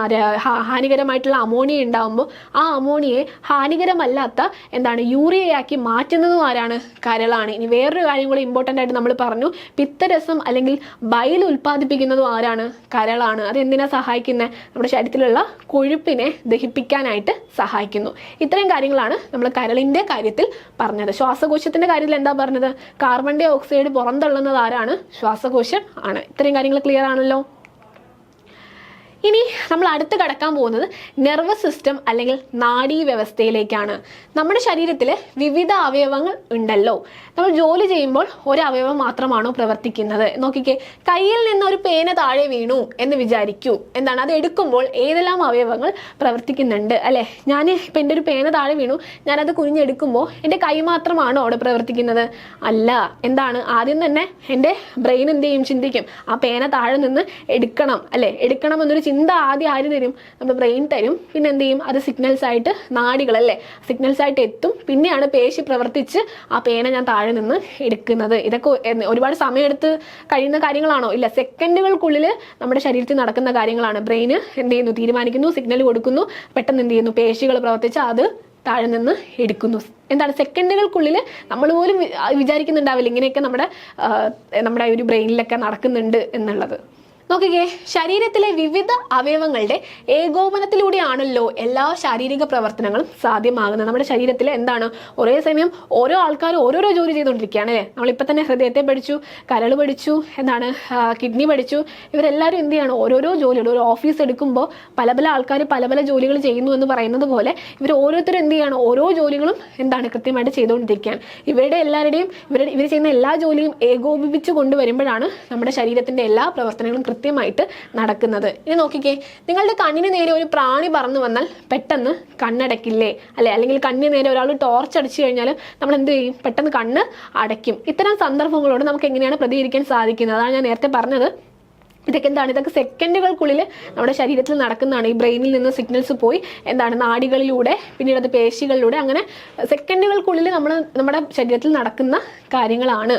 Speaker 1: ഹാനികരമായിട്ടുള്ള അമോണിയ ഉണ്ടാകുമ്പോൾ ആ അമോണിയെ ഹാനികരമല്ലാത്ത എന്താണ് യൂറിയയാക്കി മാറ്റുന്നതും ആരാണ്? കരളാണ്. ഇനി വേറൊരു കാര്യം കൂടി ഇമ്പോർട്ടൻ്റ് ആയിട്ട് നമ്മൾ പറഞ്ഞു, പിത്തരസം അല്ലെങ്കിൽ ബൈൽ ഉൽപ്പാദിപ്പിക്കുന്നതും ആരാണ്? കരളാണ്. അത് എന്തിനാ സഹായിക്കുന്നത്? നമ്മുടെ ശരീരത്തിലുള്ള കൊഴുപ്പിനെ ദഹിപ്പിക്കാനായിട്ട് സഹായിക്കുന്നു. ഇത്രയും കാര്യങ്ങളാണ് നമ്മൾ കരളിൻ്റെ കാര്യത്തിൽ പറഞ്ഞത്. ശ്വാസകോശത്തിൻ്റെ കാര്യത്തിൽ എന്താ പറഞ്ഞത്? കാർബൺ ഡൈ ഓക്സൈഡ് പുറന്തള്ളുന്നത് ആരാണ്? ശ്വാസകോശം ആണ്. ഇത്രയും കാര്യങ്ങൾ ക്ലിയർ ആണല്ലോ. ഇനി നമ്മൾ അടുത്ത് കടക്കാൻ പോകുന്നത് നെർവസ് സിസ്റ്റം അല്ലെങ്കിൽ നാഡീ വ്യവസ്ഥയിലേക്കാണ്. നമ്മുടെ ശരീരത്തിൽ വിവിധ അവയവങ്ങൾ ഉണ്ടല്ലോ. നമ്മൾ ജോലി ചെയ്യുമ്പോൾ ഒരു അവയവം മാത്രമാണോ പ്രവർത്തിക്കുന്നത്? നോക്കിക്കേ, കയ്യിൽ നിന്ന് ഒരു പേന താഴെ വീണു എന്ന് വിചാരിക്കൂ. എന്താണ് അത് എടുക്കുമ്പോൾ ഏതെല്ലാം അവയവങ്ങൾ പ്രവർത്തിക്കുന്നുണ്ട് അല്ലേ? ഞാൻ ഇപ്പം എൻ്റെ ഒരു പേന താഴെ വീണു, ഞാനത് കുനിഞ്ഞെടുക്കുമ്പോൾ എൻ്റെ കൈ മാത്രമാണോ അവിടെ പ്രവർത്തിക്കുന്നത്? അല്ല. എന്താണ് ആദ്യം തന്നെ എൻ്റെ ബ്രെയിൻ എന്ത് ചെയ്യും? ചിന്തിക്കും ആ പേന താഴെ നിന്ന് എടുക്കണം അല്ലേ? എടുക്കണം എന്നൊരു ചിന്ത ആദ്യം ആര് തരും? നമ്മുടെ ബ്രെയിൻ തരും. പിന്നെ എന്ത് ചെയ്യും? അത് സിഗ്നൽസ് ആയിട്ട് നാഡികളല്ലേ സിഗ്നൽസ് ആയിട്ട് എത്തും. പിന്നെയാണ് പേശി പ്രവർത്തിച്ച് ആ പേന ഞാൻ താഴെ നിന്ന് എടുക്കുന്നത്. ഇതൊക്കെ ഒരുപാട് സമയമെടുത്ത് കഴിയുന്ന കാര്യങ്ങളാണോ? ഇല്ല. സെക്കൻഡുകൾക്കുള്ളിൽ നമ്മുടെ ശരീരത്തിൽ നടക്കുന്ന കാര്യങ്ങളാണ്. ബ്രെയിന് എന്ത് ചെയ്യുന്നു? തീരുമാനിക്കുന്നു, സിഗ്നൽ കൊടുക്കുന്നു, പെട്ടെന്ന് എന്ത് ചെയ്യുന്നു? പേശികൾ പ്രവർത്തിച്ച് അത് താഴെ നിന്ന് എടുക്കുന്നു. എന്താണ് സെക്കൻഡുകൾക്കുള്ളിൽ നമ്മൾ പോലും വിചാരിക്കുന്നുണ്ടാവില്ല ഇങ്ങനെയൊക്കെ നമ്മുടെ ഒരു ബ്രെയിനിലൊക്കെ നടക്കുന്നുണ്ട് എന്നുള്ളത്. നോക്കിക്കേ, ശരീരത്തിലെ വിവിധ അവയവങ്ങളുടെ ഏകോപനത്തിലൂടെയാണല്ലോ എല്ലാ ശാരീരിക പ്രവർത്തനങ്ങളും സാധ്യമാകുന്നത്. നമ്മുടെ ശരീരത്തിൽ എന്താണ് ഒരേ സമയം ഓരോ ആൾക്കാർ ഓരോരോ ജോലി ചെയ്തുകൊണ്ടിരിക്കുകയാണ് അല്ലേ? നമ്മളിപ്പോൾ തന്നെ ഹൃദയത്തെ പഠിച്ചു, കരൾ പഠിച്ചു, എന്താണ് കിഡ്നി പഠിച്ചു. ഇവരെല്ലാവരും എന്ത് ചെയ്യാണ്? ഓരോരോ ജോലികൾ. ഒരു ഓഫീസ് എടുക്കുമ്പോൾ പല പല ആൾക്കാർ പല പല ജോലികൾ ചെയ്യുന്നു എന്ന് പറയുന്നത് പോലെ ഇവർ ഓരോരുത്തരും എന്ത് ചെയ്യാണ്? ഓരോ ജോലികളും എന്താണ് കൃത്യമായിട്ട് ചെയ്തുകൊണ്ടിരിക്കുകയാണ്. ഇവരുടെ എല്ലാവരുടെയും ഇവർ ചെയ്യുന്ന എല്ലാ ജോലിയും ഏകോപിപ്പിച്ച് കൊണ്ടുവരുമ്പോഴാണ് നമ്മുടെ ശരീരത്തിൻ്റെ എല്ലാ പ്രവർത്തനങ്ങളും കൃത്യമായിട്ട് നടക്കുന്നത്. ഇനി നോക്കിക്കേ, നിങ്ങളുടെ കണ്ണിന് നേരെ ഒരു പ്രാണി പറന്നു വന്നാൽ പെട്ടെന്ന് കണ്ണടക്കില്ലേ അല്ലെ? അല്ലെങ്കിൽ കണ്ണിന് നേരെ ഒരാൾ ടോർച്ച് അടിച്ചു കഴിഞ്ഞാൽ നമ്മൾ എന്ത് ചെയ്യും? പെട്ടെന്ന് കണ്ണ് അടയ്ക്കും. ഇത്തരം സന്ദർഭങ്ങളോട് നമുക്ക് എങ്ങനെയാണ് പ്രതികരിക്കാൻ സാധിക്കുന്നത്? അതാണ് ഞാൻ നേരത്തെ പറഞ്ഞത്. ഇതൊക്കെ എന്താണ്? ഇതൊക്കെ സെക്കൻഡുകൾക്കുള്ളിൽ നമ്മുടെ ശരീരത്തിൽ നടക്കുന്നതാണ്. ഈ ബ്രെയിനിൽ നിന്ന് സിഗ്നൽസ് പോയി എന്താണ് നാഡികളിലൂടെ പിന്നീട് അത് പേശികളിലൂടെ അങ്ങനെ സെക്കൻഡുകൾക്കുള്ളിൽ നമ്മുടെ ശരീരത്തിൽ നടക്കുന്ന കാര്യങ്ങളാണ്.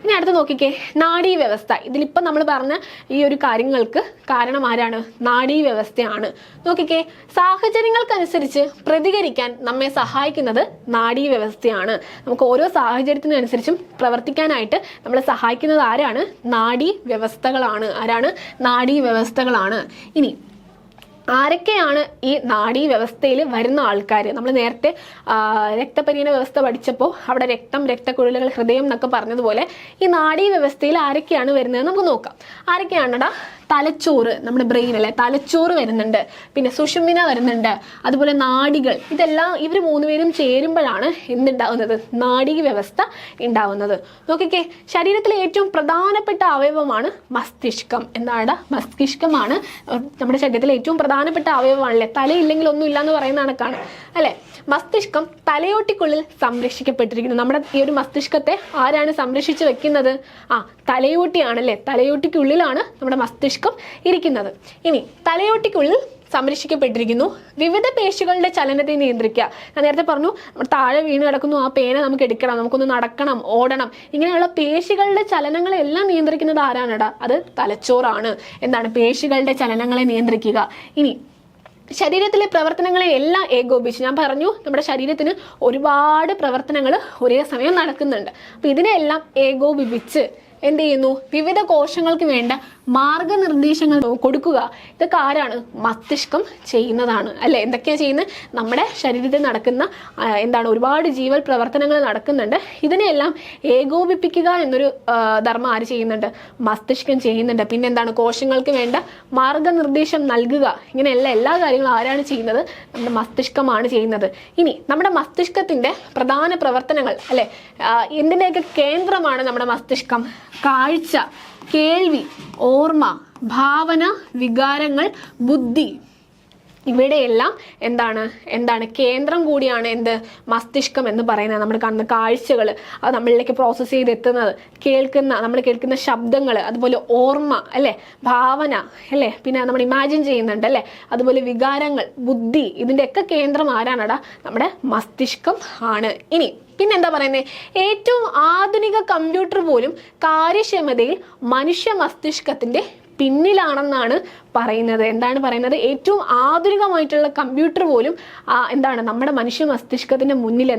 Speaker 1: ഇനി അടുത്ത് നോക്കിക്കേ, നാഡീ വ്യവസ്ഥ. ഇതിലിപ്പം നമ്മൾ പറഞ്ഞ ഈ ഒരു കാര്യങ്ങൾക്ക് കാരണം ആരാണ്? നാഡീ വ്യവസ്ഥയാണ്. നോക്കിക്കേ, സാഹചര്യങ്ങൾക്കനുസരിച്ച് പ്രതികരിക്കാൻ നമ്മെ സഹായിക്കുന്നത് നാഡീ വ്യവസ്ഥയാണ്. നമുക്ക് ഓരോ സാഹചര്യത്തിനനുസരിച്ചും പ്രവർത്തിക്കാനായിട്ട് നമ്മളെ സഹായിക്കുന്നത് ആരാണ്? നാഡീ വ്യവസ്ഥകളാണ്. ആരാണ്? നാഡീ വ്യവസ്ഥകളാണ്. ഇനി ആരൊക്കെയാണ് ഈ നാഡീ വ്യവസ്ഥയിൽ വരുന്ന ആൾക്കാർ? നമ്മൾ നേരത്തെ രക്തപരീണ വ്യവസ്ഥ പഠിച്ചപ്പോൾ അവിടെ രക്തം, രക്തക്കുഴലുകൾ, ഹൃദയം എന്നൊക്കെ പറഞ്ഞതുപോലെ ഈ നാഡീ വ്യവസ്ഥയിൽ ആരൊക്കെയാണ് വരുന്നത് നമുക്ക് നോക്കാം. ആരൊക്കെയാണടാ? തലച്ചോറ്, നമ്മുടെ ബ്രെയിൻ അല്ലേ, തലച്ചോറ് വരുന്നുണ്ട്. പിന്നെ സുഷുമ്ന വരുന്നുണ്ട്. അതുപോലെ നാഡികൾ. ഇതെല്ലാം ഇവർ മൂന്നുപേരും ചേരുമ്പോഴാണ് എന്തുണ്ടാവുന്നത്? നാഡീ വ്യവസ്ഥ ഉണ്ടാവുന്നത്. നോക്കിക്കേ, ശരീരത്തിലെ ഏറ്റവും പ്രധാനപ്പെട്ട അവയവമാണ് മസ്തിഷ്കം. എന്താണ്? മസ്തിഷ്കമാണ് നമ്മുടെ ശരീരത്തിലെ ഏറ്റവും പ്രധാനപ്പെട്ട അവയവമാണല്ലേ. തലയില്ലെങ്കിൽ ഒന്നും ഇല്ല എന്ന് പറയുന്ന കണക്കാണ് അല്ലെ? മസ്തിഷ്കം തലയോട്ടിക്കുള്ളിൽ സംരക്ഷിക്കപ്പെട്ടിരിക്കുന്നു. നമ്മുടെ ഈ ഒരു മസ്തിഷ്കത്തെ ആരാണ് സംരക്ഷിച്ച് വെക്കുന്നത്? തലയോട്ടിയാണല്ലേ. തലയോട്ടിക്കുള്ളിലാണ് നമ്മുടെ മസ്തിഷ്കം ഇരിക്കുന്നത്. ഇനി തലയോട്ടിക്കുള്ളിൽ സംരക്ഷിക്കപ്പെട്ടിരിക്കുന്നു. വിവിധ പേശികളുടെ ചലനത്തെ നിയന്ത്രിക്കുക. ഞാൻ നേരത്തെ പറഞ്ഞു താഴെ വീണ് കിടക്കുന്നു, ആ പേന നമുക്ക് എടുക്കണം, നമുക്കൊന്ന് നടക്കണം, ഓടണം, ഇങ്ങനെയുള്ള പേശികളുടെ ചലനങ്ങളെല്ലാം നിയന്ത്രിക്കുന്നത് ആരാണടാ? അത് തലച്ചോറാണ്. എന്താണ്? പേശികളുടെ ചലനങ്ങളെ നിയന്ത്രിക്കുക. ഇനി ശരീരത്തിലെ പ്രവർത്തനങ്ങളെ എല്ലാം ഏകോപിച്ച്, ഞാൻ പറഞ്ഞു നമ്മുടെ ശരീരത്തിന് ഒരുപാട് പ്രവർത്തനങ്ങൾ ഒരേ സമയം നടക്കുന്നുണ്ട്. അപ്പം ഇതിനെല്ലാം ഏകോപിപ്പിച്ച് എന്ത് ചെയ്യുന്നു, വിവിധ കോശങ്ങൾക്ക് വേണ്ട മാർഗനിർദ്ദേശങ്ങൾ കൊടുക്കുക. ഇതൊക്കെ ആരാണ്? മസ്തിഷ്കം ചെയ്യുന്നതാണ് അല്ലെ. എന്തൊക്കെയാ ചെയ്യുന്നത്? നമ്മുടെ ശരീരത്തിൽ നടക്കുന്ന എന്താണ് ഒരുപാട് ജീവൽ പ്രവർത്തനങ്ങൾ നടക്കുന്നുണ്ട്. ഇതിനെയെല്ലാം ഏകോപിപ്പിക്കുക എന്നൊരു ധർമ്മം ആര് ചെയ്യുന്നുണ്ട്? മസ്തിഷ്കം ചെയ്യുന്നുണ്ട്. പിന്നെ എന്താണ്? കോശങ്ങൾക്ക് വേണ്ട മാർഗനിർദ്ദേശം നൽകുക. ഇങ്ങനെയുള്ള എല്ലാ കാര്യങ്ങളും ആരാണ് ചെയ്യുന്നത്? നമ്മുടെ മസ്തിഷ്കമാണ് ചെയ്യുന്നത്. ഇനി നമ്മുടെ മസ്തിഷ്കത്തിന്റെ പ്രധാന പ്രവർത്തനങ്ങൾ അല്ലെ, എന്തിൻ്റെയൊക്കെ കേന്ദ്രമാണ് നമ്മുടെ മസ്തിഷ്കം? കാഴ്ച, കേൾവി, ഓർമ്മ, ഭാവന, വികാരങ്ങൾ, ബുദ്ധി, ഇവിടെയെല്ലാം എന്താണ് കേന്ദ്രം കൂടിയാണ് എന്ത്? മസ്തിഷ്കം എന്ന് പറയുന്നത്. നമ്മൾ കാണുന്ന കാഴ്ചകൾ അത് നമ്മളിലേക്ക് പ്രോസസ്സ് ചെയ്തെത്തുന്നത്, നമ്മൾ കേൾക്കുന്ന ശബ്ദങ്ങൾ, അതുപോലെ ഓർമ്മ അല്ലേ, ഭാവന അല്ലേ, പിന്നെ നമ്മൾ ഇമാജിൻ ചെയ്യുന്നുണ്ട് അല്ലേ, അതുപോലെ വികാരങ്ങൾ, ബുദ്ധി, ഇതിൻ്റെയൊക്കെ കേന്ദ്രം ആരാണടാ? നമ്മുടെ മസ്തിഷ്കം ആണ്. ഇനി പിന്നെ എന്താ പറയുന്നത്? ഏറ്റവും ആധുനിക കമ്പ്യൂട്ടർ പോലും കാര്യക്ഷമതയിൽ മനുഷ്യ മസ്തിഷ്കത്തിന്റെ പിന്നിലാണെന്നാണ് പറയുന്നത്. എന്താണ് പറയുന്നത്? ഏറ്റവും ആധുനികമായിട്ടുള്ള കമ്പ്യൂട്ടർ പോലും നമ്മുടെ മനുഷ്യ മസ്തിഷ്കത്തിന്റെ മുന്നിൽ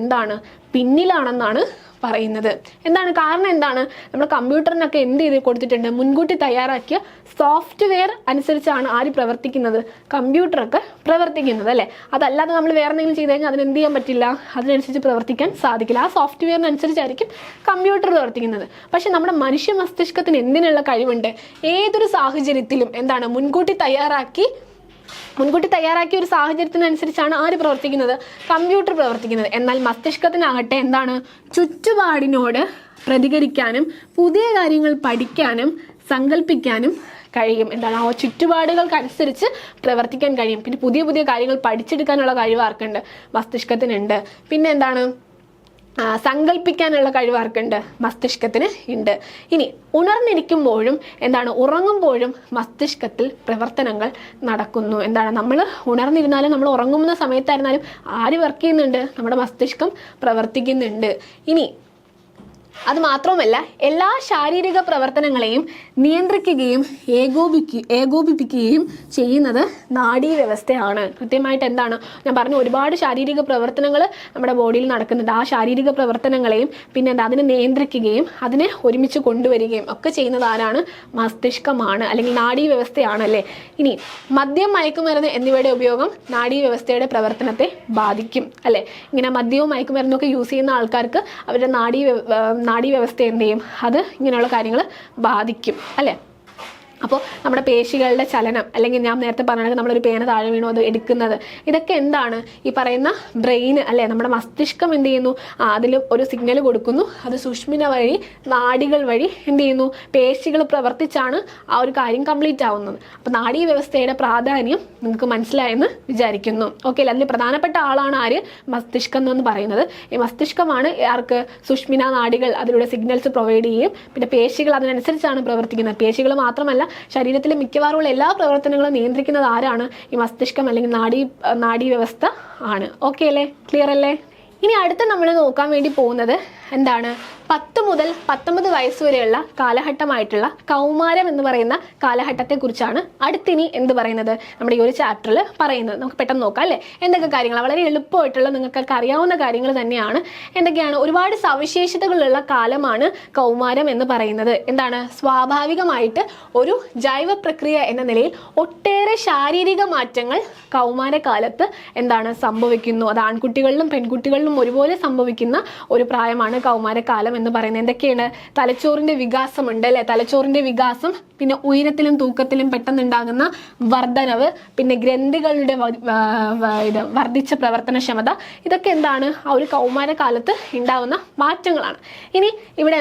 Speaker 1: പിന്നിലാണെന്നാണ് പറയുന്നത്. എന്താണ് കാരണം? നമ്മുടെ കമ്പ്യൂട്ടറിനൊക്കെ എന്ത് ചെയ്ത് കൊടുത്തിട്ടുണ്ട്? മുൻകൂട്ടി തയ്യാറാക്കിയ സോഫ്റ്റ്വെയർ അനുസരിച്ചാണ് ആര് പ്രവർത്തിക്കുന്നത്? കമ്പ്യൂട്ടറൊക്കെ പ്രവർത്തിക്കുന്നത് അല്ലേ. അതല്ലാതെ നമ്മൾ വേറെ എന്തെങ്കിലും ചെയ്ത് കഴിഞ്ഞാൽ അതിന് എന്ത് ചെയ്യാൻ പറ്റില്ല, അതിനനുസരിച്ച് പ്രവർത്തിക്കാൻ സാധിക്കില്ല. ആ സോഫ്റ്റ്വെയറിനനുസരിച്ചായിരിക്കും കമ്പ്യൂട്ടർ പ്രവർത്തിക്കുന്നത്. പക്ഷെ നമ്മുടെ മനുഷ്യ മസ്തിഷ്കത്തിന് എന്തിനുള്ള കഴിവുണ്ട്? ഏതൊരു സാഹചര്യത്തിലും മുൻകൂട്ടി തയ്യാറാക്കിയ ഒരു സാഹചര്യത്തിനനുസരിച്ചാണ് ആര് പ്രവർത്തിക്കുന്നത്? കമ്പ്യൂട്ടർ പ്രവർത്തിക്കുന്നത്. എന്നാൽ മസ്തിഷ്കത്തിനാകട്ടെ ചുറ്റുപാടിനോട് പ്രതികരിക്കാനും പുതിയ കാര്യങ്ങൾ പഠിക്കാനും സങ്കല്പിക്കാനും കഴിയും. ആ ചുറ്റുപാടുകൾക്കനുസരിച്ച് പ്രവർത്തിക്കാൻ കഴിയും. പിന്നെ പുതിയ പുതിയ കാര്യങ്ങൾ പഠിച്ചെടുക്കാനുള്ള കഴിവ് ആർക്കുണ്ട്? മസ്തിഷ്കത്തിനുണ്ട്. പിന്നെ സങ്കല്പിക്കാനുള്ള കഴിവാർക്കുണ്ട്? മസ്തിഷ്കത്തിന് ഉണ്ട്. ഇനി ഉണർന്നിരിക്കുമ്പോഴും ഉറങ്ങുമ്പോഴും മസ്തിഷ്കത്തിൽ പ്രവർത്തനങ്ങൾ നടക്കുന്നു. നമ്മൾ ഉണർന്നിരുന്നാലും നമ്മൾ ഉറങ്ങുന്ന സമയത്തായിരുന്നാലും ആര് വർക്ക് ചെയ്യുന്നുണ്ട്? നമ്മുടെ മസ്തിഷ്കം പ്രവർത്തിക്കുന്നുണ്ട്. ഇനി അത് മാത്രമല്ല, എല്ലാ ശാരീരിക പ്രവർത്തനങ്ങളെയും നിയന്ത്രിക്കുകയും ഏകോപിപ്പിക്കുകയും ചെയ്യുന്നത് നാഡീവ്യവസ്ഥയാണ്. കൃത്യമായിട്ട് ഞാൻ പറഞ്ഞു, ഒരുപാട് ശാരീരിക പ്രവർത്തനങ്ങൾ നമ്മുടെ ബോഡിയിൽ നടക്കുന്നുണ്ട്. ആ ശാരീരിക പ്രവർത്തനങ്ങളെയും പിന്നെ അതിനെ നിയന്ത്രിക്കുകയും അതിനെ ഒരുമിച്ച് കൊണ്ടുവരികയും ഒക്കെ ചെയ്യുന്നത് ആരാണ്? മസ്തിഷ്കമാണ്, അല്ലെങ്കിൽ നാഡീവ്യവസ്ഥയാണ് അല്ലേ. ഇനി മദ്യം, മയക്കുമരുന്ന് എന്നിവയുടെ ഉപയോഗം നാഡീവ്യവസ്ഥയുടെ പ്രവർത്തനത്തെ ബാധിക്കും അല്ലേ. ഇങ്ങനെ മദ്യവും മയക്കുമരുന്നും ഒക്കെ യൂസ് ചെയ്യുന്ന ആൾക്കാർക്ക് അവരുടെ നാഡീവ്യവസ്ഥ എന്ത് ചെയ്യും? അത് ഇങ്ങനെയുള്ള കാര്യങ്ങൾ ബാധിക്കും അല്ലേ. അപ്പോൾ നമ്മുടെ പേശികളുടെ ചലനം, അല്ലെങ്കിൽ ഞാൻ നേരത്തെ പറഞ്ഞത് നമ്മളൊരു പേന താഴെ വീണു അത് എടുക്കുന്നത്, ഇതൊക്കെ ഈ പറയുന്ന ബ്രെയിൻ അല്ലേ, നമ്മുടെ മസ്തിഷ്കം എന്ത് ചെയ്യുന്നു? അതിൽ ഒരു സിഗ്നൽ കൊടുക്കുന്നു. അത് സുഷ്മിന വഴി, നാഡികൾ വഴി എന്ത് ചെയ്യുന്നു? പേശികൾ പ്രവർത്തിച്ചാണ് ആ ഒരു കാര്യം കംപ്ലീറ്റ് ആവുന്നത്. അപ്പോൾ നാഡീ വ്യവസ്ഥയുടെ പ്രാധാന്യം നിങ്ങൾക്ക് മനസ്സിലായെന്ന് വിചാരിക്കുന്നു. ഓക്കെ, അതിൽ പ്രധാനപ്പെട്ട ആളാണ് ആര്? മസ്തിഷ്കം എന്ന് പറയുന്നത്. ഈ മസ്തിഷ്കമാണ് ആർക്ക്? സുഷ്മിന നാഡികൾ അതിലൂടെ സിഗ്നൽസ് പ്രൊവൈഡ് ചെയ്യും. പിന്നെ പേശികൾ അതിനനുസരിച്ചാണ് പ്രവർത്തിക്കുന്നത്. പേശികൾ മാത്രമല്ല, ശരീരത്തിലെ മിക്കവാറുമുള്ള എല്ലാ പ്രവർത്തനങ്ങളും നിയന്ത്രിക്കുന്നത് ആരാണ്? ഈ മസ്തിഷ്കം അല്ലെങ്കിൽ നാഡീവ്യവസ്ഥ ആണ്. ഓക്കെ അല്ലേ? ക്ലിയർ അല്ലേ? ഇനി അടുത്ത് നമ്മൾ നോക്കാൻ വേണ്ടി പോകുന്നത് 10 മുതൽ 19 വയസ്സ് വരെയുള്ള കാലഘട്ടമായിട്ടുള്ള കൗമാരം എന്ന് പറയുന്ന കാലഘട്ടത്തെക്കുറിച്ചാണ് അടുത്തിനി എന്ത് പറയുന്നത്? നമ്മുടെ ഈ ഒരു ചാപ്റ്ററിൽ പറയുന്നത്. നമുക്ക് പെട്ടെന്ന് നോക്കാം അല്ലേ. എന്തൊക്കെ കാര്യങ്ങൾ? വളരെ എളുപ്പമായിട്ടുള്ള നിങ്ങൾക്കൊക്കെ അറിയാവുന്ന കാര്യങ്ങൾ തന്നെയാണ്. എന്തൊക്കെയാണ്? ഒരുപാട് സവിശേഷതകളുള്ള കാലമാണ് കൗമാരം എന്ന് പറയുന്നത്. സ്വാഭാവികമായിട്ട് ഒരു ജൈവ പ്രക്രിയ എന്ന നിലയിൽ ഒട്ടേറെ ശാരീരിക മാറ്റങ്ങൾ കൗമാരകാലത്ത് സംഭവിക്കുന്നു. അത് ആൺകുട്ടികളിലും പെൺകുട്ടികളിലും ഒരുപോലെ സംഭവിക്കുന്ന ഒരു പ്രായമാണ് കൗമാരകാലം എന്ന് പറയുന്നത്. എന്തൊക്കെയാണ്? തലച്ചോറിന്റെ വികാസം ഉണ്ട് അല്ലെ. തലച്ചോറിന്റെ വികാസം, പിന്നെ ഉയരത്തിലും തൂക്കത്തിലും പെട്ടെന്നുണ്ടാകുന്ന വർധനവ്, പിന്നെ ഗ്രന്ഥികളുടെ വർദ്ധിച്ച പ്രവർത്തനക്ഷമത, ഇതൊക്കെ ആ ഒരു കൗമാരകാലത്ത് ഉണ്ടാവുന്ന മാറ്റങ്ങളാണ്. ഇനി ഇവിടെ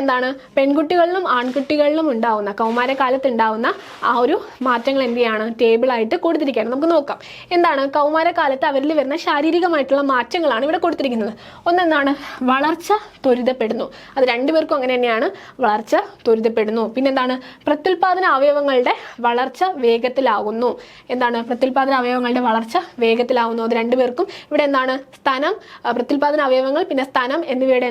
Speaker 1: പെൺകുട്ടികളിലും ആൺകുട്ടികളിലും ഉണ്ടാവുന്ന കൗമാരകാലത്ത് ഉണ്ടാവുന്ന ആ ഒരു മാറ്റങ്ങൾ എന്തെയാണ്? ടേബിളായിട്ട് കൊടുത്തിരിക്കുകയാണ്. നമുക്ക് നോക്കാം. കൗമാരകാലത്ത് അവരിൽ വരുന്ന ശാരീരികമായിട്ടുള്ള മാറ്റങ്ങളാണ് ഇവിടെ കൊടുത്തിരിക്കുന്നത്. വളർച്ച ത്വരിതപ്പെടുന്നു. അത് രണ്ടുപേർക്കും അങ്ങനെ തന്നെയാണ്, വളർച്ച ത്വരിതപ്പെടുന്നു. പിന്നെന്താണ്? പ്രത്യുൽപാദന അവയവങ്ങളുടെ വളർച്ച വേഗത്തിലാകുന്നു. പ്രത്യുൽപാദന അവയവങ്ങളുടെ വളർച്ച വേഗത്തിലാവുന്നു. അത് രണ്ടുപേർക്കും. ഇവിടെ സ്തനം, പ്രത്യുൽപാദന അവയവങ്ങൾ, പിന്നെ സ്തനം എന്നിവയുടെ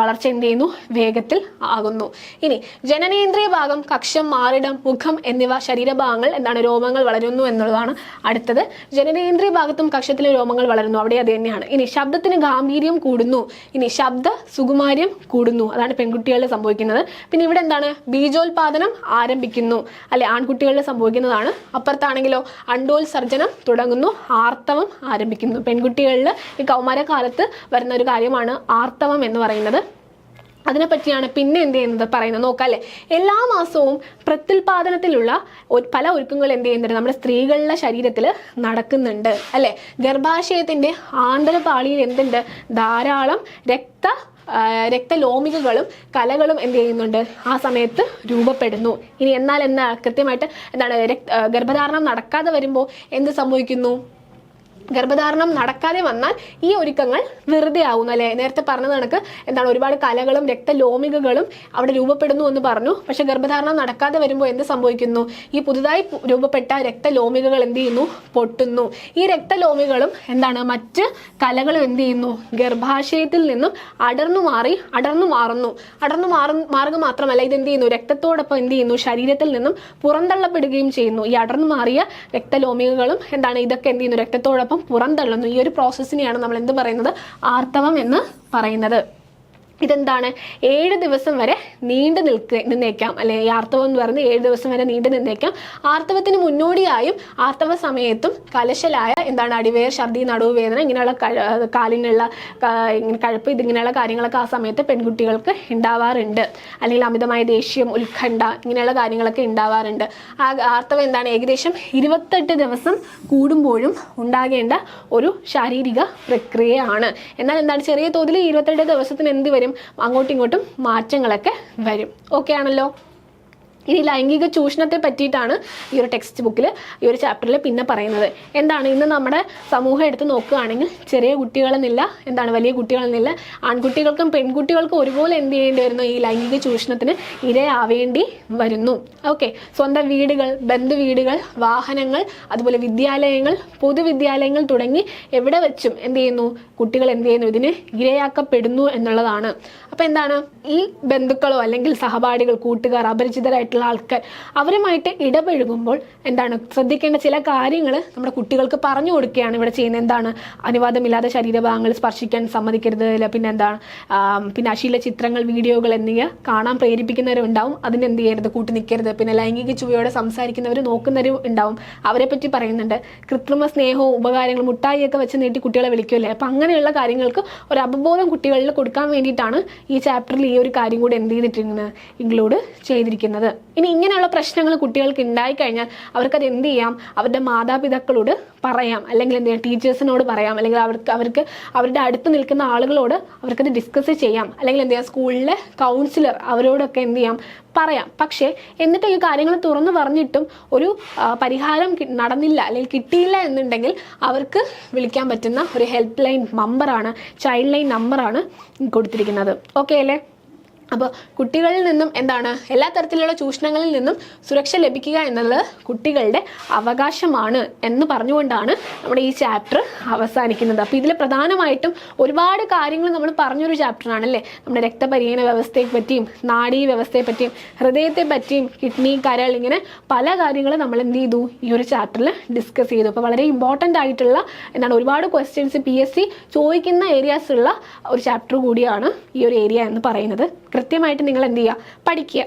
Speaker 1: വളർച്ച എന്ത് ചെയ്യുന്നു? വേഗത്തിൽ ആകുന്നു. ഇനി ജനനേന്ദ്രിയ ഭാഗം, കക്ഷം, മാറിടം, മുഖം എന്നിവ ശരീരഭാഗങ്ങൾ രോമങ്ങൾ വളരുന്നു എന്നുള്ളതാണ് അടുത്തത്. ജനനേന്ദ്രിയ ഭാഗത്തും കക്ഷത്തിലും രോമങ്ങൾ വളരുന്നു. അവിടെ അത് തന്നെയാണ്. ഇനി ശബ്ദത്തിന് ഗാംഭീര്യം കൂടുന്നു. ഇനി ശബ്ദ സുകുമാര്യം കൂടുന്നു, അതാണ് പെൺകുട്ടികളിൽ സംഭവിക്കുന്നത്. പിന്നെ ഇവിടെ എന്താണ്, ബീജോത്പാദനം ആരംഭിക്കുന്നു അല്ലെ, ആൺകുട്ടികളിൽ സംഭവിക്കുന്നതാണ്. അപ്പുറത്താണെങ്കിലോ അണ്ടോത്സർജനം തുടങ്ങുന്നു, ആർത്തവം ആരംഭിക്കുന്നു. പെൺകുട്ടികളിൽ ഈ കൗമാരകാലത്ത് വരുന്ന ഒരു കാര്യമാണ് ആർത്തവം എന്ന് പറയുന്നത്. അതിനെപ്പറ്റിയാണ് പിന്നെ എന്ത് ചെയ്യുന്നത് പറയുന്നത് നോക്കാം അല്ലേ. എല്ലാ മാസവും പ്രത്യുൽപാദനത്തിലുള്ള പല ഒരുക്കങ്ങൾ എന്ത് ചെയ്യുന്നുണ്ട്, നമ്മുടെ സ്ത്രീകളുടെ ശരീരത്തിൽ നടക്കുന്നുണ്ട് അല്ലെ. ഗർഭാശയത്തിന്റെ ആന്തരപാളിയിൽ എന്തുണ്ട്, ധാരാളം രക്തലോമികകളും കലകളും എന്ത് ചെയ്യുന്നുണ്ട്, ആ സമയത്ത് രൂപപ്പെടുന്നു. ഇനി എന്നാൽ കൃത്യമായിട്ട് എന്താണ്, ഗർഭധാരണം നടക്കാതെ വരുമ്പോൾ എന്ത് സംഭവിക്കുന്നു, ഗർഭധാരണം നടക്കാതെ വന്നാൽ ഈ ഒരുക്കങ്ങൾ വെറുതെ ആവുന്നു അല്ലെ. നേരത്തെ പറഞ്ഞത് കണക്ക് എന്താണ്, ഒരുപാട് കലകളും രക്തലോമികകളും അവിടെ രൂപപ്പെടുന്നു എന്ന് പറഞ്ഞു. പക്ഷെ ഗർഭധാരണം നടക്കാതെ വരുമ്പോൾ എന്ത് സംഭവിക്കുന്നു, ഈ പുതുതായി രൂപപ്പെട്ട രക്തലോമികകൾ എന്ത് ചെയ്യുന്നു, പൊട്ടുന്നു. ഈ രക്തലോമികളും എന്താണ്, മറ്റ് കലകളും എന്ത് ചെയ്യുന്നു, ഗർഭാശയത്തിൽ നിന്നും അടർന്നു മാറുക മാത്രമല്ല, ഇത് എന്ത് ചെയ്യുന്നു, രക്തത്തോടൊപ്പം എന്ത് ചെയ്യുന്നു, ശരീരത്തിൽ നിന്നും പുറന്തള്ളപ്പെടുകയും ചെയ്യുന്നു. ഈ അടർന്നു മാറിയ രക്തലോമികകളും എന്താണ്, ഇതൊക്കെ എന്ത് ചെയ്യുന്നു, രക്തത്തോടൊപ്പം പുറന്തള്ളുന്നു. ഈ ഒരു പ്രോസസ്സിനെയാണ് നമ്മൾ എന്ത് പറയുന്നത്, ആർത്തവം എന്ന് പറയുന്നത്. ഇതെന്താണ്, 7 ദിവസം വരെ നീണ്ടു നിന്നേക്കാം അല്ലെ. ഈ ആർത്തവം എന്ന് പറയുന്നത് 7 ദിവസം വരെ നീണ്ടു നിന്നേക്കാം. ആർത്തവത്തിന് മുന്നോടിയായും ആർത്തവ സമയത്തും കലശലായ എന്താണ്, അടിവേർ, ഛർദി, നടുവുവേദന, ഇങ്ങനെയുള്ള കാലിനുള്ള കഴപ്പ്, ഇതിങ്ങനെയുള്ള കാര്യങ്ങളൊക്കെ ആ സമയത്ത് പെൺകുട്ടികൾക്ക് ഉണ്ടാവാറുണ്ട്. അല്ലെങ്കിൽ അമിതമായ ദേഷ്യം, ഉത്കണ്ഠ, ഇങ്ങനെയുള്ള കാര്യങ്ങളൊക്കെ ഉണ്ടാവാറുണ്ട്. ആ ആർത്തവം എന്താണ്, ഏകദേശം 28 ദിവസം കൂടുമ്പോഴും ഉണ്ടാകേണ്ട ഒരു ശാരീരിക പ്രക്രിയയാണ്. എന്നാൽ എന്താണ്, ചെറിയ തോതിൽ 28 ദിവസത്തിന് എന്ത് വരും, അങ്ങോട്ടും ഇങ്ങോട്ടും മാറ്റങ്ങളൊക്കെ വരും. ഓക്കെ ആണല്ലോ. ഇനി ലൈംഗിക ചൂഷണത്തെ പറ്റിയിട്ടാണ് ഈ ഒരു ടെക്സ്റ്റ് ബുക്കിൽ, ഈ ഒരു ചാപ്റ്ററിൽ പിന്നെ പറയുന്നത്. എന്താണ്, ഇന്ന് നമ്മുടെ സമൂഹം എടുത്ത് നോക്കുകയാണെങ്കിൽ ചെറിയ കുട്ടികളെന്നില്ല, എന്താണ്, വലിയ കുട്ടികളെന്നില്ല, ആൺകുട്ടികൾക്കും പെൺകുട്ടികൾക്കും ഒരുപോലെ എന്ത് ചെയ്യേണ്ടി വരുന്നു, ഈ ലൈംഗിക ചൂഷണത്തിന് ഇരയാവേണ്ടി വരുന്നു. ഓക്കെ, സ്വന്തം വീടുകൾ, ബന്ധുവീടുകൾ, വാഹനങ്ങൾ, അതുപോലെ വിദ്യാലയങ്ങൾ, പൊതുവിദ്യാലയങ്ങൾ തുടങ്ങി എവിടെ വെച്ചും എന്ത് ചെയ്യുന്നു, കുട്ടികൾ എന്ത് ചെയ്യുന്നു, ഇതിന് ഇരയാക്കപ്പെടുന്നു എന്നുള്ളതാണ്. അപ്പം എന്താണ്, ഈ ബന്ധുക്കളോ അല്ലെങ്കിൽ സഹപാഠികൾ, കൂട്ടുകാർ, അപരിചിതരായിട്ടുള്ള ആൾക്കാർ, അവരുമായിട്ട് ഇടപഴകുമ്പോൾ എന്താണ്, ശ്രദ്ധിക്കേണ്ട ചില കാര്യങ്ങൾ നമ്മുടെ കുട്ടികൾക്ക് പറഞ്ഞു കൊടുക്കുകയാണ് ഇവിടെ ചെയ്യുന്നത്. എന്താണ്, അനുവാദമില്ലാതെ ശരീരഭാഗങ്ങൾ സ്പർശിക്കാൻ സമ്മതിക്കരുത്, പിന്നെ എന്താണ്, പിന്നെ അശ്ലീല ചിത്രങ്ങൾ, വീഡിയോകൾ എന്നിവ കാണാൻ പ്രേരിപ്പിക്കുന്നവരുണ്ടാവും, അതിനെന്ത് ചെയ്യരുത്, കൂട്ടി നിൽക്കരുത്. പിന്നെ ലൈംഗിക ചുവയോടെ സംസാരിക്കുന്നവർ, നോക്കുന്നവരും ഉണ്ടാവും, അവരെ പറ്റി പറയുന്നുണ്ട്. കൃത്രിമ സ്നേഹവും ഉപകാരങ്ങളും, മുട്ടായിയൊക്കെ വെച്ച് നീട്ടി കുട്ടികളെ വിളിക്കുമല്ലേ. അപ്പം അങ്ങനെയുള്ള കാര്യങ്ങൾക്ക് ഒരു അവബോധം കുട്ടികളിൽ കൊടുക്കാൻ വേണ്ടിയിട്ടാണ് ഈ ചാപ്റ്ററിൽ ഈ ഒരു കാര്യം കൂടി എന്ത് ചെയ്തിട്ടിരിക്കുന്നത്, ഇൻക്ലൂഡ് ചെയ്തിരിക്കുന്നത്. ഇനി ഇങ്ങനെയുള്ള പ്രശ്നങ്ങൾ കുട്ടികൾക്ക് ഉണ്ടായിക്കഴിഞ്ഞാൽ അവർക്കത് എന്ത് ചെയ്യാം, അവരുടെ മാതാപിതാക്കളോട് പറയാം, അല്ലെങ്കിൽ എന്ത് ചെയ്യാം, ടീച്ചേഴ്സിനോട് പറയാം, അല്ലെങ്കിൽ അവർക്ക് അവരുടെ അടുത്ത് നിൽക്കുന്ന ആളുകളോട് അവർക്കത് ഡിസ്കസ് ചെയ്യാം, അല്ലെങ്കിൽ എന്ത് ചെയ്യാം, സ്കൂളിലെ കൗൺസിലർ അവരോടൊക്കെ എന്ത് ചെയ്യാം, പറയാം. പക്ഷേ എന്നിട്ട് ഈ കാര്യങ്ങൾ തുറന്നു പറഞ്ഞിട്ടും ഒരു പരിഹാരം നടന്നില്ല അല്ലെങ്കിൽ കിട്ടിയില്ല എന്നുണ്ടെങ്കിൽ അവർക്ക് വിളിക്കാൻ പറ്റുന്ന ഒരു ഹെൽപ്പ് ലൈൻ നമ്പറാണ്, ചൈൽഡ് ലൈൻ നമ്പറാണ് കൊടുത്തിരിക്കുന്നത്. ഓക്കെ അല്ലേ. അപ്പോൾ കുട്ടികളിൽ നിന്നും എന്താണ്, എല്ലാ തരത്തിലുള്ള ചൂഷണങ്ങളിൽ നിന്നും സുരക്ഷ ലഭിക്കുക എന്നുള്ളത് കുട്ടികളുടെ അവകാശമാണ് എന്ന് പറഞ്ഞുകൊണ്ടാണ് നമ്മുടെ ഈ ചാപ്റ്റർ അവസാനിക്കുന്നത്. അപ്പോൾ ഇതിൽ പ്രധാനമായിട്ടും ഒരുപാട് കാര്യങ്ങൾ നമ്മൾ പറഞ്ഞൊരു ചാപ്റ്ററാണല്ലേ. നമ്മുടെ രക്തപരിഹരണ വ്യവസ്ഥയെ പറ്റിയും നാഡീ വ്യവസ്ഥയെ പറ്റിയും ഹൃദയത്തെ പറ്റിയും കിഡ്നി, കരൾ, ഇങ്ങനെ പല കാര്യങ്ങളും നമ്മൾ എന്ത് ചെയ്തു, ഈ ഒരു ചാപ്റ്ററിൽ ഡിസ്കസ് ചെയ്തു. അപ്പോൾ വളരെ ഇമ്പോർട്ടൻ്റ് ആയിട്ടുള്ള എന്താണ്, ഒരുപാട് ക്വസ്റ്റ്യൻസ് PSC ചോദിക്കുന്ന ഏരിയാസ് ഉള്ള ഒരു ചാപ്റ്റർ കൂടിയാണ് ഈ ഒരു ഏരിയ എന്ന് പറയുന്നത്. കൃത്യമായിട്ട് നിങ്ങൾ എന്ത് ചെയ്യുക, പഠിക്കുക.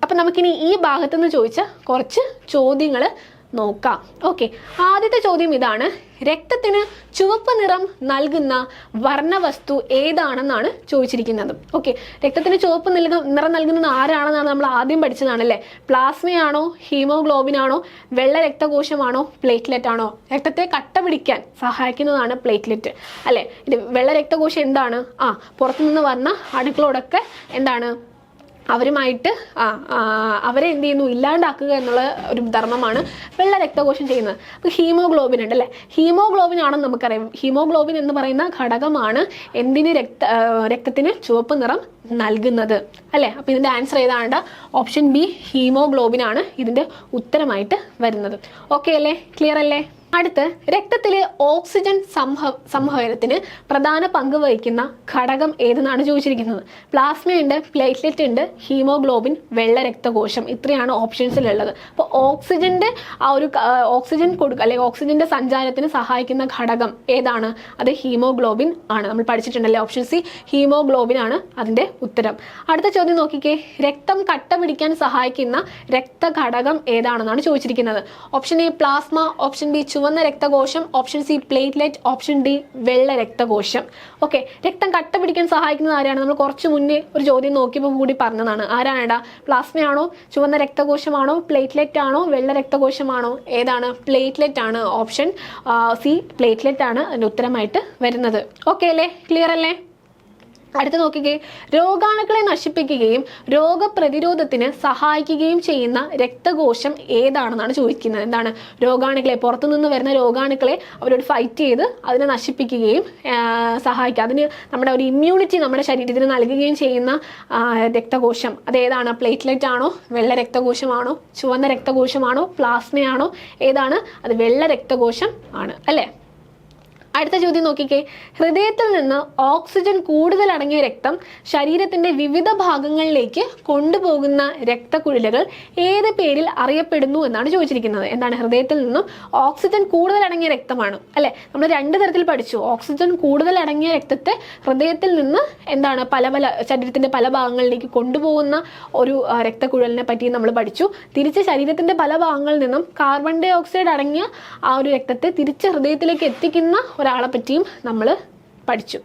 Speaker 1: അപ്പം നമുക്കിനി ഈ ഭാഗത്തുനിന്ന് ചോദിച്ച കുറച്ച് ചോദ്യങ്ങൾ നോക്കാം. ഓക്കെ, ആദ്യത്തെ ചോദ്യം ഇതാണ്, രക്തത്തിന് ചുവപ്പ് നിറം നൽകുന്ന വർണ്ണവസ്തു ഏതാണെന്നാണ് ചോദിച്ചിരിക്കുന്നത്. ഓക്കെ, രക്തത്തിന് ചുവപ്പ് നിറം നൽകുന്നത് ആരാണെന്നാണ് നമ്മൾ ആദ്യം പഠിച്ചതാണല്ലേ. പ്ലാസ്മയാണോ, ഹീമോഗ്ലോബിനാണോ, വെള്ള രക്തകോശമാണോ, പ്ലേറ്റ്ലെറ്റ് ആണോ? രക്തത്തെ കട്ട പിടിക്കാൻ സഹായിക്കുന്നതാണ് പ്ലേറ്റ്ലെറ്റ് അല്ലേ. ഇത് വെള്ള രക്തകോശം എന്താണ്, പുറത്തുനിന്ന് വന്ന അണുക്കളോടൊക്കെ എന്താണ്, അവരുമായിട്ട് അവരെ എന്ത് ചെയ്യുന്നു, ഇല്ലാണ്ടാക്കുക എന്നുള്ള ഒരു ധർമ്മമാണ് വെള്ള രക്തകോശം ചെയ്യുന്നത്. അപ്പോൾ ഹീമോഗ്ലോബിൻ ഉണ്ട് അല്ലേ. ഹീമോഗ്ലോബിൻ ആണെന്ന് നമുക്കറിയാം. ഹീമോഗ്ലോബിൻ എന്ന് പറയുന്ന ഘടകമാണ് എന്തിന്, രക്തത്തിന് ചുവപ്പ് നിറം നൽകുന്നത് അല്ലേ. അപ്പോൾ ഇതിൻ്റെ ആൻസർ ഏതാണ്, ഓപ്ഷൻ ബി ഹീമോഗ്ലോബിൻ ആണ് ഇതിൻ്റെ ഉത്തരമായിട്ട് വരുന്നത്. ഓക്കെ അല്ലേ, ക്ലിയർ അല്ലേ? അടുത്ത് രക്തത്തിലെ ഓക്സിജൻ സംഭരണത്തിന് പ്രധാന പങ്ക് വഹിക്കുന്ന ഘടകം ഏതെന്നാണ് ചോദിച്ചിരിക്കുന്നത്. പ്ലാസ്മയുണ്ട്, പ്ലേറ്റ്ലെറ്റ് ഉണ്ട്, ഹീമോഗ്ലോബിൻ, വെള്ള രക്തകോശം. ഇത്രയാണ് ഓപ്ഷൻസിലുള്ളത്. അപ്പോൾ ഓക്സിജന്റെ ആ ഒരു ഓക്സിജൻ കൊടുക്കുക അല്ലെങ്കിൽ ഓക്സിജന്റെ സഞ്ചാരത്തിന് സഹായിക്കുന്ന ഘടകം ഏതാണ്? അത് ഹീമോഗ്ലോബിൻ ആണ്. നമ്മൾ പഠിച്ചിട്ടുണ്ടല്ലേ, ഓപ്ഷൻ സി ഹീമോഗ്ലോബിൻ ആണ് അതിന്റെ ഉത്തരം. അടുത്ത ചോദ്യം നോക്കിക്കേ, രക്തം കട്ട പിടിക്കാൻ സഹായിക്കുന്ന രക്തഘടകം ഏതാണെന്നാണ് ചോദിച്ചിരിക്കുന്നത്. Option A plasma, option B ചുവന്ന രക്തകോശം, option C platelet, option D വെള്ള രക്തകോശം. ഓക്കെ, രക്തം കട്ട പിടിക്കാൻ സഹായിക്കുന്നത് ആരാണ്? നമ്മൾ കുറച്ച് മുന്നേ ഒരു ചോദ്യം നോക്കിയപ്പോൾ കൂടി പറഞ്ഞതാണ്. ആരാണ്? പ്ലാസ്മയാണോ, ചുവന്ന രക്തകോശമാണോ, പ്ലേറ്റ്ലെറ്റ് ആണോ, വെള്ള രക്തകോശമാണോ? ഏതാണ്? പ്ലേറ്റ്ലെറ്റ് ആണ്. ഓപ്ഷൻ സി പ്ലേറ്റ്ലെറ്റ് ആണ് അതിന്റെ ഉത്തരമായിട്ട് വരുന്നത്. ഓക്കെ അല്ലേ, ക്ലിയർ അല്ലേ? അടുത്ത് നോക്കിക്കേ, രോഗാണുക്കളെ നശിപ്പിക്കുകയും രോഗപ്രതിരോധത്തിന് സഹായിക്കുകയും ചെയ്യുന്ന രക്തകോശം ഏതാണെന്നാണ് ചോദിക്കുന്നത്. എന്താണ്? രോഗാണുക്കളെ, പുറത്തുനിന്ന് വരുന്ന രോഗാണുക്കളെ അവരോട് ഫൈറ്റ് ചെയ്ത് അതിനെ നശിപ്പിക്കുകയും സഹായിക്കുക, അതിന് നമ്മുടെ ഒരു ഇമ്മ്യൂണിറ്റി നമ്മുടെ ശരീരത്തിന് നൽകുകയും ചെയ്യുന്ന രക്തകോശം അതേതാണ്? പ്ലേറ്റ്ലെറ്റ് ആണോ, വെള്ള രക്തകോശമാണോ, ചുവന്ന രക്തകോശമാണോ, പ്ലാസ്മയാണോ? ഏതാണ്? അത് വെള്ള രക്തകോശം ആണ് അല്ലേ? അടുത്ത ചോദ്യം നോക്കിക്കേ, ഹൃദയത്തിൽ നിന്ന് ഓക്സിജൻ കൂടുതൽ അടങ്ങിയ രക്തം ശരീരത്തിന്റെ വിവിധ ഭാഗങ്ങളിലേക്ക് കൊണ്ടുപോകുന്ന രക്തക്കുഴലുകൾ ഏത് പേരിൽ അറിയപ്പെടുന്നു എന്നാണ് ചോദിച്ചിരിക്കുന്നത്. എന്താണ്? ഹൃദയത്തിൽ നിന്നും ഓക്സിജൻ കൂടുതൽ അടങ്ങിയ രക്തമാണ് അല്ലെ. നമ്മൾ രണ്ട് തരത്തിൽ പഠിച്ചു. ഓക്സിജൻ കൂടുതൽ അടങ്ങിയ രക്തത്തെ ഹൃദയത്തിൽ നിന്ന് എന്താണ് ശരീരത്തിന്റെ പല ഭാഗങ്ങളിലേക്ക് കൊണ്ടുപോകുന്ന ഒരു രക്തക്കുഴലിനെ പറ്റി നമ്മൾ പഠിച്ചു. തിരിച്ച് ശരീരത്തിന്റെ പല ഭാഗങ്ങളിൽ നിന്നും കാർബൺ ഡൈ ഓക്സൈഡ് അടങ്ങിയ ആ ഒരു രക്തത്തെ തിരിച്ച് ഹൃദയത്തിലേക്ക് എത്തിക്കുന്ന ഒരാളെ പറ്റിയും നമ്മൾ പഠിച്ചു.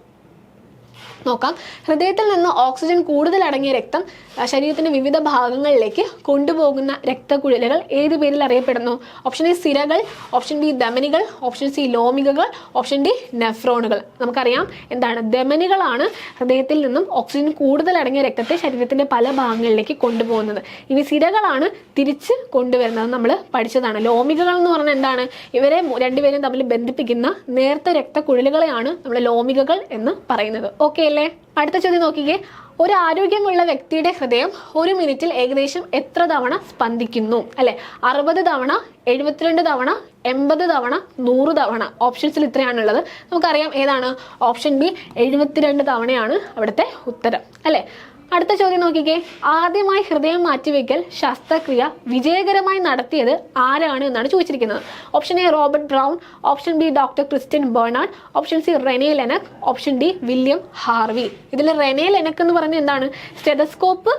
Speaker 1: നോക്കാം, ഹൃദയത്തിൽ നിന്ന് ഓക്സിജൻ കൂടുതൽ അടങ്ങിയ രക്തം ശരീരത്തിന്റെ വിവിധ ഭാഗങ്ങളിലേക്ക് കൊണ്ടുപോകുന്ന രക്തക്കുഴലുകൾ ഏത് പേരിൽ അറിയപ്പെടുന്നു? ഓപ്ഷൻ എ സിരകൾ, ഓപ്ഷൻ ബി ധമനികൾ, ഓപ്ഷൻ സി ലോമികകൾ, ഓപ്ഷൻ ഡി നെഫ്രോണുകൾ. നമുക്കറിയാം എന്താണ്? ധമനികളാണ് ഹൃദയത്തിൽ നിന്നും ഓക്സിജൻ കൂടുതൽ അടങ്ങിയ രക്തത്തെ ശരീരത്തിന്റെ പല ഭാഗങ്ങളിലേക്ക് കൊണ്ടുപോകുന്നത്. ഇനി സിരകളാണ് തിരിച്ച് കൊണ്ടുവരുന്നത്, നമ്മൾ പഠിച്ചതാണ്. ലോമികകൾ എന്ന് പറഞ്ഞാൽ എന്താണ്? ഇവരെ രണ്ടുപേരും തമ്മിൽ ബന്ധിപ്പിക്കുന്ന നേർത്ത രക്തക്കുഴലുകളെയാണ് നമ്മൾ ലോമികകൾ എന്ന് പറയുന്നത്. ഓക്കെ അല്ലേ? അടുത്ത ചോദ്യം നോക്കിക്കേ, ഒരു ആരോഗ്യമുള്ള വ്യക്തിയുടെ ഹൃദയം ഒരു മിനിറ്റിൽ ഏകദേശം എത്ര തവണ സ്പന്ദിക്കുന്നു? അല്ലെ, 60 തവണ, 72 തവണ, 80 തവണ, 100 തവണ. ഓപ്ഷൻസിൽ ഇത്രയാണുള്ളത്. നമുക്കറിയാം ഏതാണ്? ഓപ്ഷൻ ബി 72 തവണയാണ് അവിടുത്തെ ഉത്തരം അല്ലെ. അടുത്ത ചോദ്യം നോക്കിക്കേ, ആദ്യമായി ഹൃദയം മാറ്റിവെക്കൽ ശസ്ത്രക്രിയ വിജയകരമായി നടത്തിയത് ആരാണ് എന്നാണ് ചോദിച്ചിരിക്കുന്നത്. Option A Robert Brown, option B doctor Christian Bernard, option C Rene Laennec, option D William Harvey. ഇതിൽ റെനെ ലെനക് എന്ന് പറയുന്നത് എന്താണ്? സ്റ്റെതസ്കോപ്പ്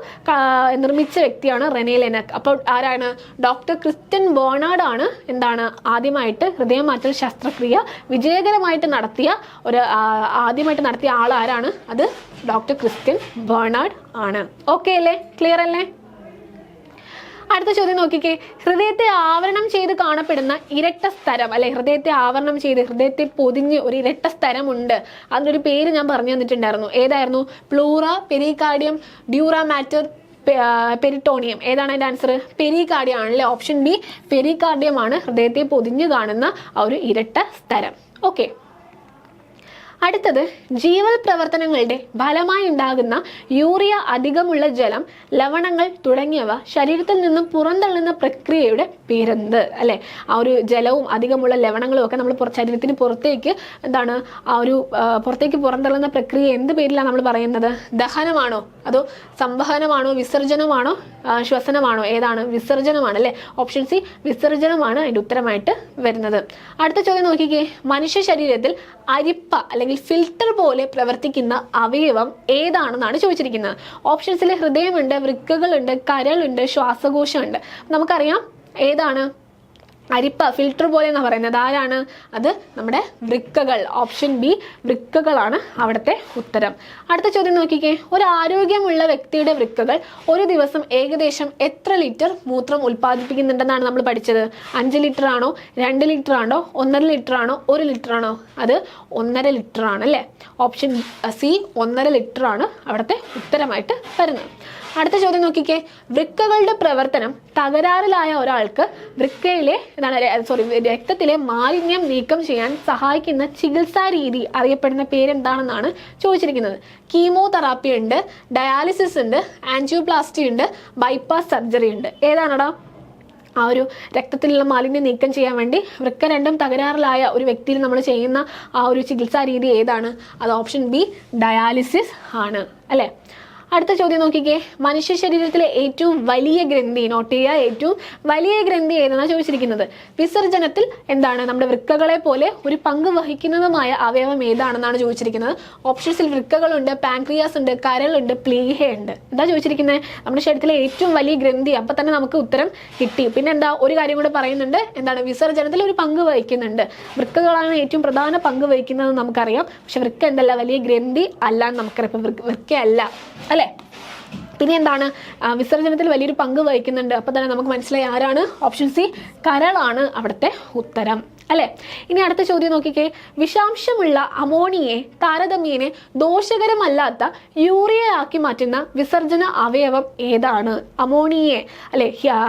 Speaker 1: നിർമ്മിച്ച വ്യക്തിയാണ് റെനെ ലെനക്. അപ്പോൾ ആരാണ്? ഡോക്ടർ ക്രിസ്റ്റ്യൻ ബേർണാഡ് ആണ് എന്താണ് ആദ്യമായിട്ട് ഹൃദയം മാറ്റൽ ശസ്ത്രക്രിയ വിജയകരമായിട്ട് നടത്തിയ ആദ്യമായിട്ട് നടത്തിയ ആൾ ആരാണ്? അത് ഡോക്ടർ ക്രിസ്റ്റ്യൻ ബേർണാഡ് ആണ്. ഓക്കെ അല്ലേ, ക്ലിയർ അല്ലേ? അടുത്ത ചോദ്യം നോക്കിക്കേ, ഹൃദയത്തെ ആവരണം ചെയ്ത് കാണപ്പെടുന്ന ഇരട്ട സ്ഥലം അല്ലെ, ഹൃദയത്തെ ആവരണം ചെയ്ത് ഹൃദയത്തെ പൊതിഞ്ഞ് ഒരു ഇരട്ട സ്ഥലമുണ്ട്. അതിനൊരു പേര് ഞാൻ പറഞ്ഞു തന്നിട്ടുണ്ടായിരുന്നു. ഏതായിരുന്നു? Pleura, pericardium, dura matter, peritoneum. ഏതാണ് അതിന്റെ ആൻസർ? പെരികാർഡിയം ആണല്ലേ. ഓപ്ഷൻ ബി പെരികാർഡിയം ആണ് ഹൃദയത്തെ പൊതിഞ്ഞ് കാണുന്ന ആ ഒരു ഇരട്ട സ്ഥലം. ഓക്കെ, അടുത്തത് ജീവൽ പ്രവർത്തനങ്ങളുടെ ഫലമായി ഉണ്ടാകുന്ന യൂറിയ അധികമുള്ള ജലം, ലവണങ്ങൾ തുടങ്ങിയവ ശരീരത്തിൽ നിന്നും പുറന്തള്ളുന്ന പ്രക്രിയയുടെ പേരെന്ത്? അല്ലെ, ആ ഒരു ജലവും അധികമുള്ള ലവണങ്ങളും ഒക്കെ നമ്മൾ ശരീരത്തിന് പുറത്തേക്ക് എന്താണ് ആ ഒരു പുറത്തേക്ക് പുറന്തള്ളുന്ന പ്രക്രിയ എന്ത് പേരിലാണ് നമ്മൾ പറയുന്നത്? ദഹനമാണോ, അതോ സംവഹനമാണോ, വിസർജനമാണോ, ശ്വസനമാണോ? ഏതാണ്? വിസർജനമാണ് അല്ലെ. ഓപ്ഷൻ സി വിസർജനമാണ് അതിന്റെ ഉത്തരമായിട്ട് വരുന്നത്. അടുത്ത ചോദ്യം നോക്കിക്കേ, മനുഷ്യ ശരീരത്തിൽ അരിപ്പ അല്ലെങ്കിൽ ഫിൽട്ടർ പോലെ പ്രവർത്തിക്കുന്ന അവയവം ഏതാണെന്നാണ് ചോദിച്ചിരിക്കുന്നത്. ഓപ്ഷൻസിൽ ഹൃദയമുണ്ട്, വൃക്കകളുണ്ട്, കരളുണ്ട്, ശ്വാസകോശമുണ്ട്. നമുക്കറിയാം ഏതാണ്? അരിപ്പ, ഫിൽട്ടർ പോലെ എന്നാണ് പറയുന്നത്. ആരാണ്? അത് നമ്മുടെ വൃക്കകൾ. ഓപ്ഷൻ ബി വൃക്കകളാണ് അവിടുത്തെ ഉത്തരം. അടുത്ത ചോദ്യം നോക്കിക്കേ, ഒരു ആരോഗ്യമുള്ള വ്യക്തിയുടെ വൃക്കകൾ ഒരു ദിവസം ഏകദേശം എത്ര ലിറ്റർ മൂത്രം ഉൽപ്പാദിപ്പിക്കുന്നുണ്ടെന്നാണ് നമ്മൾ പഠിച്ചത്? 5 ലിറ്റർ ആണോ, 2 ലിറ്റർ ആണോ, 1.5 ലിറ്റർ ആണോ, 1 ലിറ്റർ ആണോ? അത് 1.5 ലിറ്റർ ആണ് അല്ലേ. ഓപ്ഷൻ സി 1.5 ലിറ്റർ ആണ് അവിടുത്തെ ഉത്തരമായിട്ട് വരുന്നത്. അടുത്ത ചോദ്യം നോക്കിക്കേ, വൃക്കകളുടെ പ്രവർത്തനം തകരാറിലായ ഒരാൾക്ക് വൃക്കയിലെ രക്തത്തിലെ മാലിന്യം നീക്കം ചെയ്യാൻ സഹായിക്കുന്ന ചികിത്സാ രീതി അറിയപ്പെടുന്ന പേരെന്താണെന്നാണ് ചോദിച്ചിരിക്കുന്നത്. കീമോതെറാപ്പി ഉണ്ട്, ഡയാലിസിസ് ഉണ്ട്, ആൻജിയോപ്ലാസ്റ്റി ഉണ്ട്, ബൈപ്പാസ് സർജറി ഉണ്ട്. ഏതാണടാ? ആ ഒരു രക്തത്തിലുള്ള മാലിന്യം നീക്കം ചെയ്യാൻ വേണ്ടി വൃക്ക രണ്ടും തകരാറിലായ ഒരു വ്യക്തിയിൽ നമ്മൾ ചെയ്യുന്ന ആ ഒരു ചികിത്സാ രീതി ഏതാണ്? അത് ഓപ്ഷൻ ബി ഡയാലിസിസ് ആണ് അല്ലേ. അടുത്ത ചോദ്യം നോക്കിക്കേ, മനുഷ്യ ശരീരത്തിലെ ഏറ്റവും വലിയ ഗ്രന്ഥി, നോട്ട് ചെയ്യുക, ഏറ്റവും വലിയ ഗ്രന്ഥി ഏതെന്നാണ് ചോദിച്ചിരിക്കുന്നത്. വിസർജനത്തിൽ എന്താണ് നമ്മുടെ വൃക്കകളെ പോലെ ഒരു പങ്ക് വഹിക്കുന്നതുമായ അവയവം ഏതാണെന്നാണ് ചോദിച്ചിരിക്കുന്നത്. ഓപ്ഷൻസിൽ വൃക്കകളുണ്ട്, പാൻക്രിയാസ് ഉണ്ട്, കരളുണ്ട്, പ്ലീഹ ഉണ്ട്. എന്താ ചോദിച്ചിരിക്കുന്നത്? നമ്മുടെ ശരീരത്തിലെ ഏറ്റവും വലിയ ഗ്രന്ഥി. അപ്പം തന്നെ നമുക്ക് ഉത്തരം കിട്ടി. പിന്നെ എന്താ ഒരു കാര്യം കൂടെ പറയുന്നുണ്ട്, എന്താണ് വിസർജനത്തിൽ ഒരു പങ്ക് വഹിക്കുന്നുണ്ട്. വൃക്കകളാണ് ഏറ്റവും പ്രധാന പങ്ക് വഹിക്കുന്നത് നമുക്കറിയാം. പക്ഷെ വൃക്ക എന്തല്ല, വലിയ ഗ്രന്ഥി അല്ല എന്ന് നമുക്കറിയാം. ഇപ്പം വൃക്കയല്ല അല്ലേ. പിന്നെ എന്താണ്, വിസർജനത്തിൽ വലിയൊരു പങ്ക് വഹിക്കുന്നുണ്ട്. അപ്പോൾ തന്നെ നമുക്ക് മനസ്സിലായി ആരാണ്? ഓപ്ഷൻ സി കരളാണ് അവിടുത്തെ ഉത്തരം അല്ലേ. ഇനി അടുത്ത ചോദ്യം നോക്കിക്കേ, വിഷാംശമുള്ള അമോണിയെ താരതമ്യേന ദോഷകരമല്ലാത്ത യൂറിയ ആക്കി മാറ്റുന്ന വിസർജന അവയവം ഏതാണ്? അമോണിയെ അല്ലെ,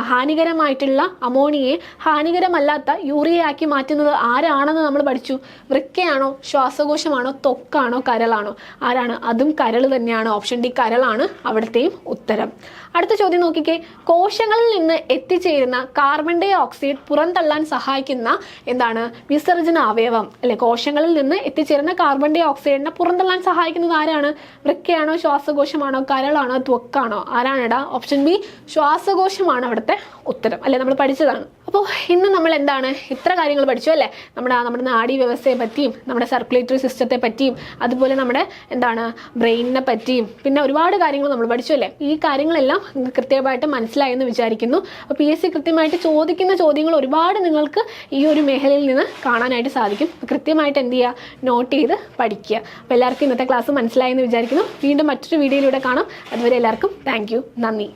Speaker 1: ഹാനികരമായിട്ടുള്ള അമോണിയെ ഹാനികരമല്ലാത്ത യൂറിയ ആക്കി മാറ്റുന്നത് ആരാണെന്ന് നമ്മൾ പഠിച്ചു. വൃക്കയാണോ, ശ്വാസകോശമാണോ, ത്വക്കാണോ, കരളാണോ? ആരാണ്? അതും കരൾ തന്നെയാണ്. ഓപ്ഷൻ ഡി കരളാണ് അവിടുത്തെയും ഉത്തരം. അടുത്ത ചോദ്യം നോക്കിക്കേ, കോശങ്ങളിൽ നിന്ന് എത്തിച്ചേരുന്ന കാർബൺ ഡൈ ഓക്സൈഡ് പുറന്തള്ളാൻ സഹായിക്കുന്ന എന്താണ് വിസർജന അവയവം അല്ലെ. കോശങ്ങളിൽ നിന്ന് എത്തിച്ചേരുന്ന കാർബൺ ഡൈ ഓക്സൈഡിനെ പുറന്തള്ളാൻ സഹായിക്കുന്നത് ആരാണ്? വൃക്കയാണോ, ശ്വാസകോശമാണോ, കരളാണോ, ത്വക്കാണോ? ആരാണെടാ? ഓപ്ഷൻ ബി ശ്വാസകോശമാണ് അവിടുത്തെ ഉത്തരം അല്ലെ. നമ്മൾ പഠിച്ചതാണ്. അപ്പോൾ ഇന്ന് നമ്മൾ എന്താണ് ഇത്ര കാര്യങ്ങൾ പഠിച്ചു അല്ലേ. നമ്മുടെ നാഡീ വ്യവസ്ഥയെ പറ്റിയും നമ്മുടെ സർക്കുലേറ്ററി സിസ്റ്റത്തെ പറ്റിയും അതുപോലെ നമ്മുടെ എന്താണ് ബ്രെയിനിനെ പറ്റിയും പിന്നെ ഒരുപാട് കാര്യങ്ങൾ നമ്മൾ പഠിച്ചു അല്ലേ. ഈ കാര്യങ്ങളെല്ലാം കൃത്യമായിട്ട് മനസ്സിലായെന്ന് വിചാരിക്കുന്നു. അപ്പോൾ PSC കൃത്യമായിട്ട് ചോദിക്കുന്ന ചോദ്യങ്ങൾ ഒരുപാട് നിങ്ങൾക്ക് ഈ ഒരു മേഖലയിൽ നിന്ന് കാണാനായിട്ട് സാധിക്കും. കൃത്യമായിട്ട് എന്ത് ചെയ്യുക, നോട്ട് ചെയ്ത് പഠിക്കുക. അപ്പോൾ എല്ലാവർക്കും ഇന്നത്തെ ക്ലാസ് മനസ്സിലായെന്ന് വിചാരിക്കുന്നു. വീണ്ടും മറ്റൊരു വീഡിയോയിലൂടെ കാണാം. അതുവരെ എല്ലാവർക്കും താങ്ക് യു, നന്ദി.